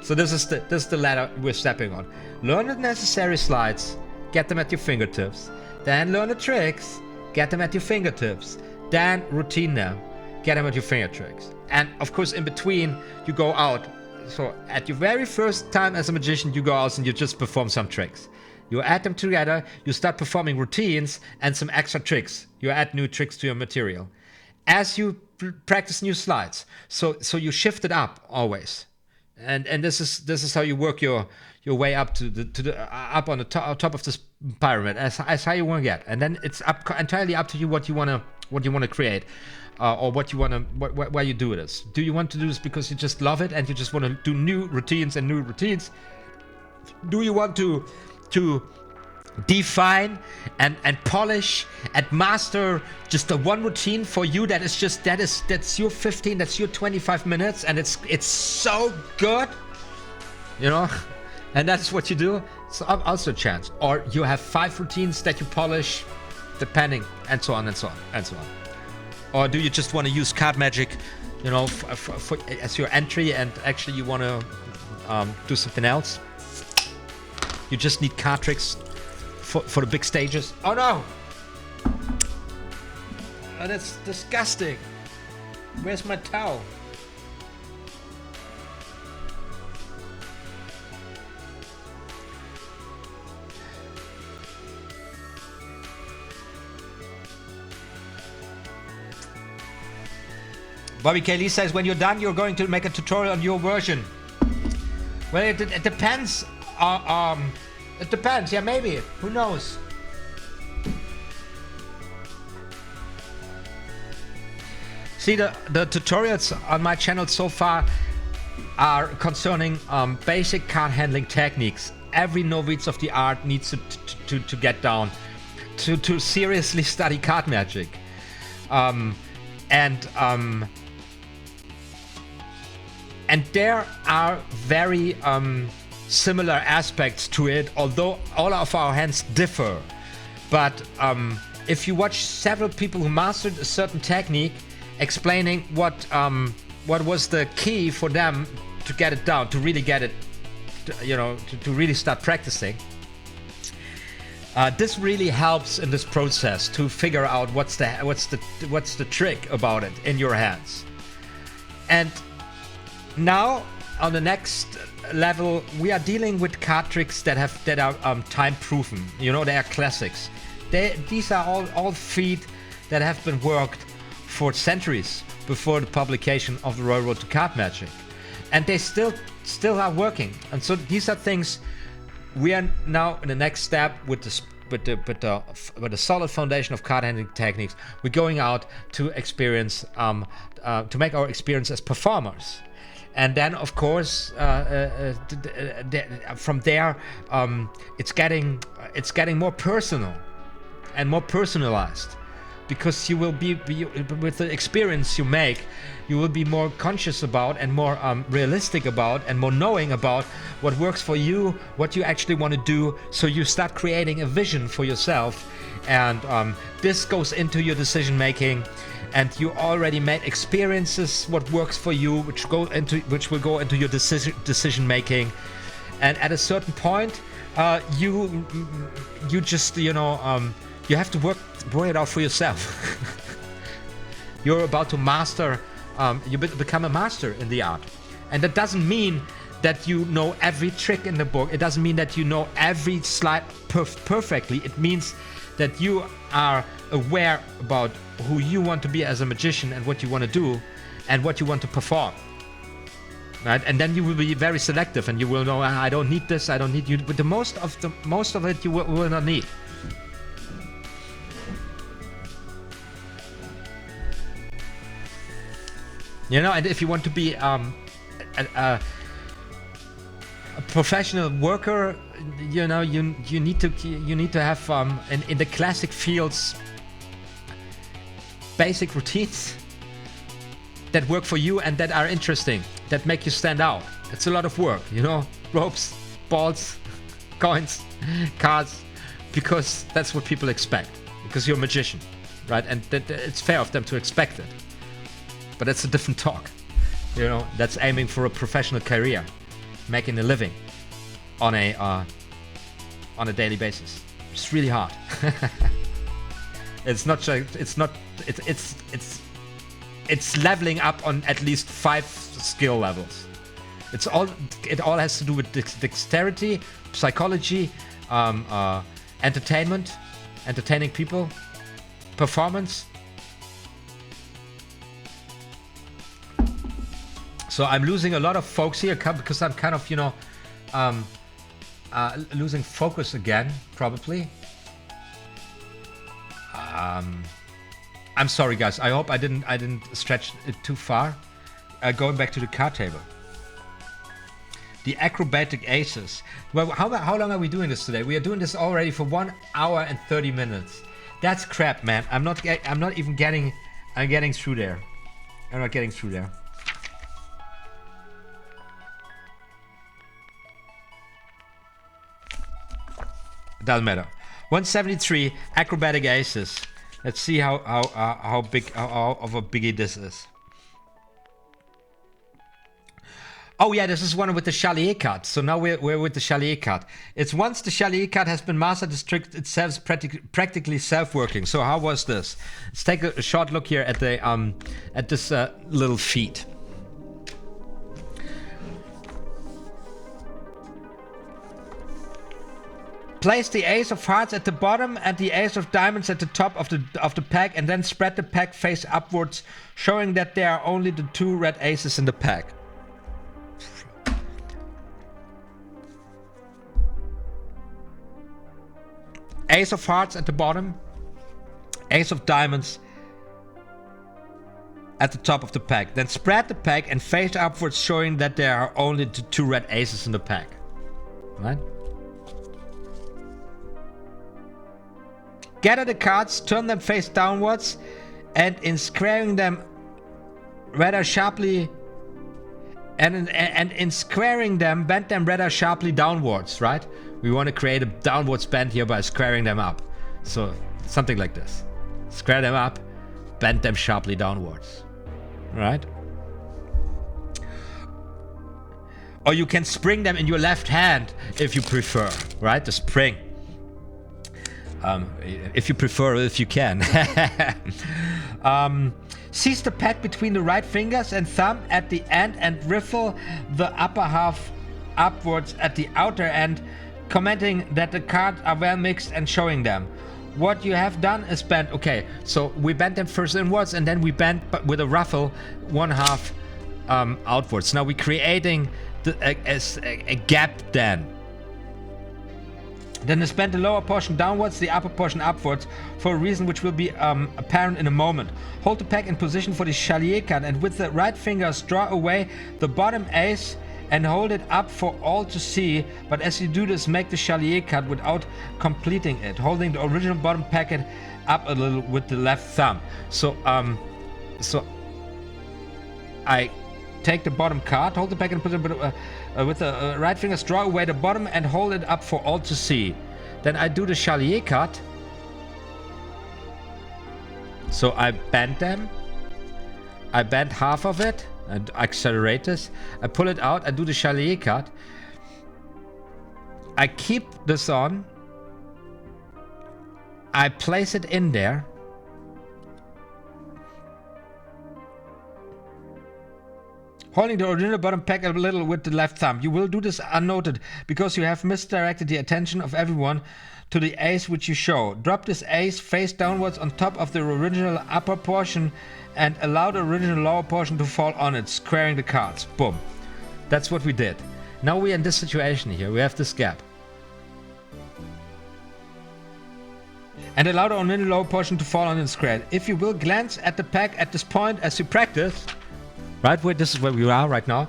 [SPEAKER 1] So this is the ladder we're stepping on. Learn the necessary slides, get them at your fingertips, then learn the tricks, get them at your fingertips, then routine them, get them at your fingertips. And of course in between you go out. So at your very first time as a magician, you go out and you just perform some tricks. You add them together, you start performing routines and some extra tricks. You add new tricks to your material. As you practice new slides, so you shift it up always. And this is how you work your way up to the up on the top of this pyramid as high you want to get. And then it's entirely up to you what you want to create. Or what you want to, why you do this. Do you want to do this because you just love it and you just want to do new routines and new routines? Do you want to define and polish and master just the one routine for you that's your 15, that's your 25 minutes, and it's so good, you know? And that's what you do. It's also a chance. Or you have 5 routines that you polish, depending, and so on and so on and so on. Or do you just want to use card magic, you know, as your entry, and actually you want to do something else? You just need card tricks for the big stages. Oh no! Oh, that's disgusting. Where's my towel? Bobby K. Lee says, when you're done, you're going to make a tutorial on your version. Well, it depends. It depends. Yeah, maybe. Who knows? See, the tutorials on my channel so far are concerning basic card handling techniques. Every novice of the art needs to get down to seriously study card magic. And there are very similar aspects to it, although all of our hands differ. But if you watch several people who mastered a certain technique, explaining what was the key for them to get it down, to really get it, to really start practicing. This really helps in this process to figure out what's the trick about it in your hands. And now on the next level, we are dealing with card tricks that are time proven. You know, they are classics. These are all feet that have been worked for centuries before the publication of the Royal Road to Card Magic, and they still are working. And so these are things we are now in the next step with the solid foundation of card handling techniques. We're going out to experience to make our experience as performers. And then, of course, from there, it's getting more personal and more personalized, because you will be with the experience you make, you will be more conscious about and more realistic about and more knowing about what works for you, what you actually want to do. So you start creating a vision for yourself, and this goes into your decision making. And you already made experiences what works for you, which will go into your decision making. And at a certain point, you just you have to work it out for yourself. You're about to master. You become a master in the art, and that doesn't mean that you know every trick in the book. It doesn't mean that you know every slide perfectly. It means that you are aware about who you want to be as a magician and what you want to do and what you want to perform, right? And then you will be very selective, and you will know, I don't need this, I don't need you, but the most of it you will not need. You know, and if you want to be a professional worker, you know, you need to have in the classic fields basic routines, that work for you and that are interesting, that make you stand out. It's a lot of work, you know, ropes, balls, coins, cards, because that's what people expect, because you're a magician, right? And it's fair of them to expect it. But it's a different talk, you know, that's aiming for a professional career, making a living on a daily basis. It's really hard. It's not just, it's leveling up on at least 5 skill levels. It all has to do with dexterity, psychology, entertainment, entertaining people, performance. So I'm losing a lot of folks here because I'm kind of, you know, losing focus again, probably. I'm sorry, guys. I hope I didn't stretch it too far. Going back to the card table. The acrobatic aces. Well, how long are we doing this today? We are doing this already for 1 hour and 30 minutes. That's crap, man. I'm not even getting. I'm getting through there. I'm not getting through there. Doesn't matter. 173 acrobatic aces. Let's see how big of a biggie this is. Oh yeah, this is one with the SHAL WE card. So now we're with the SHAL WE card. It's once the SHAL WE card has been mastered, the trick itself is practically self-working. So how was this? Let's take a short look here at the at this little feat. Place the ace of hearts at the bottom and the ace of diamonds at the top of the pack, and then spread the pack face upwards, showing that there are only the 2 red aces in the pack. Ace of hearts at the bottom, ace of diamonds at the top of the pack. Then spread the pack and face upwards, showing that there are only the 2 red aces in the pack. Right? Gather the cards, turn them face downwards, and in squaring them rather sharply, and in squaring them, bend them rather sharply downwards, right? We want to create a downwards bend here by squaring them up. So something like this. Square them up, bend them sharply downwards, right? Or you can spring them in your left hand if you prefer, right? The spring. If you prefer, if you can. Seize the pad between the right fingers and thumb at the end and riffle the upper half upwards at the outer end, commenting that the cards are well mixed and showing them. What you have done is bend. Okay, so we bend them first inwards and then we bend with a ruffle 1/2 outwards. Now we're creating a gap then. Then bend the lower portion downwards, the upper portion upwards, for a reason which will be apparent in a moment. Hold the pack in position for the SHAL WE card, and with the right fingers draw away the bottom ace and hold it up for all to see. But as you do this, make the SHAL WE card without completing it, holding the original bottom packet up a little with the left thumb. So I take the bottom card, hold the packet and put it with the right fingers, draw away the bottom and hold it up for all to see. Then I do the SHAL WE card. So I bend them. I bend half of it and accelerate this. I pull it out. I do the SHAL WE card. I keep this on. I place it in there. Holding the original bottom pack a little with the left thumb. You will do this unnoted because you have misdirected the attention of everyone to the ace which you show. Drop this ace face downwards on top of the original upper portion and allow the original lower portion to fall on it, squaring the cards. Boom. That's what we did. Now we're in this situation here. We have this gap. And allow the original lower portion to fall on it, squared. If you will glance at the pack at this point as you practice, right, where this is where we are right now,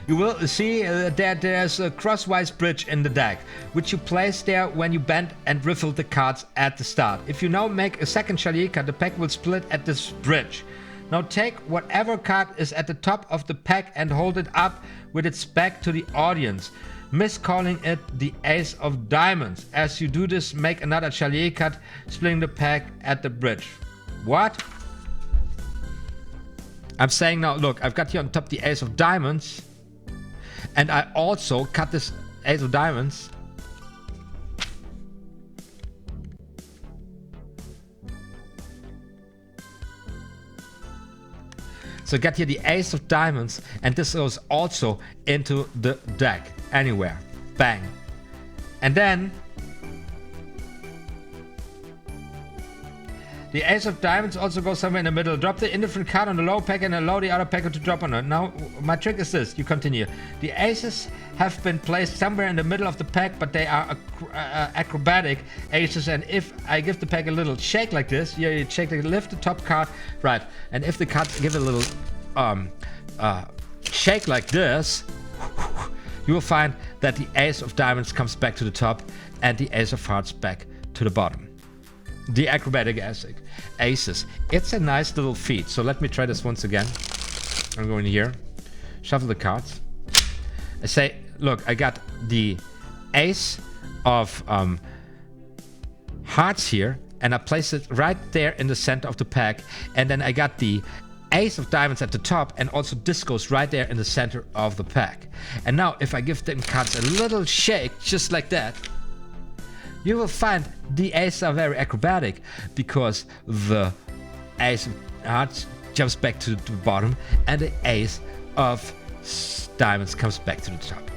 [SPEAKER 1] you will see that there's a crosswise bridge in the deck, which you place there when you bend and riffle the cards at the start. If you now make a second SHAL WE card, the pack will split at this bridge. Now take whatever card is at the top of the pack and hold it up with its back to the audience, miscalling it the Ace of Diamonds. As you do this, make another Chalier card, splitting the pack at the bridge. What? I'm saying now, look, I've got here on top the Ace of Diamonds, and I also cut this Ace of Diamonds. So get here the Ace of Diamonds, and this goes also into the deck. Anywhere. Bang. And then the Ace of Diamonds also goes somewhere in the middle. Drop the indifferent card on the low pack and allow the other packer to drop on it. Now, my trick is this. You continue. The aces have been placed somewhere in the middle of the pack, but they are acrobatic aces. And if I give the pack a little shake like this, you shake, lift the top card, right? And if the cards give a little shake like this, you will find that the Ace of Diamonds comes back to the top and the Ace of Hearts back to the bottom. The acrobatic aces. It's a nice little feat. So let me try this once again. I'm going here, shuffle the cards. I say, look, I got the Ace of Hearts here, and I place it right there in the center of the pack. And then I got the Ace of Diamonds at the top, and also this goes right there in the center of the pack. And now if I give them cards a little shake, just like that, you will find the aces are very acrobatic, because the Ace of Hearts jumps back to the bottom and the Ace of Diamonds comes back to the top.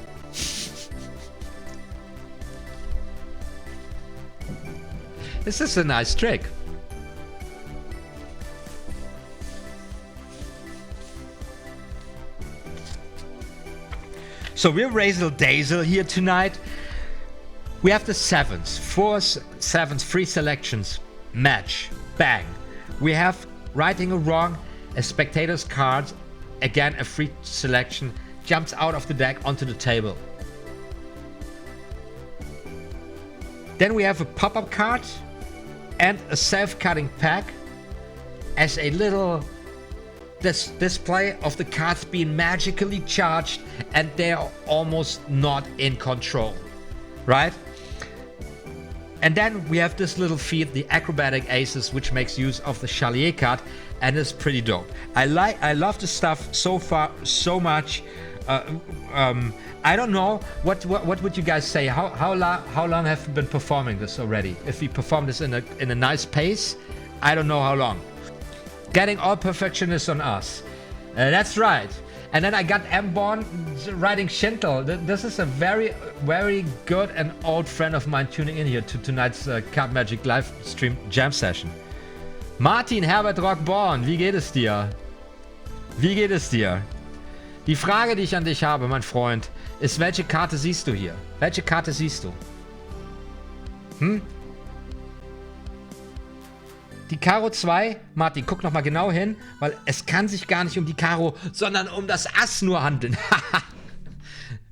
[SPEAKER 1] This is a nice trick. So we're RAZzle-DAzZLE here tonight. We have the sevens, 4 sevens, 3 selections, match, bang. We have righting or wrong, a spectator's card, again a free selection, jumps out of the deck onto the table. Then we have a pop-up card and a self-cutting pack as a little display of the cards being magically charged and they're almost not in control, right? And then we have this little feat, the acrobatic aces, which makes use of the Chalier card, and it's pretty dope. I love the stuff so far so much. I don't know what would you guys say? How long have you been performing this already? If we perform this in a nice pace, I don't know how long. Getting all perfectionists on us. That's right. And then I got M-Born writing Shinto. This is a very, very good and old friend of mine tuning in here to tonight's Card Magic live stream jam session. Martin Herbert Rockborn, wie geht es dir? Wie geht es dir? Die Frage, die ich an dich habe, mein Freund, ist, welche Karte siehst du hier? Welche Karte siehst du? Hm? Die Karo 2, Martin, guck nochmal genau hin, weil es kann sich gar nicht um die Karo, sondern um das Ass nur handeln.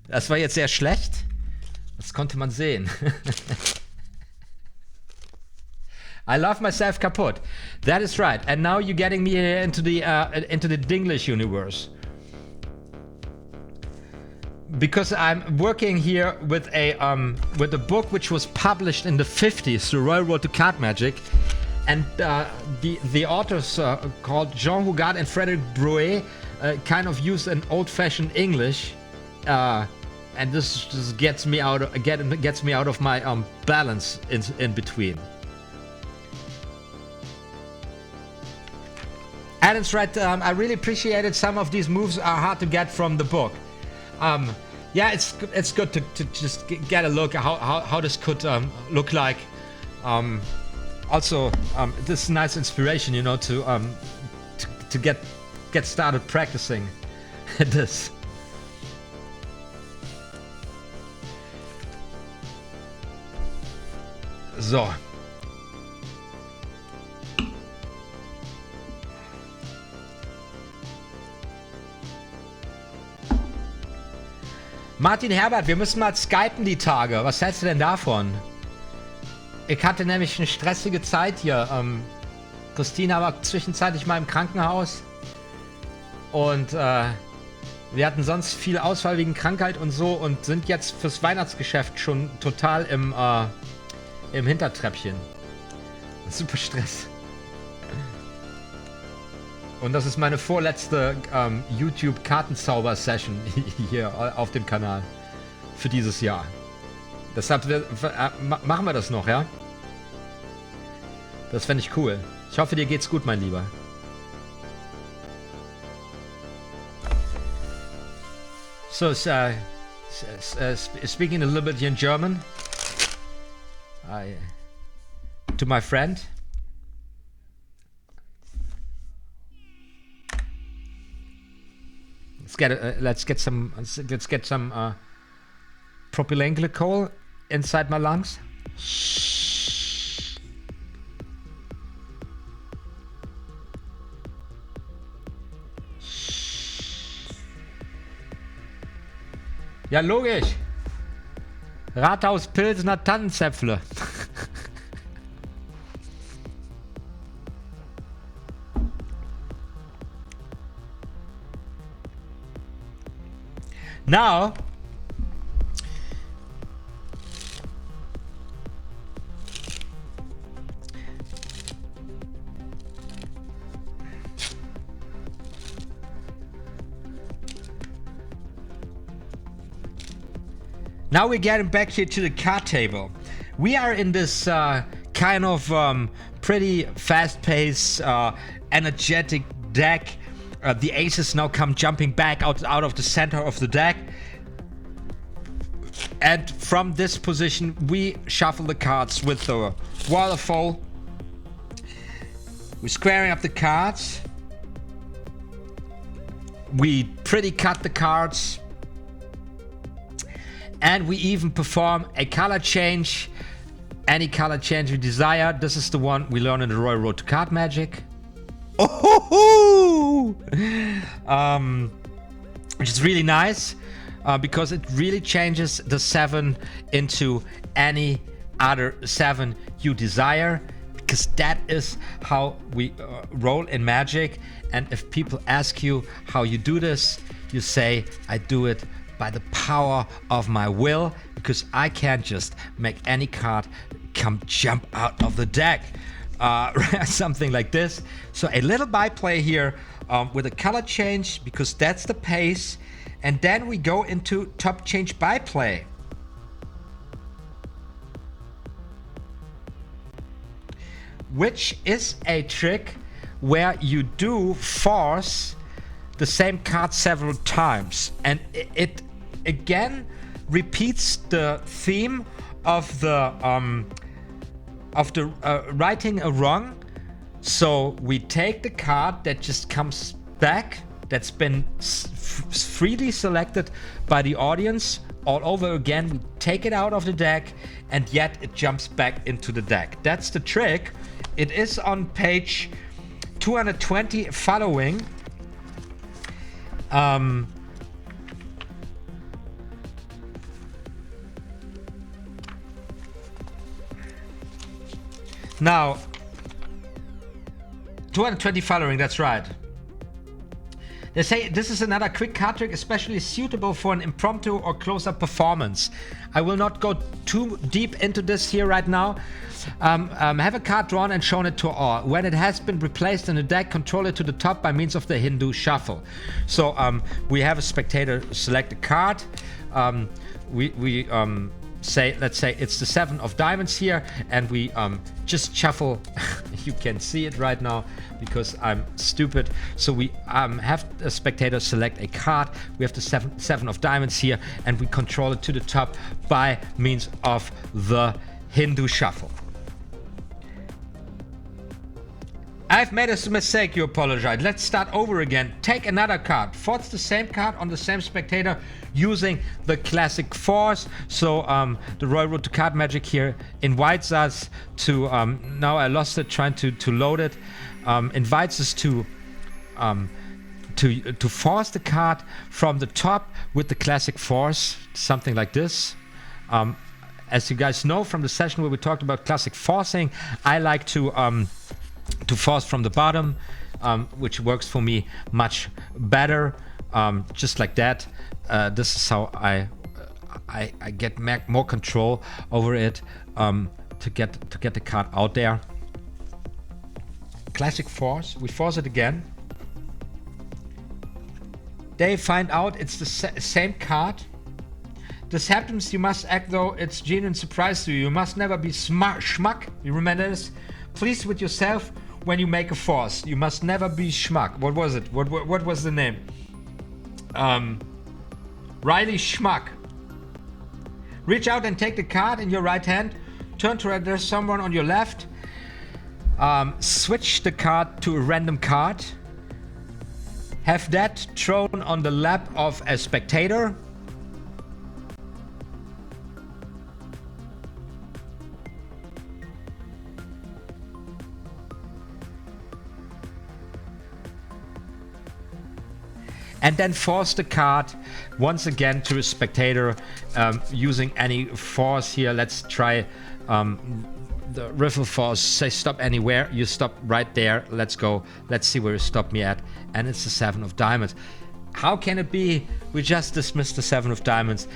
[SPEAKER 1] Das war jetzt sehr schlecht. Das konnte man sehen. I love myself kaputt. That is right. And now you're getting me into the Dinglish universe. Because I'm working here with a book which was published in the 50s, the Royal Road to Card Magic. And the authors called Jean Hougard and Frederick Brouet kind of use an old-fashioned English, and this just gets me out of my balance in between. Adam's right. I really appreciated some of these moves are hard to get from the book. Yeah, it's good to just get a look at how this could look like. Also, this is nice inspiration, you know, to get started practicing this. So. Martin Herbert, wir müssen mal skypen die Tage. Was hältst du denn davon? Ich hatte nämlich eine stressige Zeit hier. Christina war zwischenzeitlich mal im Krankenhaus. Und wir hatten sonst viel Ausfall wegen Krankheit und so und sind jetzt fürs Weihnachtsgeschäft schon total im Hintertreppchen. Super Stress. Und das ist meine vorletzte YouTube-Kartenzauber-Session hier auf dem Kanal für dieses Jahr. Deshalb machen wir das noch, ja? Das fände ich cool. Ich hoffe, dir geht's gut, mein Lieber. So, speaking a little bit in German, to my friend. Let's get some propylene glycol inside my lungs. Ja, logisch. Rathaus Pilsner Tannenzäpfle. Now, we're getting back here to the card table. We are in this kind of pretty fast-paced, energetic deck. The aces now come jumping back out of the center of the deck. And from this position, we shuffle the cards with the waterfall. We're squaring up the cards. We pretty cut the cards. And we even perform a color change. Any color change we desire. This is the one we learned in the ROyAL Road to Card Magic. Oh, which is really nice because it really changes the 7 into any other 7 you desire, because that is how we roll in Magic. And if people ask you how you do this, you say, I do it by the power of my will, because I can't just make any card jump out of the deck. Something like this. So a little byplay here with a color change, because that's the pace, and then we go into top change byplay. Which is a trick where you do force the same card several times, and it again repeats the theme of the righting a wrong. So we take the card that just comes back, that's been freely selected by the audience all over again. We take it out of the deck, and yet it jumps back into the deck. That's the trick. It is on page 220 following. Now, 220 following, that's right. They say this is another quick card trick, especially suitable for an impromptu or close-up performance. I will not go too deep into this here right now. Have a card drawn and shown it to all. When it has been replaced in the deck, control it to the top by means of the Hindu shuffle. So we have a spectator select a card. We say, let's say it's the 7 of diamonds here, and we just shuffle. You can see it right now because I'm stupid. So we have a spectator select a card. We have the 7 of diamonds here, and we control it to the top by means of the Hindu shuffle. I've made a mistake, you apologize. Let's start over again. Take another card. Force the same card on the same spectator using the classic force. So the ROyAL Road to Card Magic here invites us to, now I lost it trying to load it, invites us to force the card from the top with the classic force, something like this. As you guys know from the session where we talked about classic forcing, I like to force from the bottom. which works for me much better. Just like that. This is how I get more control over it, to get the card out there. Classic force. We force it again. They find out it's the same card. This happens, you must act though it's genuine surprise to you. You must never be schmuck. You remember this? Pleased with yourself when you make a force. You must never be schmuck. What was it? What was the name? Riley Schmuck. Reach out and take the card in your right hand. Turn to address someone on your left. Switch the card to a random card. Have that thrown on the lap of a spectator. And then force the card once again to a spectator, using any force here. Let's try the riffle force. Say stop anywhere. You stop right there. Let's go. Let's see where you stop me at. And it's the 7 of diamonds. How can it be? We just dismissed the 7 of diamonds.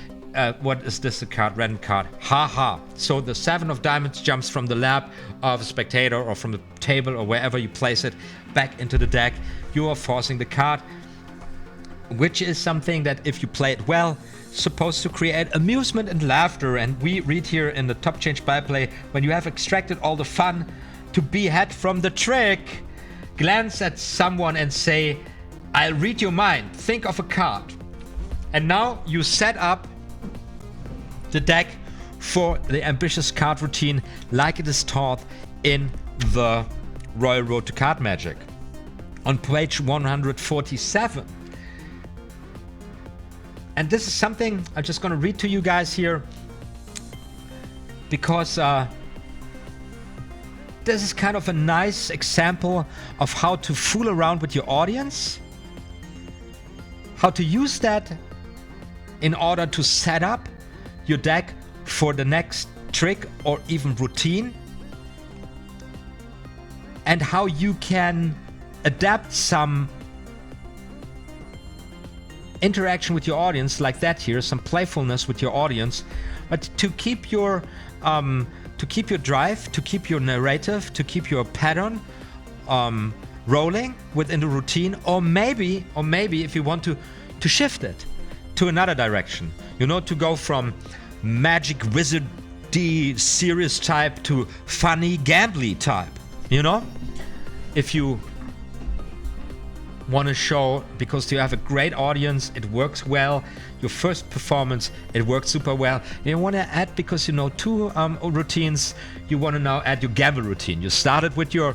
[SPEAKER 1] What is this? A card? Random card. Haha. So the 7 of diamonds jumps from the lap of a spectator or from the table or wherever you place it back into the deck. You are forcing the card, which is something that, if you play it well, supposed to create amusement and laughter. And we read here in the top change by play, when you have extracted all the fun to be had from the trick, glance at someone and say, I'll read your mind, think of a card. And now you set up the deck for the ambitious card routine like it is taught in the Royal Road to Card Magic. On page 147. And this is something I'm just going to read to you guys here, because this is kind of a nice example of how to fool around with your audience, how to use that in order to set up your deck for the next trick or even routine, and how you can adapt some interaction with your audience like that here, some playfulness with your audience, but to keep your drive, to keep your narrative, to keep your pattern rolling within the routine, or maybe if you want to shift it to another direction, you know, to go from magic wizardy serious type to funny gambly type, you know, if you want to show, because you have a great audience, it works well. Your first performance, it worked super well. You want to add, because you know, 2 routines, you want to now add your gamble routine. You started with the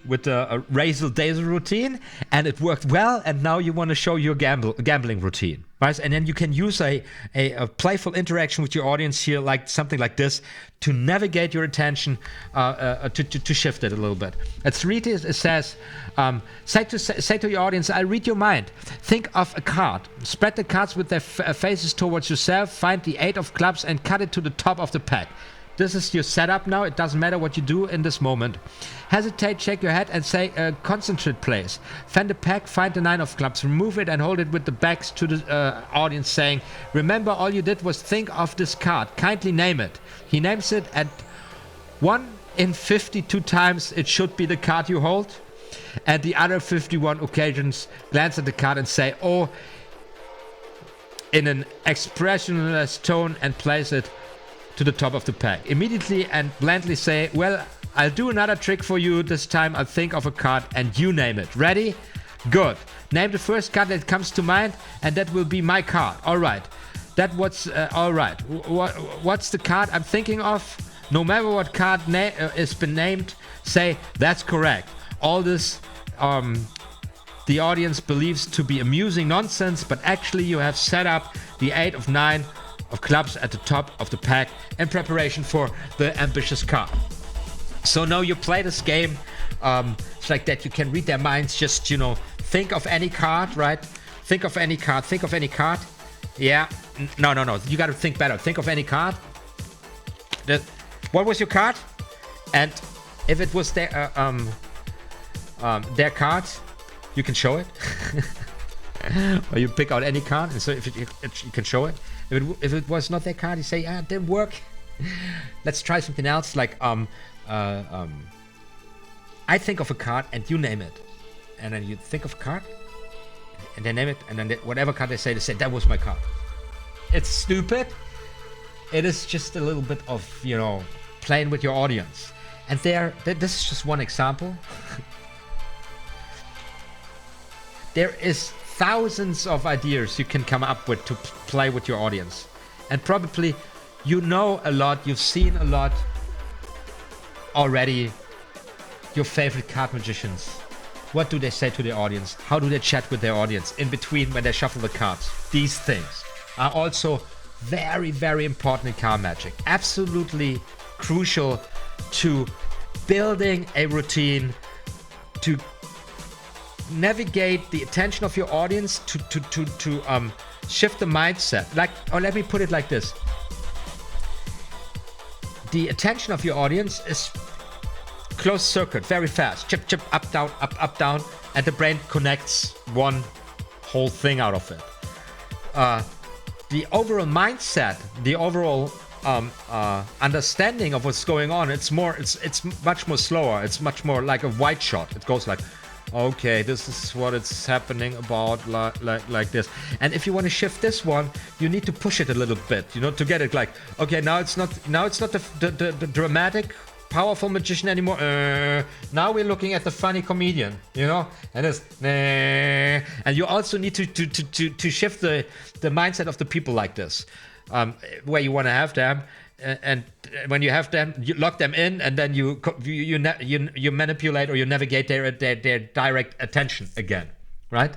[SPEAKER 1] RAZzLE-DAzZLE routine, and it worked well, and now you want to show your gambling routine, right? And then you can use a playful interaction with your audience here, like something like this, to navigate your attention, to shift it a little bit. Let's read it. It says, say to your audience, I'll read your mind. Think of a card. Spread the cards with their faces towards yourself. Find the 8 of clubs and cut it to the top of the pack. This is your setup now. It doesn't matter what you do in this moment. Hesitate, shake your head and say, concentrate place. Find the pack, find the 9 of clubs, remove it and hold it with the backs to the audience, saying, remember, all you did was think of this card. Kindly name it. He names it, at 1 in 52 times it should be the card you hold. And the other 51 occasions, glance at the card and say, oh, in an expressionless tone, and place it to the top of the pack. Immediately and blandly say, well, I'll do another trick for you. This time I'll think of a card and you name it. Ready? Good. Name the first card that comes to mind, and that will be my card. All right. That what's all right. What's the card I'm thinking of? No matter what card has been named, say that's correct. All this the audience believes to be amusing nonsense, but actually you have set up the 8 of 9 of clubs at the top of the pack in preparation for the ambitious card. So now you play this game, it's like that. You can read their minds. Just, you know, think of any card, right? Think of any card. Think of any card. Yeah. No. You got to think better. Think of any card. What was your card? And if it was there, their cards, you can show it. Or you pick out any card, and so if you can show it. If it was not their card, you say, it didn't work. Let's try something else. Like I think of a card and you name it, and then you think of a card and they name it, and then whatever card they say that was my card. It's stupid. It is just a little bit of, you know, playing with your audience. And this is just one example. There is thousands of ideas you can come up with to play with your audience. And probably you know a lot, you've seen a lot already. Your favorite card magicians. What do they say to their audience? How do they chat with their audience in between when they shuffle the cards? These things are also very, very important in card magic. Absolutely crucial to building a routine, to navigate the attention of your audience, to shift the mindset. Like, or let me put it like this. The attention of your audience is closed circuit, very fast. Chip, chip, up, down, and the brain connects one whole thing out of it. The overall mindset, the overall understanding of what's going on, it's much more slower. It's much more like a wide shot. It goes like, okay, this is what it's happening about, like this. And if you want to shift this one, you need to push it a little bit, you know, to get it like, okay, now it's not the dramatic, powerful magician anymore. Now we're looking at the funny comedian, you know, and it's and you also need to shift the mindset of the people like this, where you want to have them, and when you have them, you lock them in, and then you manipulate or you navigate their direct attention again, right?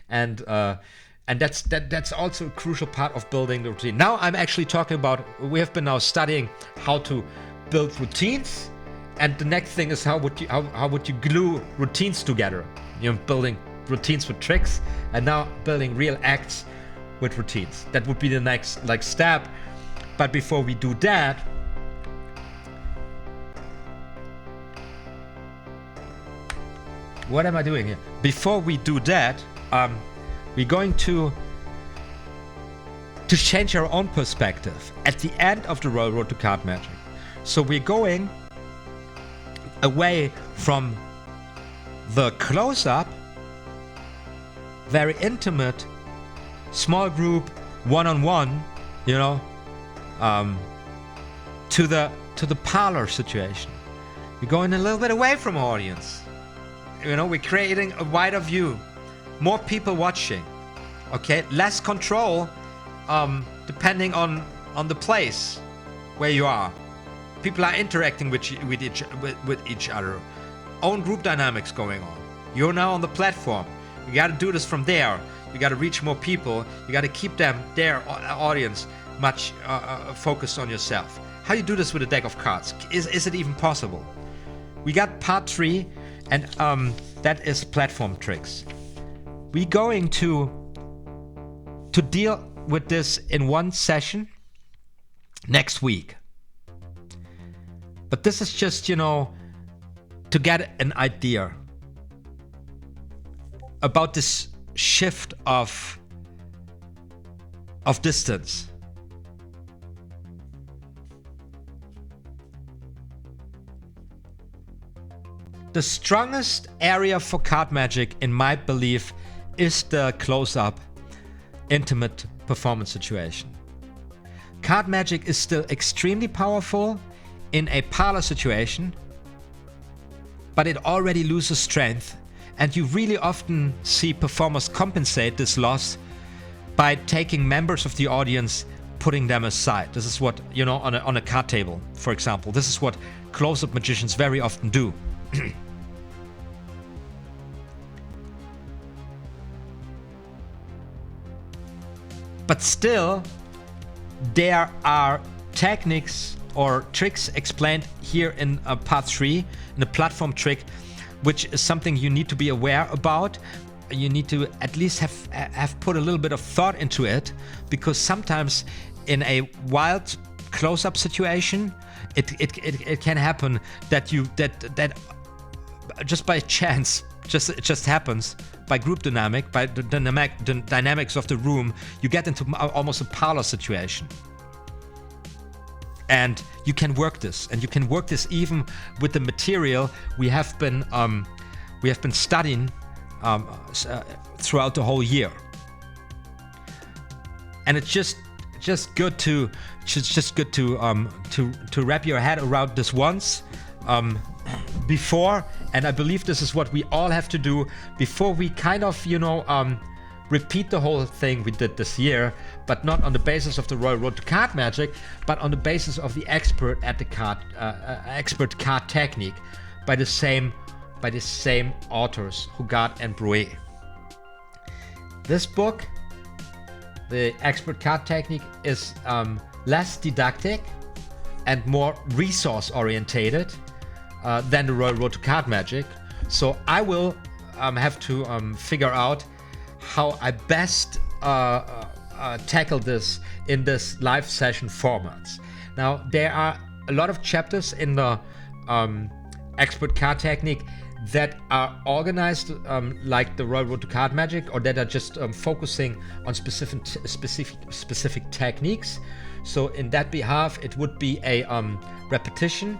[SPEAKER 1] And that's also a crucial part of building the routine. Now I'm actually talking about, we have been now studying how to build routines, and the next thing is how would you glue routines together? You know, building routines with tricks, and now building real acts with routines. That would be the next step. But before we do that, what am I doing here? Before we do that, we're going to change our own perspective at the end of the road to card magic. So we're going away from the close-up, very intimate, small group, one-on-one, you know, to the parlor situation. We're going a little bit away from our audience. You know, we're creating a wider view, more people watching. Okay, less control, depending on the place where you are. People are interacting with each other. Own group dynamics going on. You're now on the platform. You got to do this from there. You got to reach more people. You got to keep their audience much focused on yourself. How do you do this with a deck of cards? Is it even possible? We got part 3, and that is platform tricks. We're going to deal with this in one session next week. But this is just, you know, to get an idea about this shift of distance. The strongest area for card magic, in my belief, is the close-up, intimate performance situation. Card magic is still extremely powerful in a parlor situation, but it already loses strength, and you really often see performers compensate this loss by taking members of the audience, putting them aside. This is what, you know, on a card table, for example. This is what close-up magicians very often do. But still, there are techniques or tricks explained here in part 3, in the platform trick, which is something you need to be aware about. You need to at least have put a little bit of thought into it, because sometimes in a wild close-up situation, it can happen that that just by chance it just happens by group dynamic, by the dynamics of the room. You get into almost a parlor situation, and you can work this, and you can work this even with the material we have been studying throughout the whole year. And it's just good to wrap your head around this once before, and I believe this is what we all have to do before we kind of repeat the whole thing we did this year, but not on the basis of the Royal Road to Card Magic, but on the basis of the expert card technique by the same authors, Hogarth and Brouet. This book, the expert card technique, is less didactic and more resource orientated than the Royal Road to Card Magic. So I will have to figure out how I best tackle this in this live session formats. Now, there are a lot of chapters in the expert card technique that are organized like the Royal Road to Card Magic, or that are just focusing on specific techniques. So in that behalf, it would be a repetition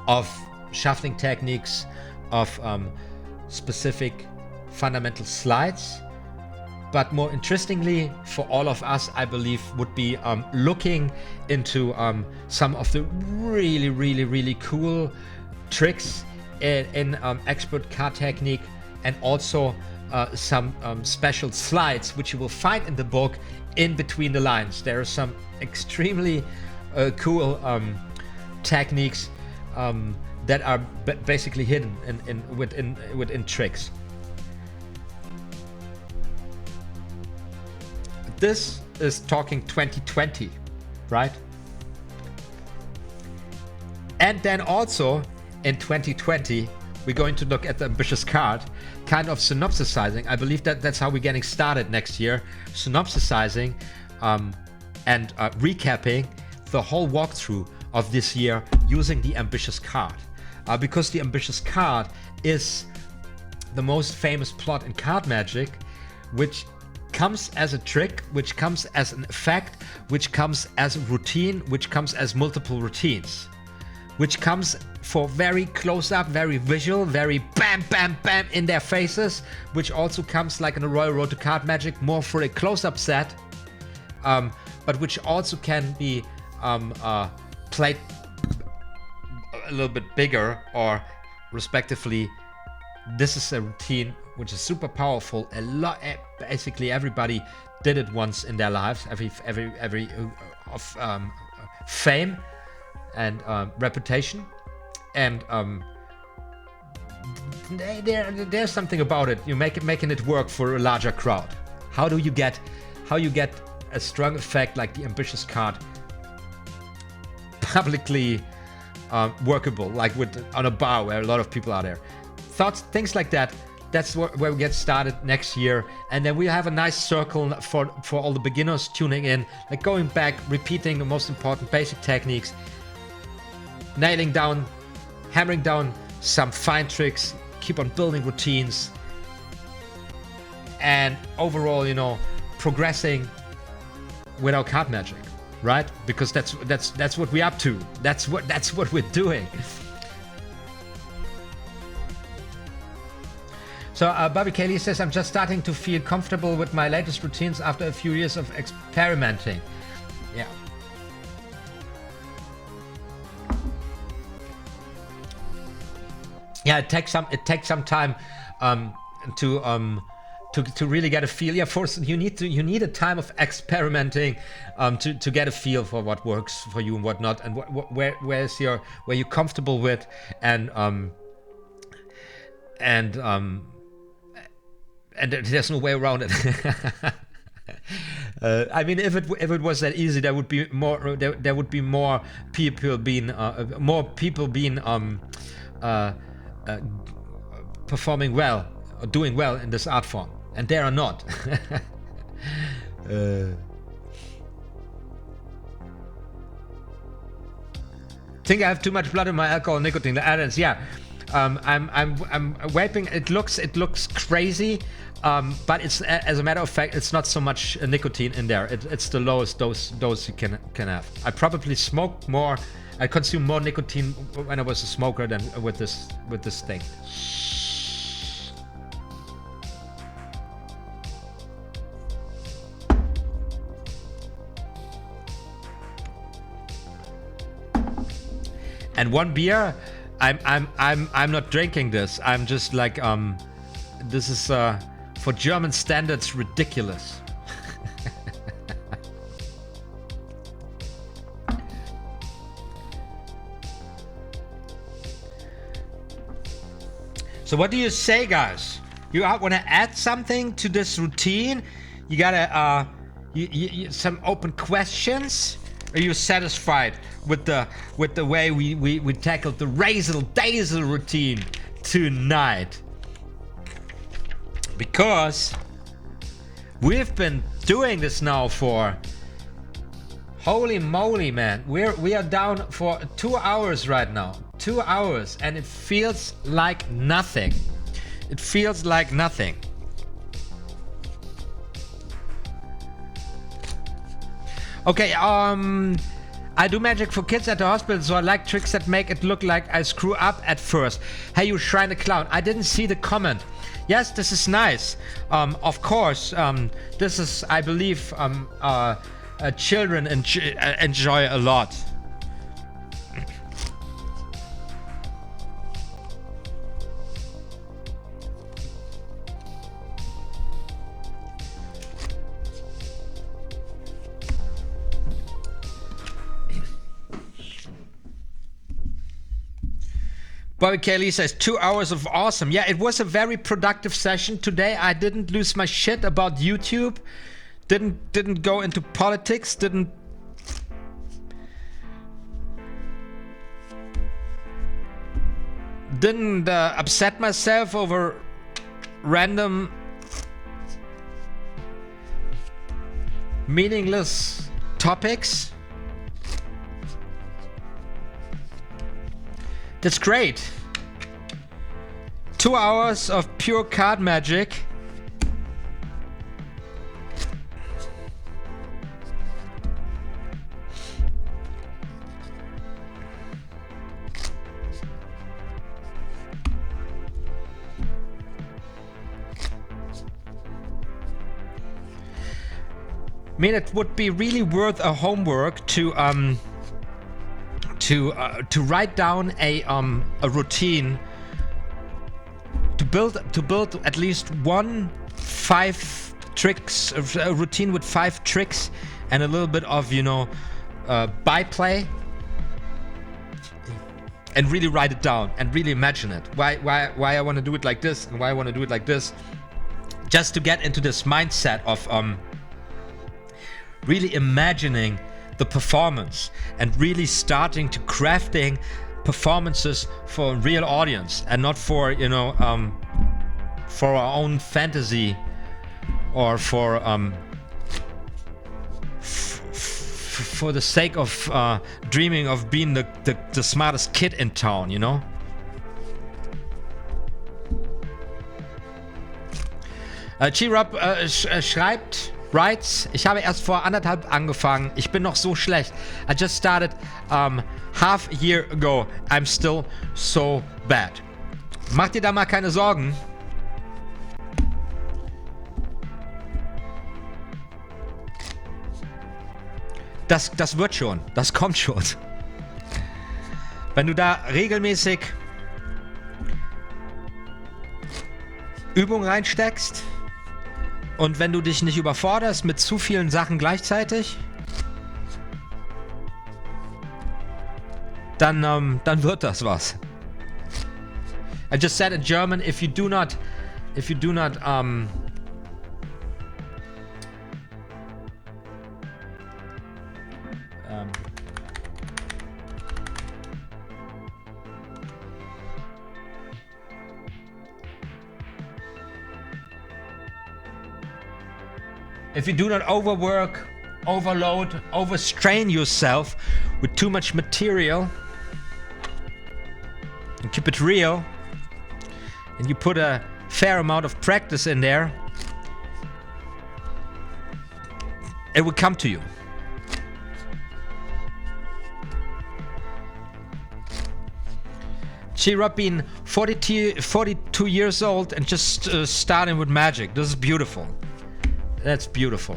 [SPEAKER 1] of shuffling techniques, of specific fundamental slides. But more interestingly for all of us, I believe, would be looking into some of the really cool tricks in expert card technique, and also some special slides which you will find in the book in between the lines. There are some extremely cool techniques that are basically hidden within tricks. This is talking 2020, right? And then also in 2020, we're going to look at the ambitious card, kind of synopsisizing. I believe that's how we're getting started next year, synopsisizing and recapping the whole walkthrough of this year using the ambitious card. Because the ambitious card is the most famous plot in card magic, which comes as a trick, which comes as an effect, which comes as a routine, which comes as multiple routines, which comes for very close up, very visual, very bam, bam, bam in their faces, which also comes like in the Royal Road to Card Magic, more for a close-up set, but which also can be played a little bit bigger, or respectively, this is a routine which is super powerful. Basically everybody did it once in their lives, every of fame and reputation, and there's something about it. You making it work for a larger crowd. How you get a strong effect like the ambitious card publicly workable, like on a bar where a lot of people are there. Things like that. That's where we get started next year, and then we have a nice circle for all the beginners tuning in, like going back, repeating the most important basic techniques, nailing down, hammering down some fine tricks, keep on building routines, and overall, progressing with our card magic, right? Because that's what we're up to. That's what we're doing. So Bobby Kelly says, I'm just starting to feel comfortable with my latest routines after a few years of experimenting. Yeah. Yeah, it takes some time to really get a feel. Yeah, first you need a time of experimenting to get a feel for what works for you and what not, and where you're comfortable with, and there's no way around it. I mean, if it was that easy, there would be more people being performing well or doing well in this art form, and there are not. Think I have too much blood in my alcohol nicotine. The additives, yeah. I'm vaping. It looks crazy, but it's, as a matter of fact, it's not so much nicotine in there. It's the lowest dose you can have. I probably smoke more. I consume more nicotine when I was a smoker than with this thing. And one beer, I'm not drinking this. I'm just like this is for German standards ridiculous. So what do you say, guys? You want to add something to this routine? You gotta some open questions. Are you satisfied with the way we tackled the RAZzLE-DAzZLE routine tonight? Because we've been doing this now for, holy moly, man, we are down for 2 hours right now. 2 hours, and it feels like nothing. It feels like nothing. Okay, I do magic for kids at the hospital, so I like tricks that make it look like I screw up at first. Hey, you shrine a clown. I didn't see the comment. Yes, this is nice. Of course, this is, I believe, children enjoy a lot. Bobby Kelly says 2 hours of awesome. Yeah, it was a very productive session today. I didn't lose my shit about YouTube. Didn't go into politics. Didn't upset myself over random meaningless topics. That's great. 2 hours of pure card magic. I mean, it would be really worth a homework to write down a routine, to build at least 5 tricks, a routine with 5 tricks and a little bit of, you know, byplay, and really write it down and really imagine it. Why I want to do it like this and why I want to do it like this, just to get into this mindset of really imagining the performance and really starting to crafting performances for a real audience and not for, you know, for our own fantasy or for the sake of dreaming of being the smartest kid in town, you know. G-Rob writes, ich habe erst vor 1,5 angefangen. Ich bin noch so schlecht. I just started half a year ago. I'm still so bad. Mach dir da mal keine Sorgen. Das wird schon. Das kommt schon. Wenn du da regelmäßig Übung reinsteckst, und wenn du dich nicht überforderst mit zu vielen Sachen gleichzeitig, dann wird das was. I just said in German, if you do not overwork, overload, overstrain yourself with too much material and keep it real, and you put a fair amount of practice in there, it will come to you. Chirap being 42 years old and just starting with magic. This is beautiful. That's beautiful.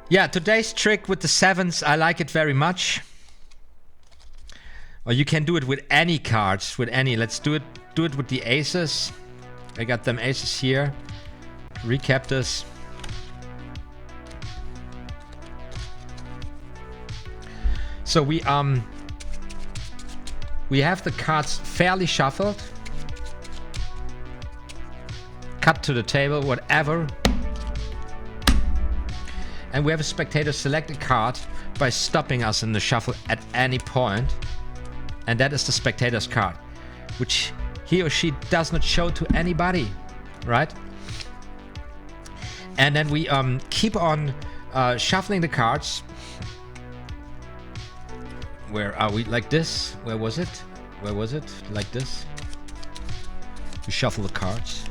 [SPEAKER 1] Yeah, today's trick with the sevens, I like it very much. Or you can do it with any cards, with any. Let's do it with the aces. I got them aces here. Recap this. So we have the cards fairly shuffled. Cut to the table, whatever. And we have a spectator select a card by stopping us in the shuffle at any point. And that is the spectator's card, which he or she does not show to anybody, right? And then we keep on shuffling the cards. Where are we? Like this? Where was it? Where was it? Like this. We shuffle the cards.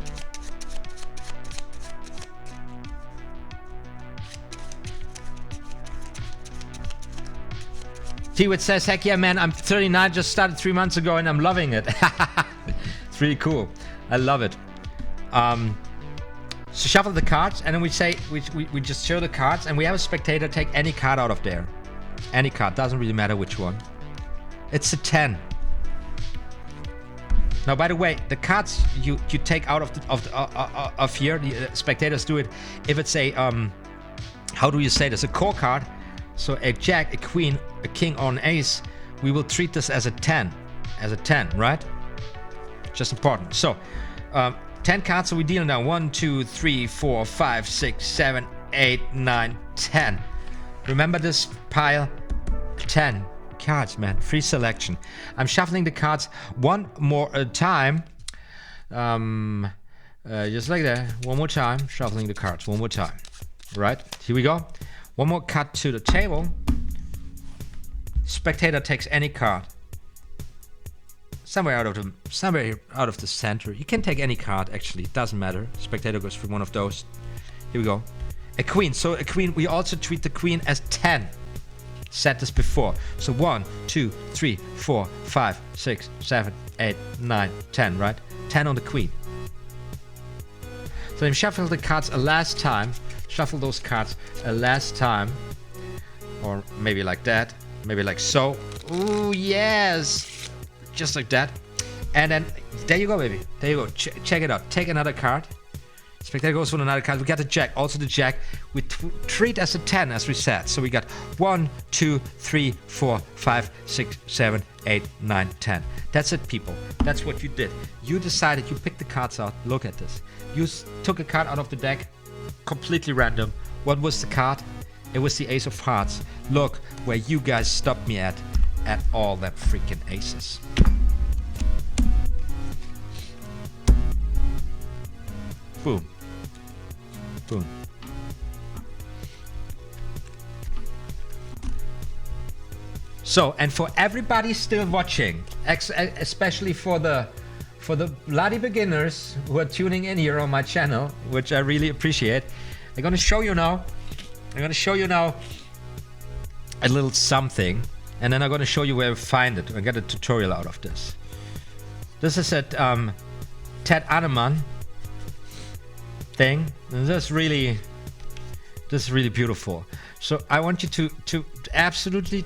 [SPEAKER 1] T-Wit says, heck yeah, man, I'm 39, just started 3 months ago and I'm loving it. It's really cool. I love it. So shuffle the cards and then we say, we just show the cards and we have a spectator take any card out of there. Any card, doesn't really matter which one. It's a 10. Now, by the way, the cards you take out of here, the spectators do it. If it's a, how do you say this? A core card. So a jack, a queen, a king, or an ace, we will treat this as a 10. As a 10, right? Just important. So, 10 cards, so we deal now. 1, 2, 3, 4, 5, 6, 7, 8, 9, 10. Remember this pile? 10 cards, man. Free selection. I'm shuffling the cards one more time. Just like that. One more time. Shuffling the cards one more time. Right? Here we go. One more cut to the table. Spectator takes any card. Somewhere out of the center. You can take any card, actually. It doesn't matter. Spectator goes for one of those. Here we go. A queen. So a queen, we also treat the queen as 10. Said this before. So 1, 2, 3, 4, 5, 6, 7, 8, 9, 10, right? 10 on the queen. So then shuffle the cards a last time. Shuffle those cards a last time. Or maybe like that. Maybe like so. Ooh, yes! Just like that. And then, there you go, baby. There you go. Check it out. Take another card. Spectator goes for another card. We got the jack. Also the jack. We treat as a 10, as we said. So we got 1, 2, 3, 4, 5, 6, 7, 8, 9, 10. That's it, people. That's what you did. You decided, you picked the cards out. Look at this. You took a card out of the deck. Completely random. What was the card? It was the ace of hearts. Look where you guys stopped me at all them freaking aces. Boom. Boom. So, and for everybody still watching, especially for the bloody beginners who are tuning in here on my channel, which I really appreciate, I'm gonna show you now a little something, and then I'm gonna show you where to find it. I got a tutorial out of this. This is a Ted Annemann thing. And this is really beautiful. So I want you to absolutely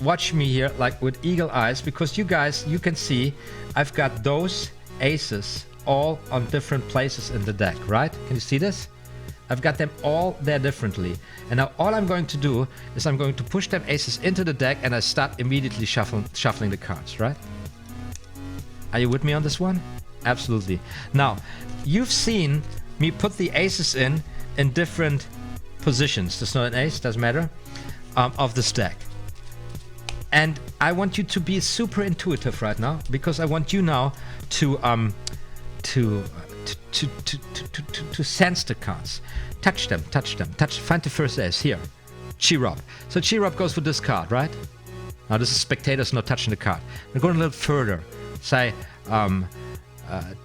[SPEAKER 1] watch me here, like with eagle eyes, because you guys, you can see I've got those aces all on different places in the deck, right? Can you see this? I've got them all there differently. And now all I'm going to do is I'm going to push them aces into the deck and I start immediately shuffling the cards, right? Are you with me on this one? Absolutely. Now, you've seen me put the aces in different positions. There's not an ace, doesn't matter, of this deck. And I want you to be super intuitive right now, because I want you now to to sense the cards. Touch them. Find the first ace here. Cheer up. So cheer up goes with this card, right? Now this is spectators not touching the card. We're going a little further. Say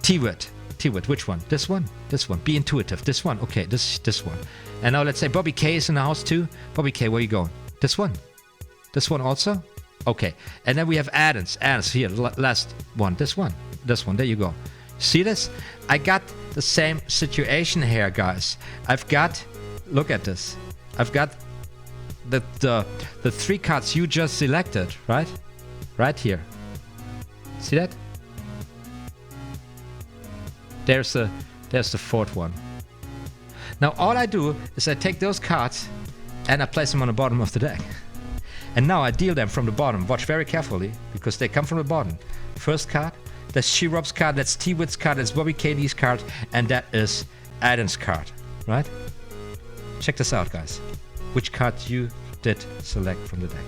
[SPEAKER 1] T-wit. T-wit, which one? This one? This one. Be intuitive. This one. Okay, this one. And now let's say Bobby K is in the house too. Bobby K, where you going? This one? This one also? Okay. And then we have add-ins. Add-ins here, last one. This one. This one. There you go. See this? I got the same situation here, guys. I've got, look at this. I've got the 3 cards you just selected, right? Right here. See that? There's the 4th one. Now all I do is I take those cards and I place them on the bottom of the deck. And now I deal them from the bottom. Watch very carefully because they come from the bottom. First card, that's She-Rob's card, that's T-Wit's card, that's Bobby Katie's card, and that is Adam's card, right? Check this out, guys. Which card you did select from the deck.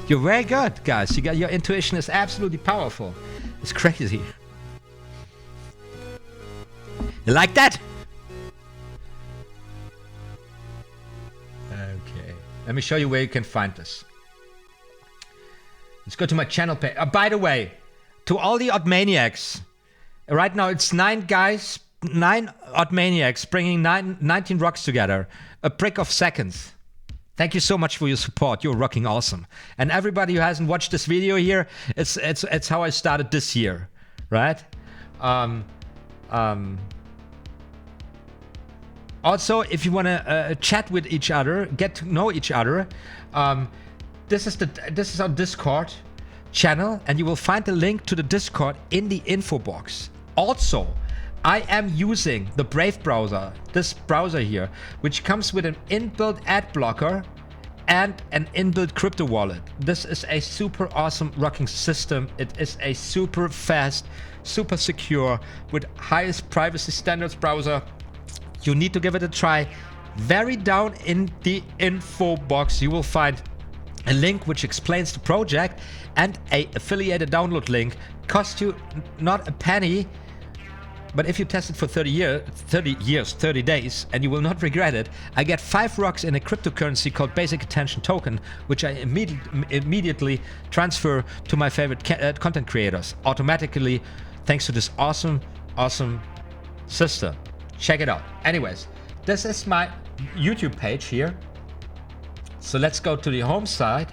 [SPEAKER 1] You're very good, guys. Your intuition is absolutely powerful. It's crazy. You like that? Okay. Let me show you where you can find this. Let's go to my channel page. By the way, to all the odd maniacs, right now it's 9 guys, 9 odd maniacs bringing 19 rocks together. A prick of seconds. Thank you so much for your support. You're rocking awesome. And everybody who hasn't watched this video here, it's how I started this year, right? Also, if you want to chat with each other, get to know each other, this is our Discord channel, and you will find the link to the Discord in the info box. Also, I am using the Brave browser, this browser here, which comes with an inbuilt ad blocker and an inbuilt crypto wallet. This is a super awesome rocking system. It is a super fast, super secure, with highest privacy standards browser. You need to give it a try. Very down in the info box, you will find a link which explains the project and a affiliated download link. Cost you not a penny. But if you test it for 30 days, and you will not regret it, I get 5 rocks in a cryptocurrency called Basic Attention Token, which I immediately transfer to my favorite content creators automatically, thanks to this awesome system. Check it out. Anyways, this is my YouTube page here. So let's go to the home side,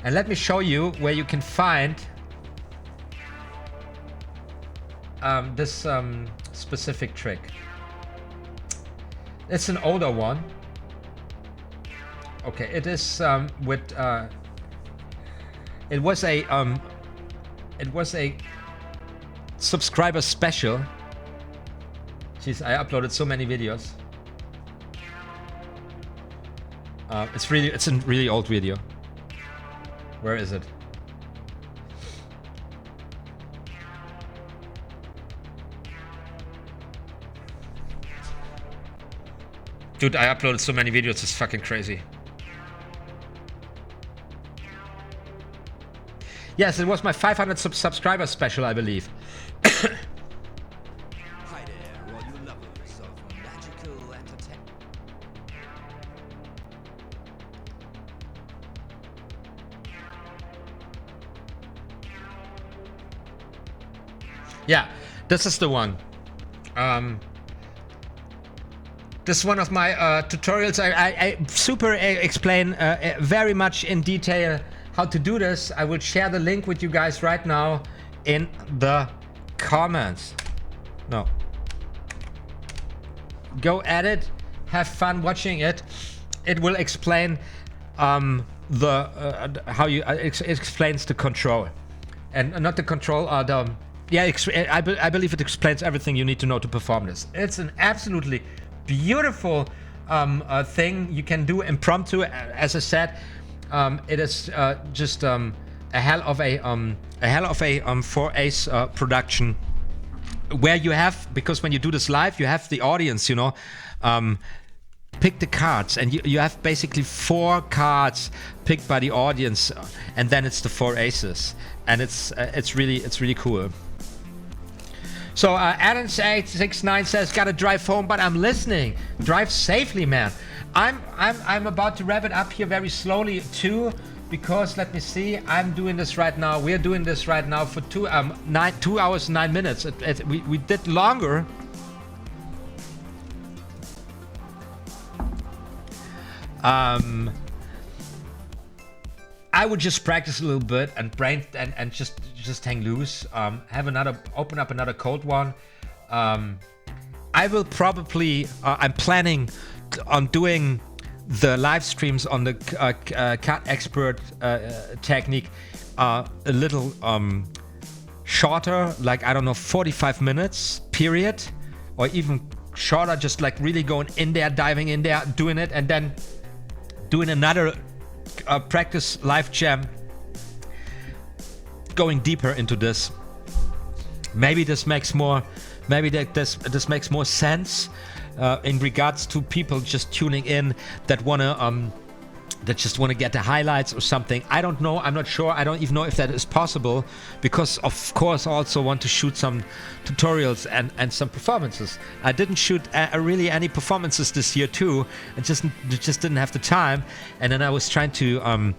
[SPEAKER 1] and let me show you where you can find this specific trick. It's an older one. Okay, it is with it was a subscriber special. Jeez, I uploaded so many videos. It's a really old video. Where is it? Dude, I uploaded so many videos, it's fucking crazy. Yes, it was my 500 subscriber special, I believe.
[SPEAKER 4] Hi there, all you lovers of magical entertainment.
[SPEAKER 1] Yeah, this is the one. This is one of my tutorials. I super explain very much in detail how to do this. I will share the link with you guys right now in the comments. No. Go at it. Have fun watching it. It will explain how you it explains the control, and not the control. I believe it explains everything you need to know to perform this. It's an absolutely beautiful thing you can do impromptu. As I said, it is just a hell of a 4-ace production, where you have, because when you do this live, you have the audience, you know, pick the cards, and you have basically 4 cards picked by the audience, and then it's the 4 aces, and it's really cool. So Adam869 says, gotta drive home, but I'm listening. Drive safely, man. I'm about to wrap it up here very slowly too, because let me see, I'm doing this right now. We're doing this right now for 2 hours 9 minutes. We did longer. I would just practice a little bit and just hang loose. Open up another cold one. I will probably. I'm planning on doing the live streams on the card expert technique a little shorter, like I don't know, 45 minutes period, or even shorter. Just like really going in there, diving in there, doing it, and then doing another practice live jam, going deeper into this. Maybe this makes more. Maybe this makes more sense in regards to people just tuning in that just wanna get the highlights or something. I don't know. I'm not sure. I don't even know if that is possible, because of course I also want to shoot some tutorials and some performances. I didn't shoot really any performances this year too. I just didn't have the time, and then I was trying to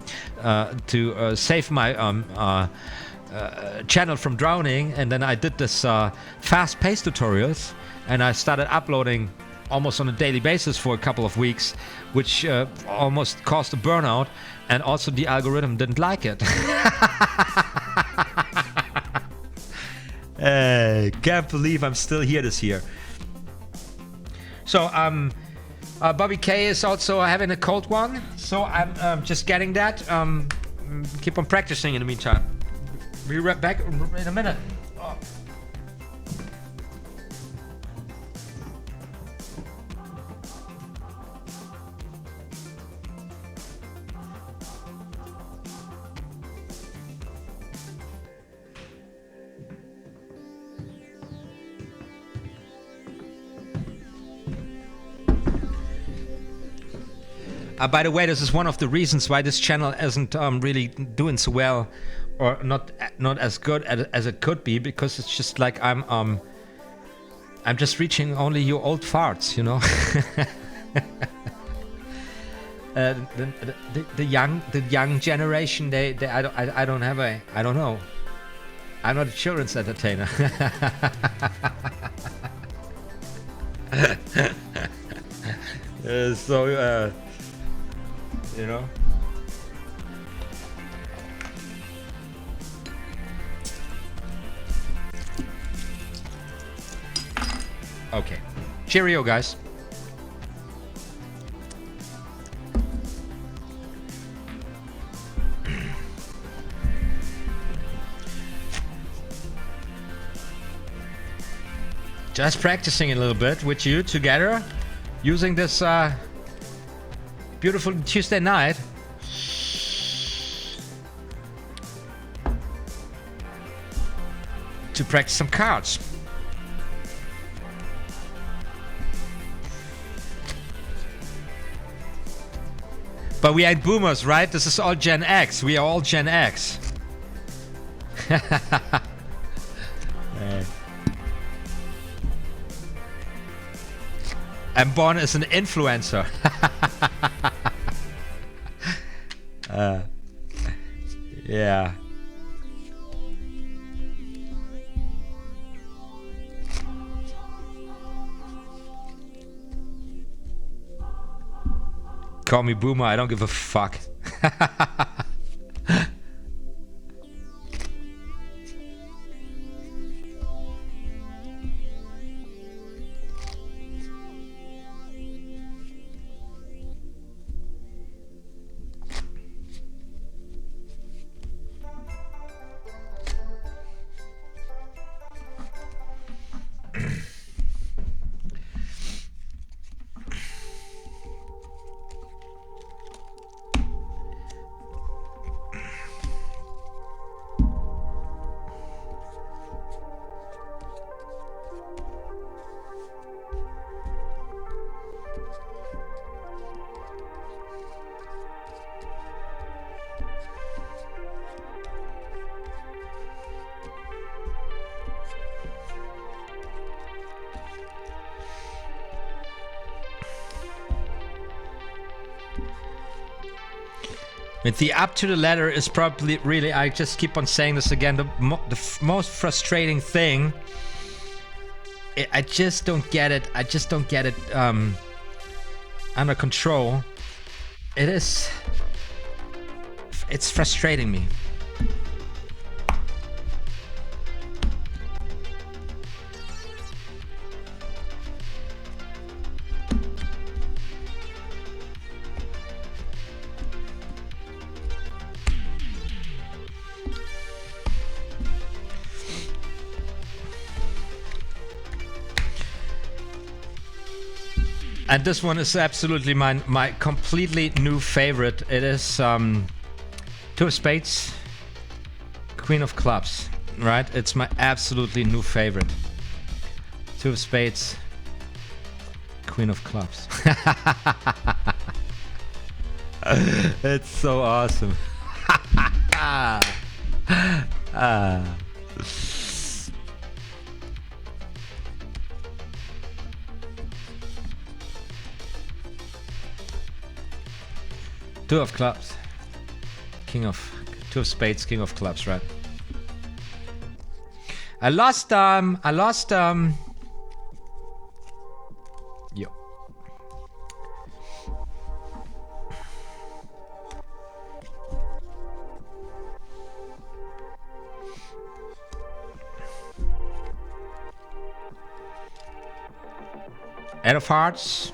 [SPEAKER 1] save my channel from drowning, and then I did this fast-paced tutorials, and I started uploading almost on a daily basis for a couple of weeks, which almost caused a burnout, and also the algorithm didn't like it. Can't believe I'm still here this year. So Bobby K is also having a cold one, so I'm just getting that. Keep on practicing in the meantime. Be right back in a minute. Oh. By the way, this is one of the reasons why this channel isn't really doing so well, or not as good as it could be, because it's just like I'm just reaching only your old farts, you know. The young generation, I don't know. I'm not a children's entertainer. So you know. Okay. Cheerio, guys. Just practicing a little bit with you together, using this beautiful Tuesday night. To practice some cards. But we ain't boomers, right? This is all Gen X. We are all Gen X. I'm born as an influencer. Yeah. Call me boomer, I don't give a fuck. With the up to the ladder is probably really, I just keep on saying this again, the most frustrating thing. I just don't get it. I just don't get it under control. It's frustrating me. And this one is absolutely my completely new favorite. It is 2 of spades, queen of clubs, right? It's my absolutely new favorite. 2 of spades, queen of clubs. It's so awesome. Two of clubs, two of spades, king of clubs, right? I lost yo. Eight of hearts.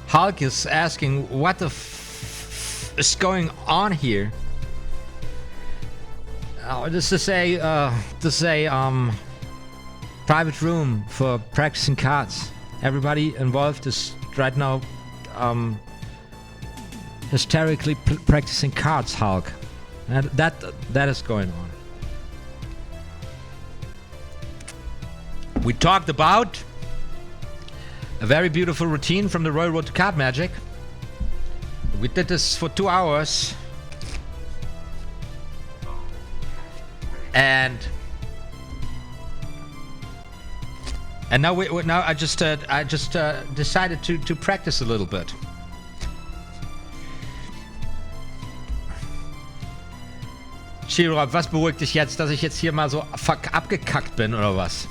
[SPEAKER 1] Hulk is asking what the is going on here. Oh, this is a private room for practicing cards. Everybody involved is right now hysterically practicing cards, Hulk. And that is going on. We talked about a very beautiful routine from the Royal Road to Card Magic. We did this for 2 hours. And now I just decided to practice a little bit. Shiro, was beruhigt dich jetzt, dass ich jetzt hier mal so abgekackt bin oder was?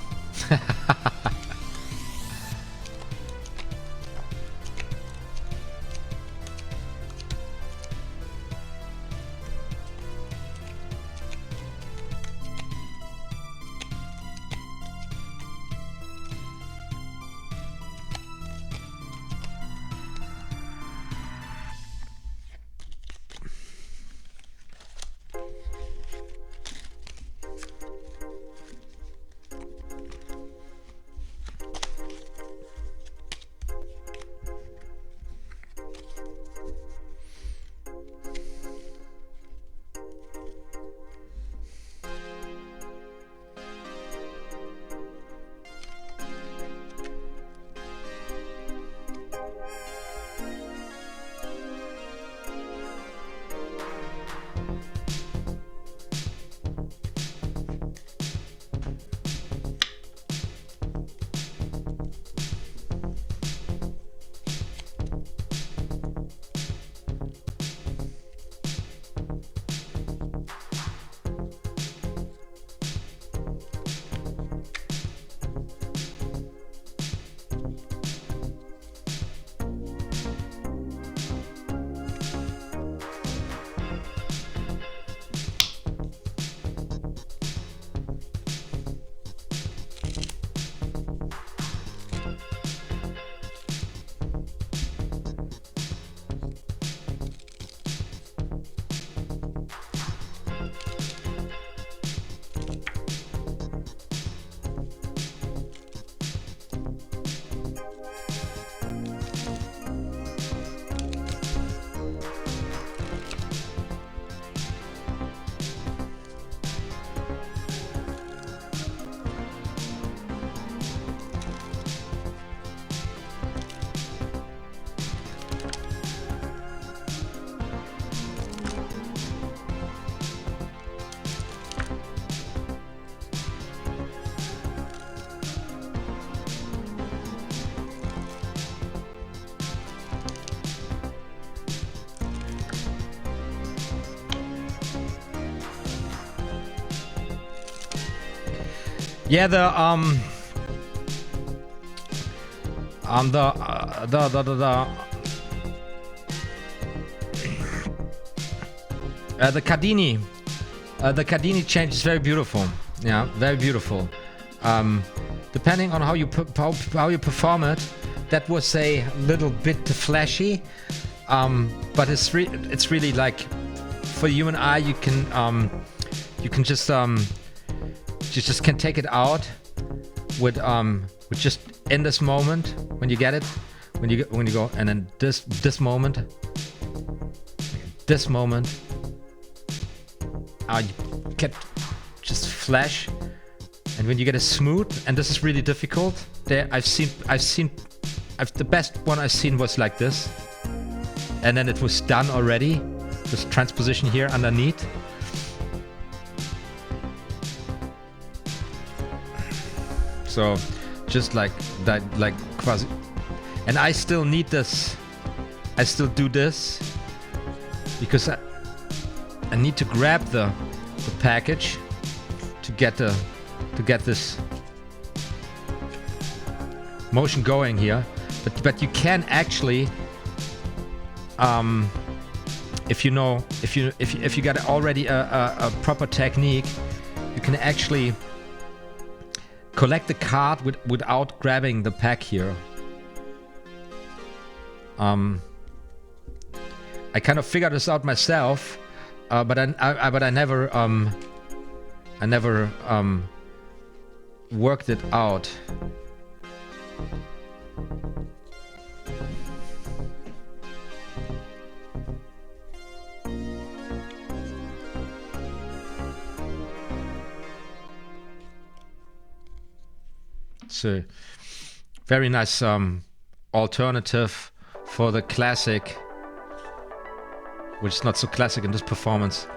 [SPEAKER 1] Yeah, the Cardini, the Cardini change is very beautiful. Yeah, very beautiful. Depending on how you perform it, that was a little bit flashy, but it's really like for the human eye. You can just you just can take it out with just in this moment when you get it, when you go, and then this moment, you get just flash, and when you get a smooth, and this is really difficult. There, the best one I've seen was like this, and then it was done already. This transposition here underneath. So, just like that, like quasi, and I still need this. I still do this because I need to grab the package to get this motion going here. But you can actually, if you got already a proper technique, you can actually collect the card without grabbing the pack here. I kind of figured this out myself, but I never worked it out. It's a very nice alternative for the classic, which is not so classic in this performance,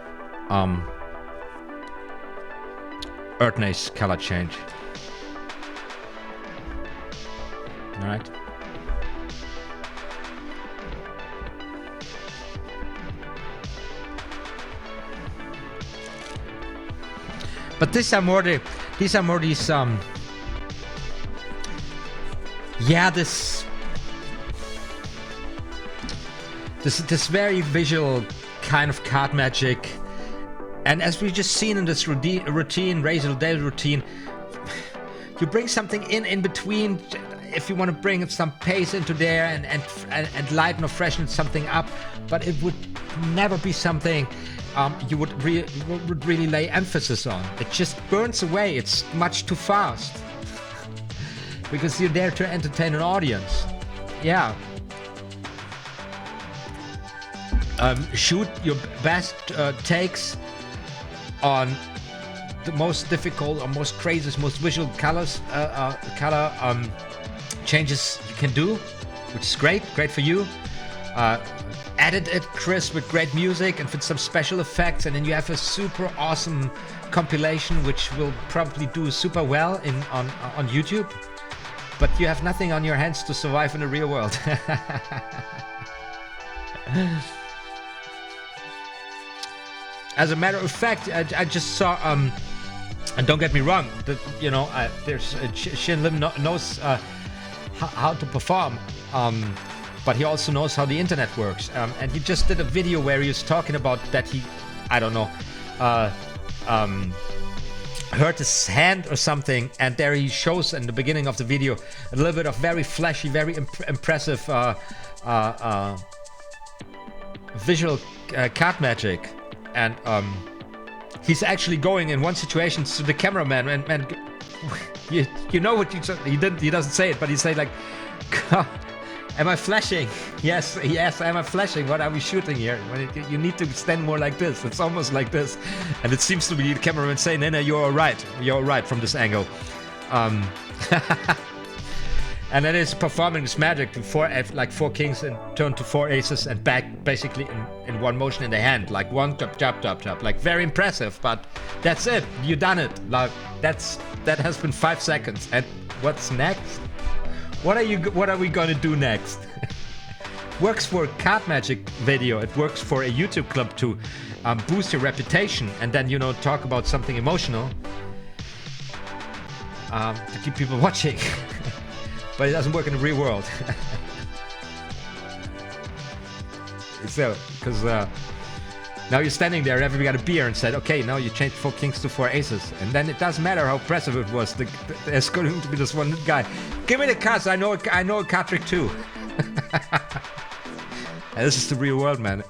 [SPEAKER 1] RAZzLE color change. All right. But these are more these yeah, this very visual kind of card magic. And as we just seen in this routine, RAZzLE-DAzZLE routine, you bring something in between if you want to bring some pace into there and lighten or freshen something up, but it would never be something you would really lay emphasis on. It just burns away. It's much too fast because you're there to entertain an audience. Yeah. Shoot your best takes on the most difficult or most craziest, most visual color changes you can do, which is great for you. Edit it crisp with great music and with some special effects, and then you have a super awesome compilation which will probably do super well on YouTube. But you have nothing on your hands to survive in the real world. As a matter of fact, I just saw, and don't get me wrong, that there's Shin Lim knows how to perform, but he also knows how the internet works. And he just did a video where he was talking about that he, I don't know, hurt his hand or something, and there he shows in the beginning of the video a little bit of very flashy, very impressive visual card magic. And he's actually going in one situation to the cameraman and you know what he doesn't say it, but he said like, am I flashing? Yes, am I flashing? What are we shooting here? You need to stand more like this. It's almost like this. And it seems to be the cameraman saying, no, you're all right from this angle. And then it's performing this magic to four kings and turn to 4 aces and back basically in one motion in the hand, like one chop, like very impressive. But that's it. You done it. Like that has been 5 seconds. And what's next? What are we gonna do next? Works for a card magic video. It works for a YouTube club to boost your reputation and then talk about something emotional to keep people watching. But it doesn't work in the real world. So, because now you're standing there, everybody got a beer and said, okay, now you changed 4 kings to 4 aces. And then it doesn't matter how impressive it was. There's going to be this one guy. Give me the cards, I know a card trick too. And this is the real world, man.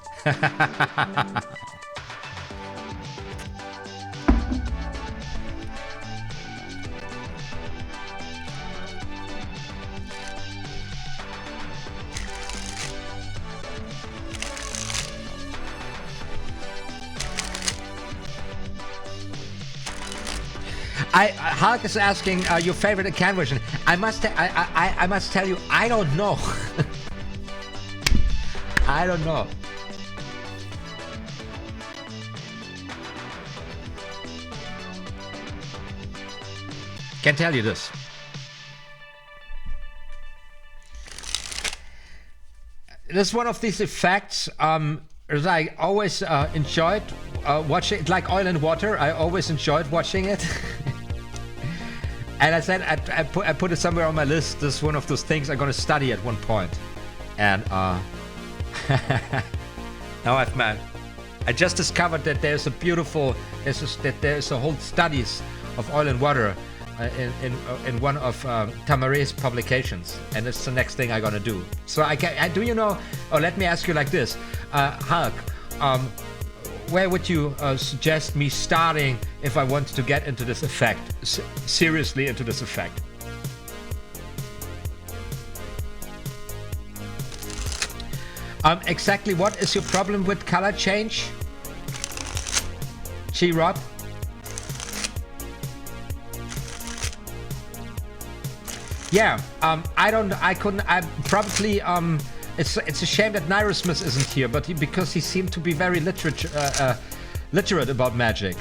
[SPEAKER 1] Hulk is asking your favorite can version. I must tell you, I don't know. I don't know. Can tell you this. This is one of these effects that I always enjoyed watching. Like oil and water, I always enjoyed watching it. And I said I put it somewhere on my list. This is one of those things I'm gonna study at one point. And now I just discovered that there's a whole studies of oil and water in one of Tamari's publications, and it's the next thing I'm gonna do. So let me ask you like this, Hulk, where would you suggest me starting if I want to get into this effect, seriously into this effect? Exactly what is your problem with color change, G-Rod? yeah, I couldn't, I probably, it's a shame that Nyrosmith isn't here, but because he seemed to be very literate about magic.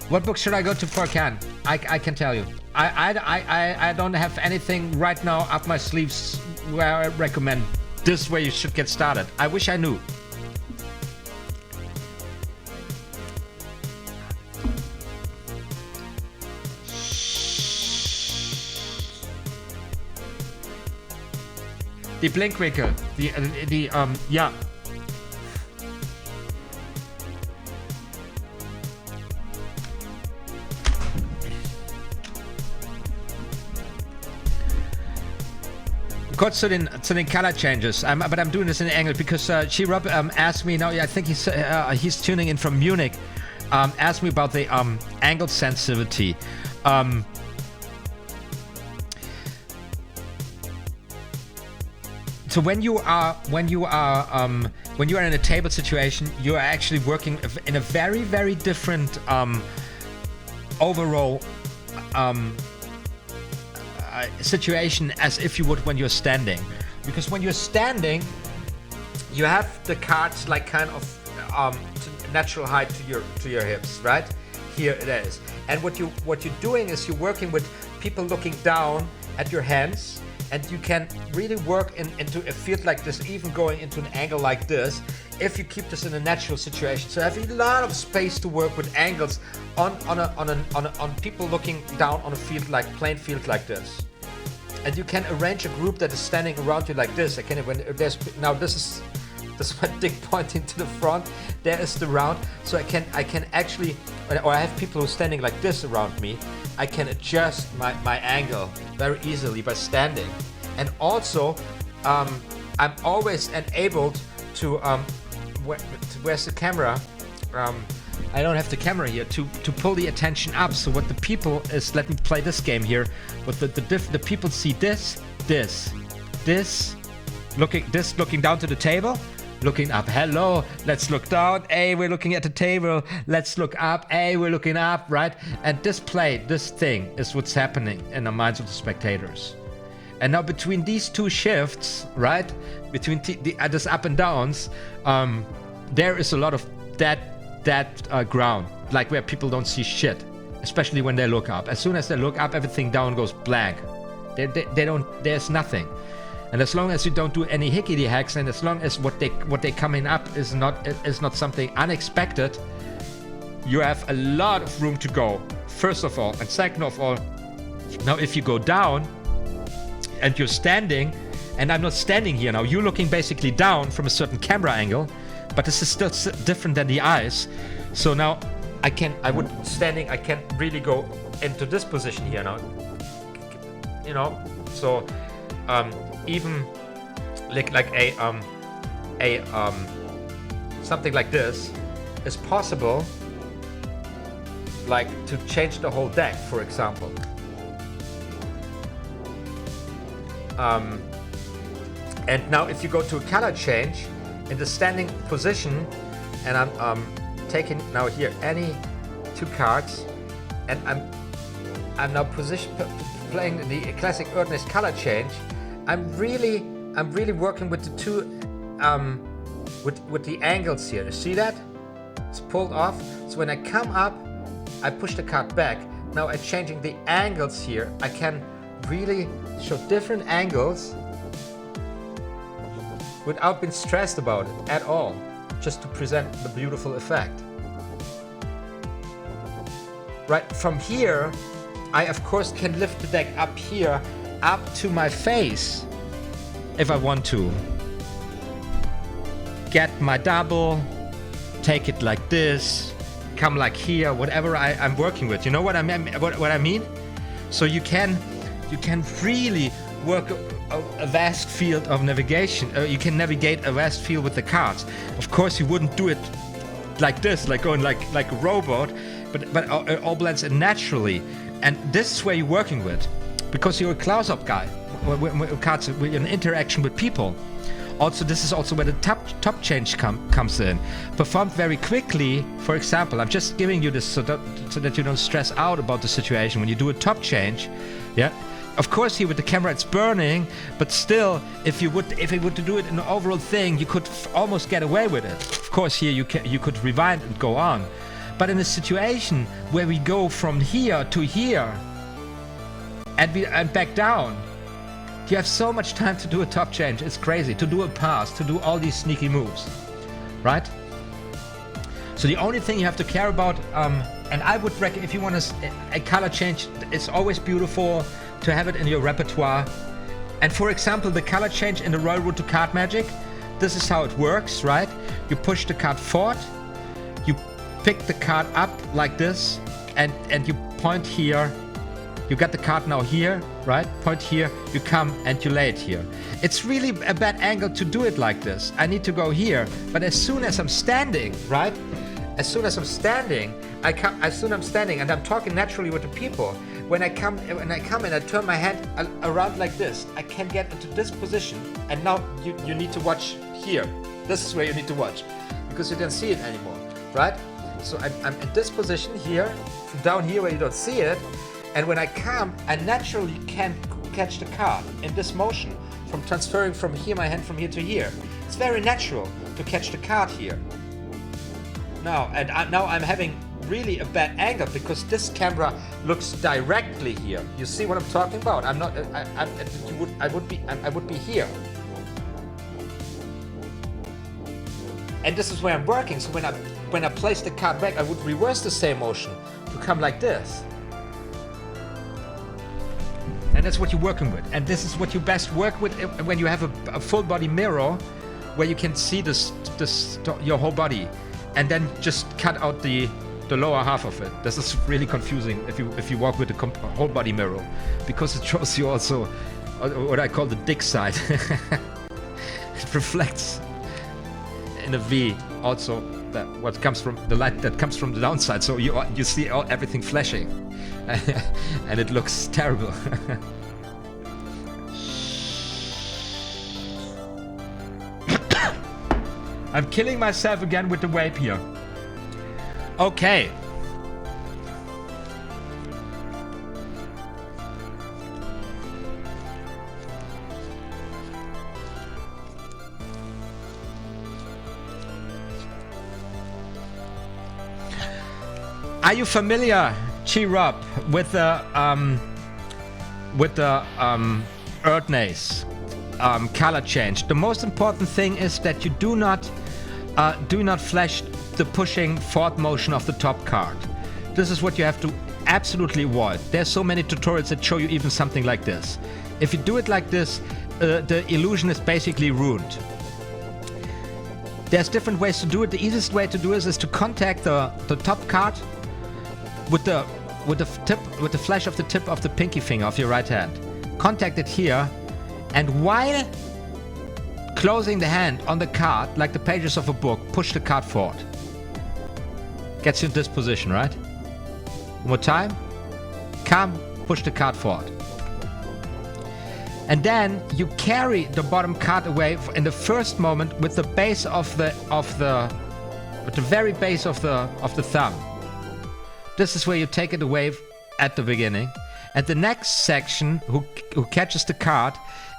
[SPEAKER 1] What book should I go to for Can? I can tell you. I don't have anything right now up my sleeves where I recommend this is where you should get started. I wish I knew. Die Blinkwinkel, ja. Kurz zu den color changes, but I'm doing this in angle because Rob asked me, now I think he's tuning in from Munich, asked me about the angle sensitivity. So when you are in a table situation, you are actually working in a very, very different overall situation as if you would when you're standing. Because when you're standing, you have the cards like kind of to natural height to your hips, right? Here it is. And what you're doing is you're working with people looking down at your hands. And you can really work into a field like this, even going into an angle like this, if you keep this in a natural situation. So I have a lot of space to work with angles on people looking down on a field like plain field like this. And you can arrange a group that is standing around you like this. This is my dick pointing to the front. There is the round. So I can actually, or I have people who are standing like this around me. I can adjust my angle very easily by standing. And also, I'm always enabled to, where's the camera? I don't have the camera here, to pull the attention up. So what the people is, let me play this game here. What the people see this, looking down to the table. Looking up, hello, let's look down, hey, we're looking at the table, let's look up, hey, we're looking up, right? And this thing is what's happening in the minds of the spectators. And now between these two shifts, right, between this up and downs, there is a lot of that ground, like where people don't see shit, especially when they look up. As soon as they look up, everything down goes blank. There's nothing. And as long as you don't do any hickety hacks, and as long as what they coming up is not something unexpected, you have a lot of room to go. First of all, and second of all, now if you go down and you're standing, and I'm not standing here now, you're looking basically down from a certain camera angle, but this is still different than the eyes. So now I can really go into this position here now. You know, so. Even like something like this is possible, like to change the whole deck, for example. And now if you go to a color change in the standing position, and I'm taking now here any two cards, and I'm now playing the classic Earthness color change. I'm really working with the two, with the angles here. You see that? It's pulled off. So when I come up, I push the card back. Now I'm changing the angles here. I can really show different angles without being stressed about it at all, just to present the beautiful effect. Right, from here, I of course can lift the deck up here, up to my face, if I want to. Get my double, take it like this, come like here, whatever I'm working with. You know what I mean? What I mean? So you can really work a vast field of navigation. You can navigate a vast field with the cards. Of course, you wouldn't do it like this, like going like a robot, but it all blends in naturally. And this is where you're working with, because you're a close-up guy. When cards with an interaction with people. Also, this is also where the top change comes in. Performed very quickly. For example, I'm just giving you this so that you don't stress out about the situation. When you do a top change, yeah, of course here with the camera it's burning, but still, if you were to do it in an overall thing, you could almost get away with it. Of course here you could rewind and go on. But in a situation where we go from here to here and back down, you have so much time to do a top change. It's crazy. To do a pass, to do all these sneaky moves, right? So the only thing you have to care about, and I would recommend if you want a color change, it's always beautiful to have it in your repertoire. And for example, the color change in the Royal Route to Card Magic, this is how it works, right? You push the card forward, you pick the card up like this, and you point here. You got the card now here, right? Point here, you come and you lay it here. It's really a bad angle to do it like this. I need to go here, but as soon as I'm standing, right? As soon as I'm standing, and I'm talking naturally with the people. When I come and I turn my head around like this, I can get into this position. And now you need to watch here. This is where you need to watch, because you don't see it anymore, right? So I'm in this position here, from down here where you don't see it. And when I come, I naturally can catch the card in this motion, from transferring from here, my hand from here to here. It's very natural to catch the card here. Now, now I'm having really a bad angle because this camera looks directly here. You see what I'm talking about? I'm not. I would be here. And this is where I'm working. So when I place the card back, I would reverse the same motion to come like this. And that's what you're working with. And this is what you best work with when you have a full body mirror where you can see your whole body, and then just cut out the lower half of it. This is really confusing if you walk with a whole body mirror, because it shows you also what I call the dick side. It reflects in a V also what comes from the light that comes from the downside. So you see everything flashing. And it looks terrible. I'm killing myself again with the vape here. Okay. Are you familiar, Chi-Rob, with the RAZzLE-DAzZLE color change? The most important thing is that you do not flash the pushing forward motion of the top card. This is what you have to absolutely avoid. There's so many tutorials that show you even something like this. If you do it like this, the illusion is basically ruined. There's different ways to do it. The easiest way to do this is to contact the top card with the flash of the tip of the pinky finger of your right hand. Contact it here, and while closing the hand on the card like the pages of a book, push the card forward. Gets you in this position, right? One more time. Come, push the card forward. And then you carry the bottom card away in the first moment with the base of the very base of the thumb. This is where you take it away at the beginning. And the next section who catches the card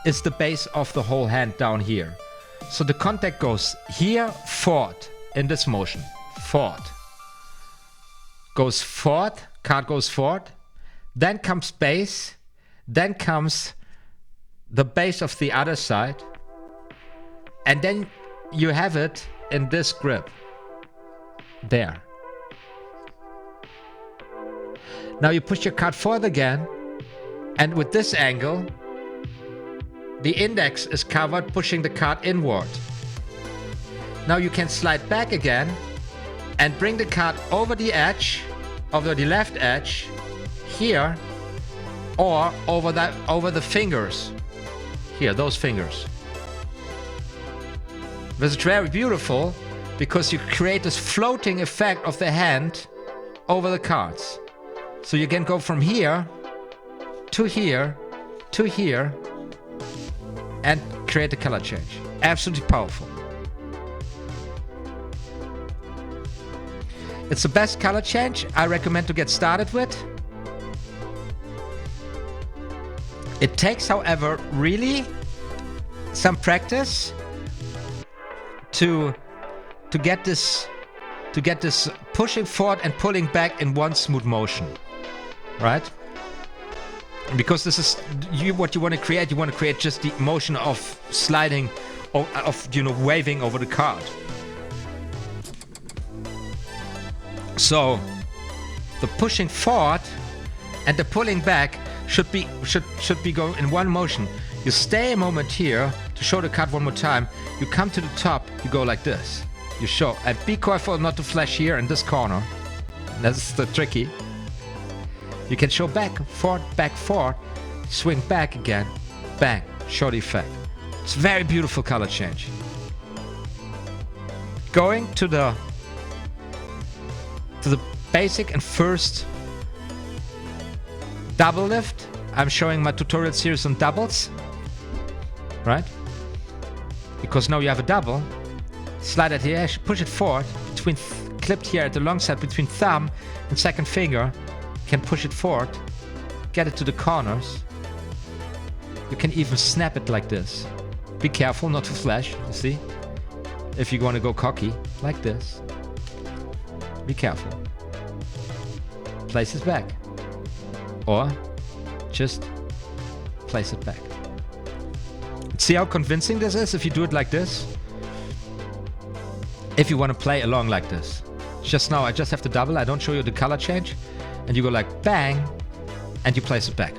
[SPEAKER 1] is the base of the whole hand down here. So the contact goes here, forward, in this motion. Forward. Goes forward, card goes forward. Then comes base. Then comes the base of the other side. And then you have it in this grip. There. Now you push your card forward again, and with this angle, the index is covered, pushing the card inward. Now you can slide back again and bring the card over the edge, over the left edge, here, or over the fingers. Here, those fingers. This is very beautiful because you create this floating effect of the hand over the cards. So you can go from here to here to here and create a color change. Absolutely powerful. It's the best color change I recommend to get started with. It takes, however, really some practice to get this pushing forward and pulling back in one smooth motion, right? Because this is what you want to create. You want to create just the motion of sliding, of you know, waving over the card. So the pushing forward and the pulling back should be going in one motion. You stay a moment here to show the card one more time. You come to the top, you go like this. You show, and be careful not to flash here in this corner. That's the tricky. You can show back, forward, swing back again, bang, show the effect. It's a very beautiful color change. Going to the basic and first double lift. I'm showing my tutorial series on doubles, right? Because now you have a double. Slide it here, push it forward, clipped here at the long side between thumb and second finger. Can push it forward, get it to the corners. You can even snap it like this. Be careful not to flash, you see? If you want to go cocky, like this. Be careful. Place it back. Or just place it back. See how convincing this is if you do it like this? If you want to play along like this. Just now I just have to double, I don't show you the color change. And you go like bang, and you place it back.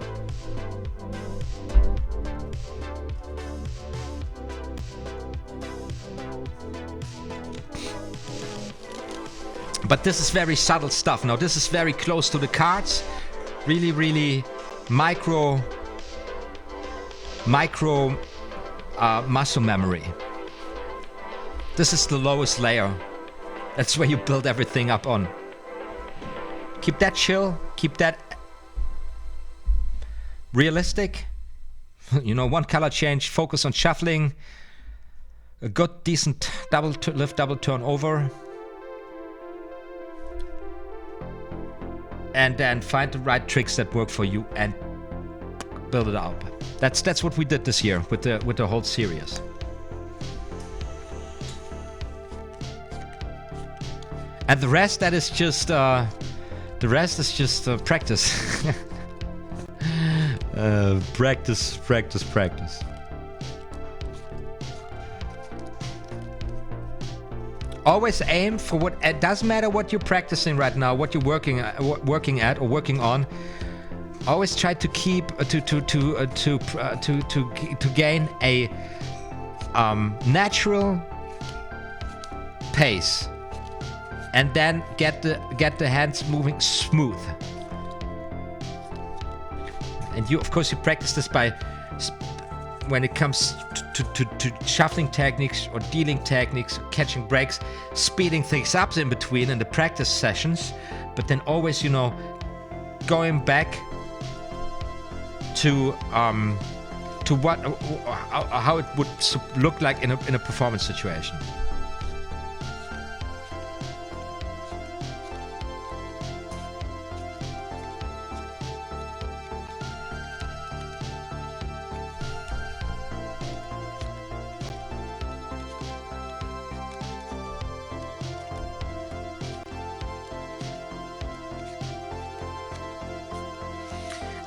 [SPEAKER 1] But this is very subtle stuff. Now this is very close to the cards. Really, really micro muscle memory. This is the lowest layer. That's where you build everything up on. Keep that chill, keep that realistic. You know, one color change, focus on shuffling. A good, decent double lift, double turn over. And then find the right tricks that work for you and build it up. That's what we did this year with the whole series. And the rest, that is just practice. Practice. Always aim for what. It doesn't matter what you're practicing right now, what you're working at or working on. Always try to keep to gain a natural pace, and then get the hands moving smooth. And you, of course, you practice this by when it comes to shuffling techniques or dealing techniques, catching breaks, speeding things up in between in the practice sessions, but then always, you know, going back to what how it would look like in a performance situation.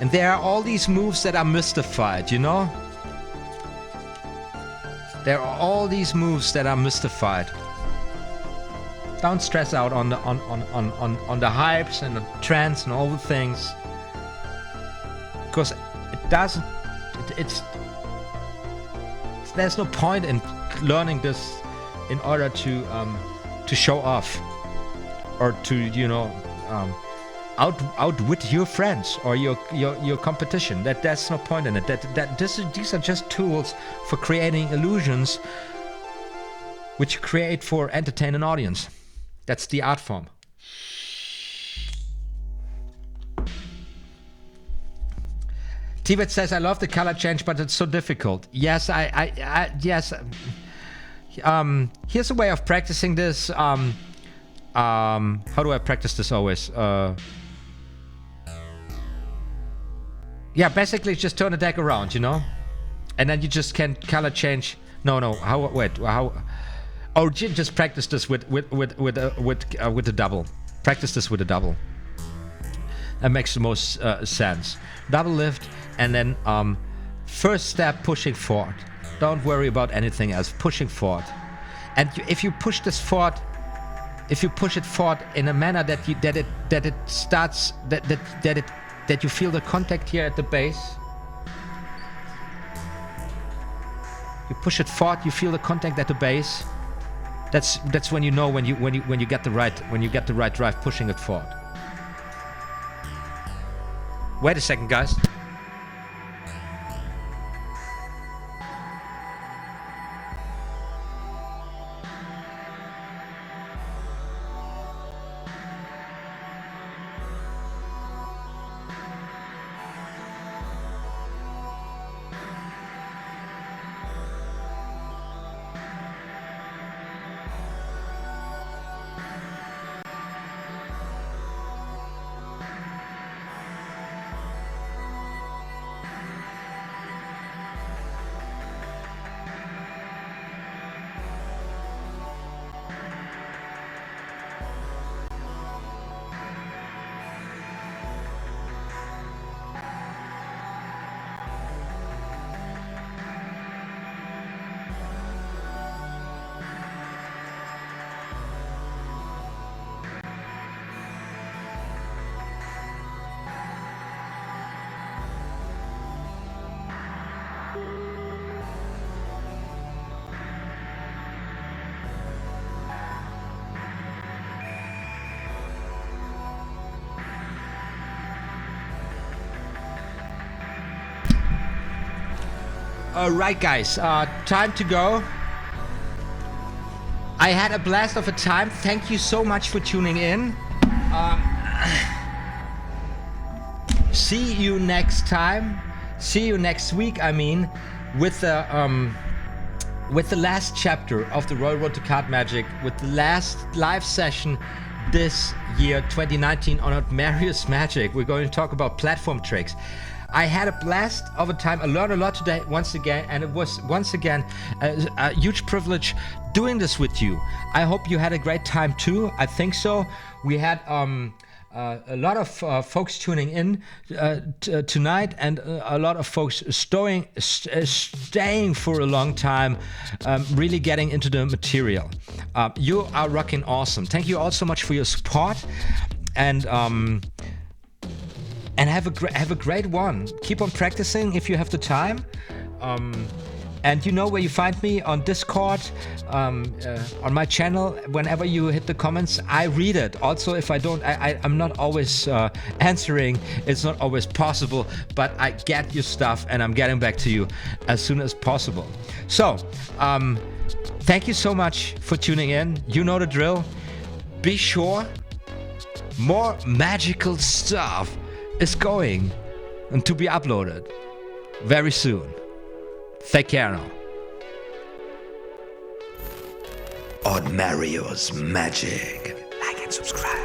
[SPEAKER 1] And there are all these moves that are mystified, you know? There are all these moves that are mystified. Don't stress out on the hypes and the trends and all the things, because it doesn't. There's no point in learning this in order to show off or to, you know, outwit your friends or your competition. That's no point in it. These are just tools for creating illusions, which you create for entertain an audience. That's the art form. Tivet says, I love the color change, but it's so difficult. Yes, yes. Here's a way of practicing this. How do I practice this always? Yeah, basically just turn the deck around, you know? And then you just can color change. No, how? Oh, just practice this with the double. Practice this with a double. That makes the most sense. Double lift, and then first step pushing forward. Don't worry about anything else. Pushing forward, and if you push this forward, if you push it forward in a manner that you feel the contact here at the base. You push it forward, you feel the contact at the base. That's when you know when you get the right drive pushing it forward. Wait a second, guys. Alright guys, time to go. I had a blast of a time. Thank you so much for tuning in. See you next time. See you next week, I mean, with the last chapter of the Royal Road to Card Magic, with the last live session this year, 2019, on OTHMARIUS Magic. We're going to talk about platform tricks. I had a blast of a time. I learned a lot today once again, and it was once again a huge privilege doing this with you. I hope you had a great time too. I think so. We had a lot of folks tuning in tonight, and a lot of folks staying for a long time, really getting into the material. You are rocking awesome. Thank you all so much for your support, and have a great one. Keep on practicing if you have the time. And you know where you find me on Discord, on my channel. Whenever you hit the comments, I read it. Also, if I don't, I'm not always answering. It's not always possible, but I get your stuff and I'm getting back to you as soon as possible. So, thank you so much for tuning in. You know the drill. Be sure, more magical stuff is going and to be uploaded very soon. Take care now.
[SPEAKER 4] OTHMARIUS Magic. Like and subscribe.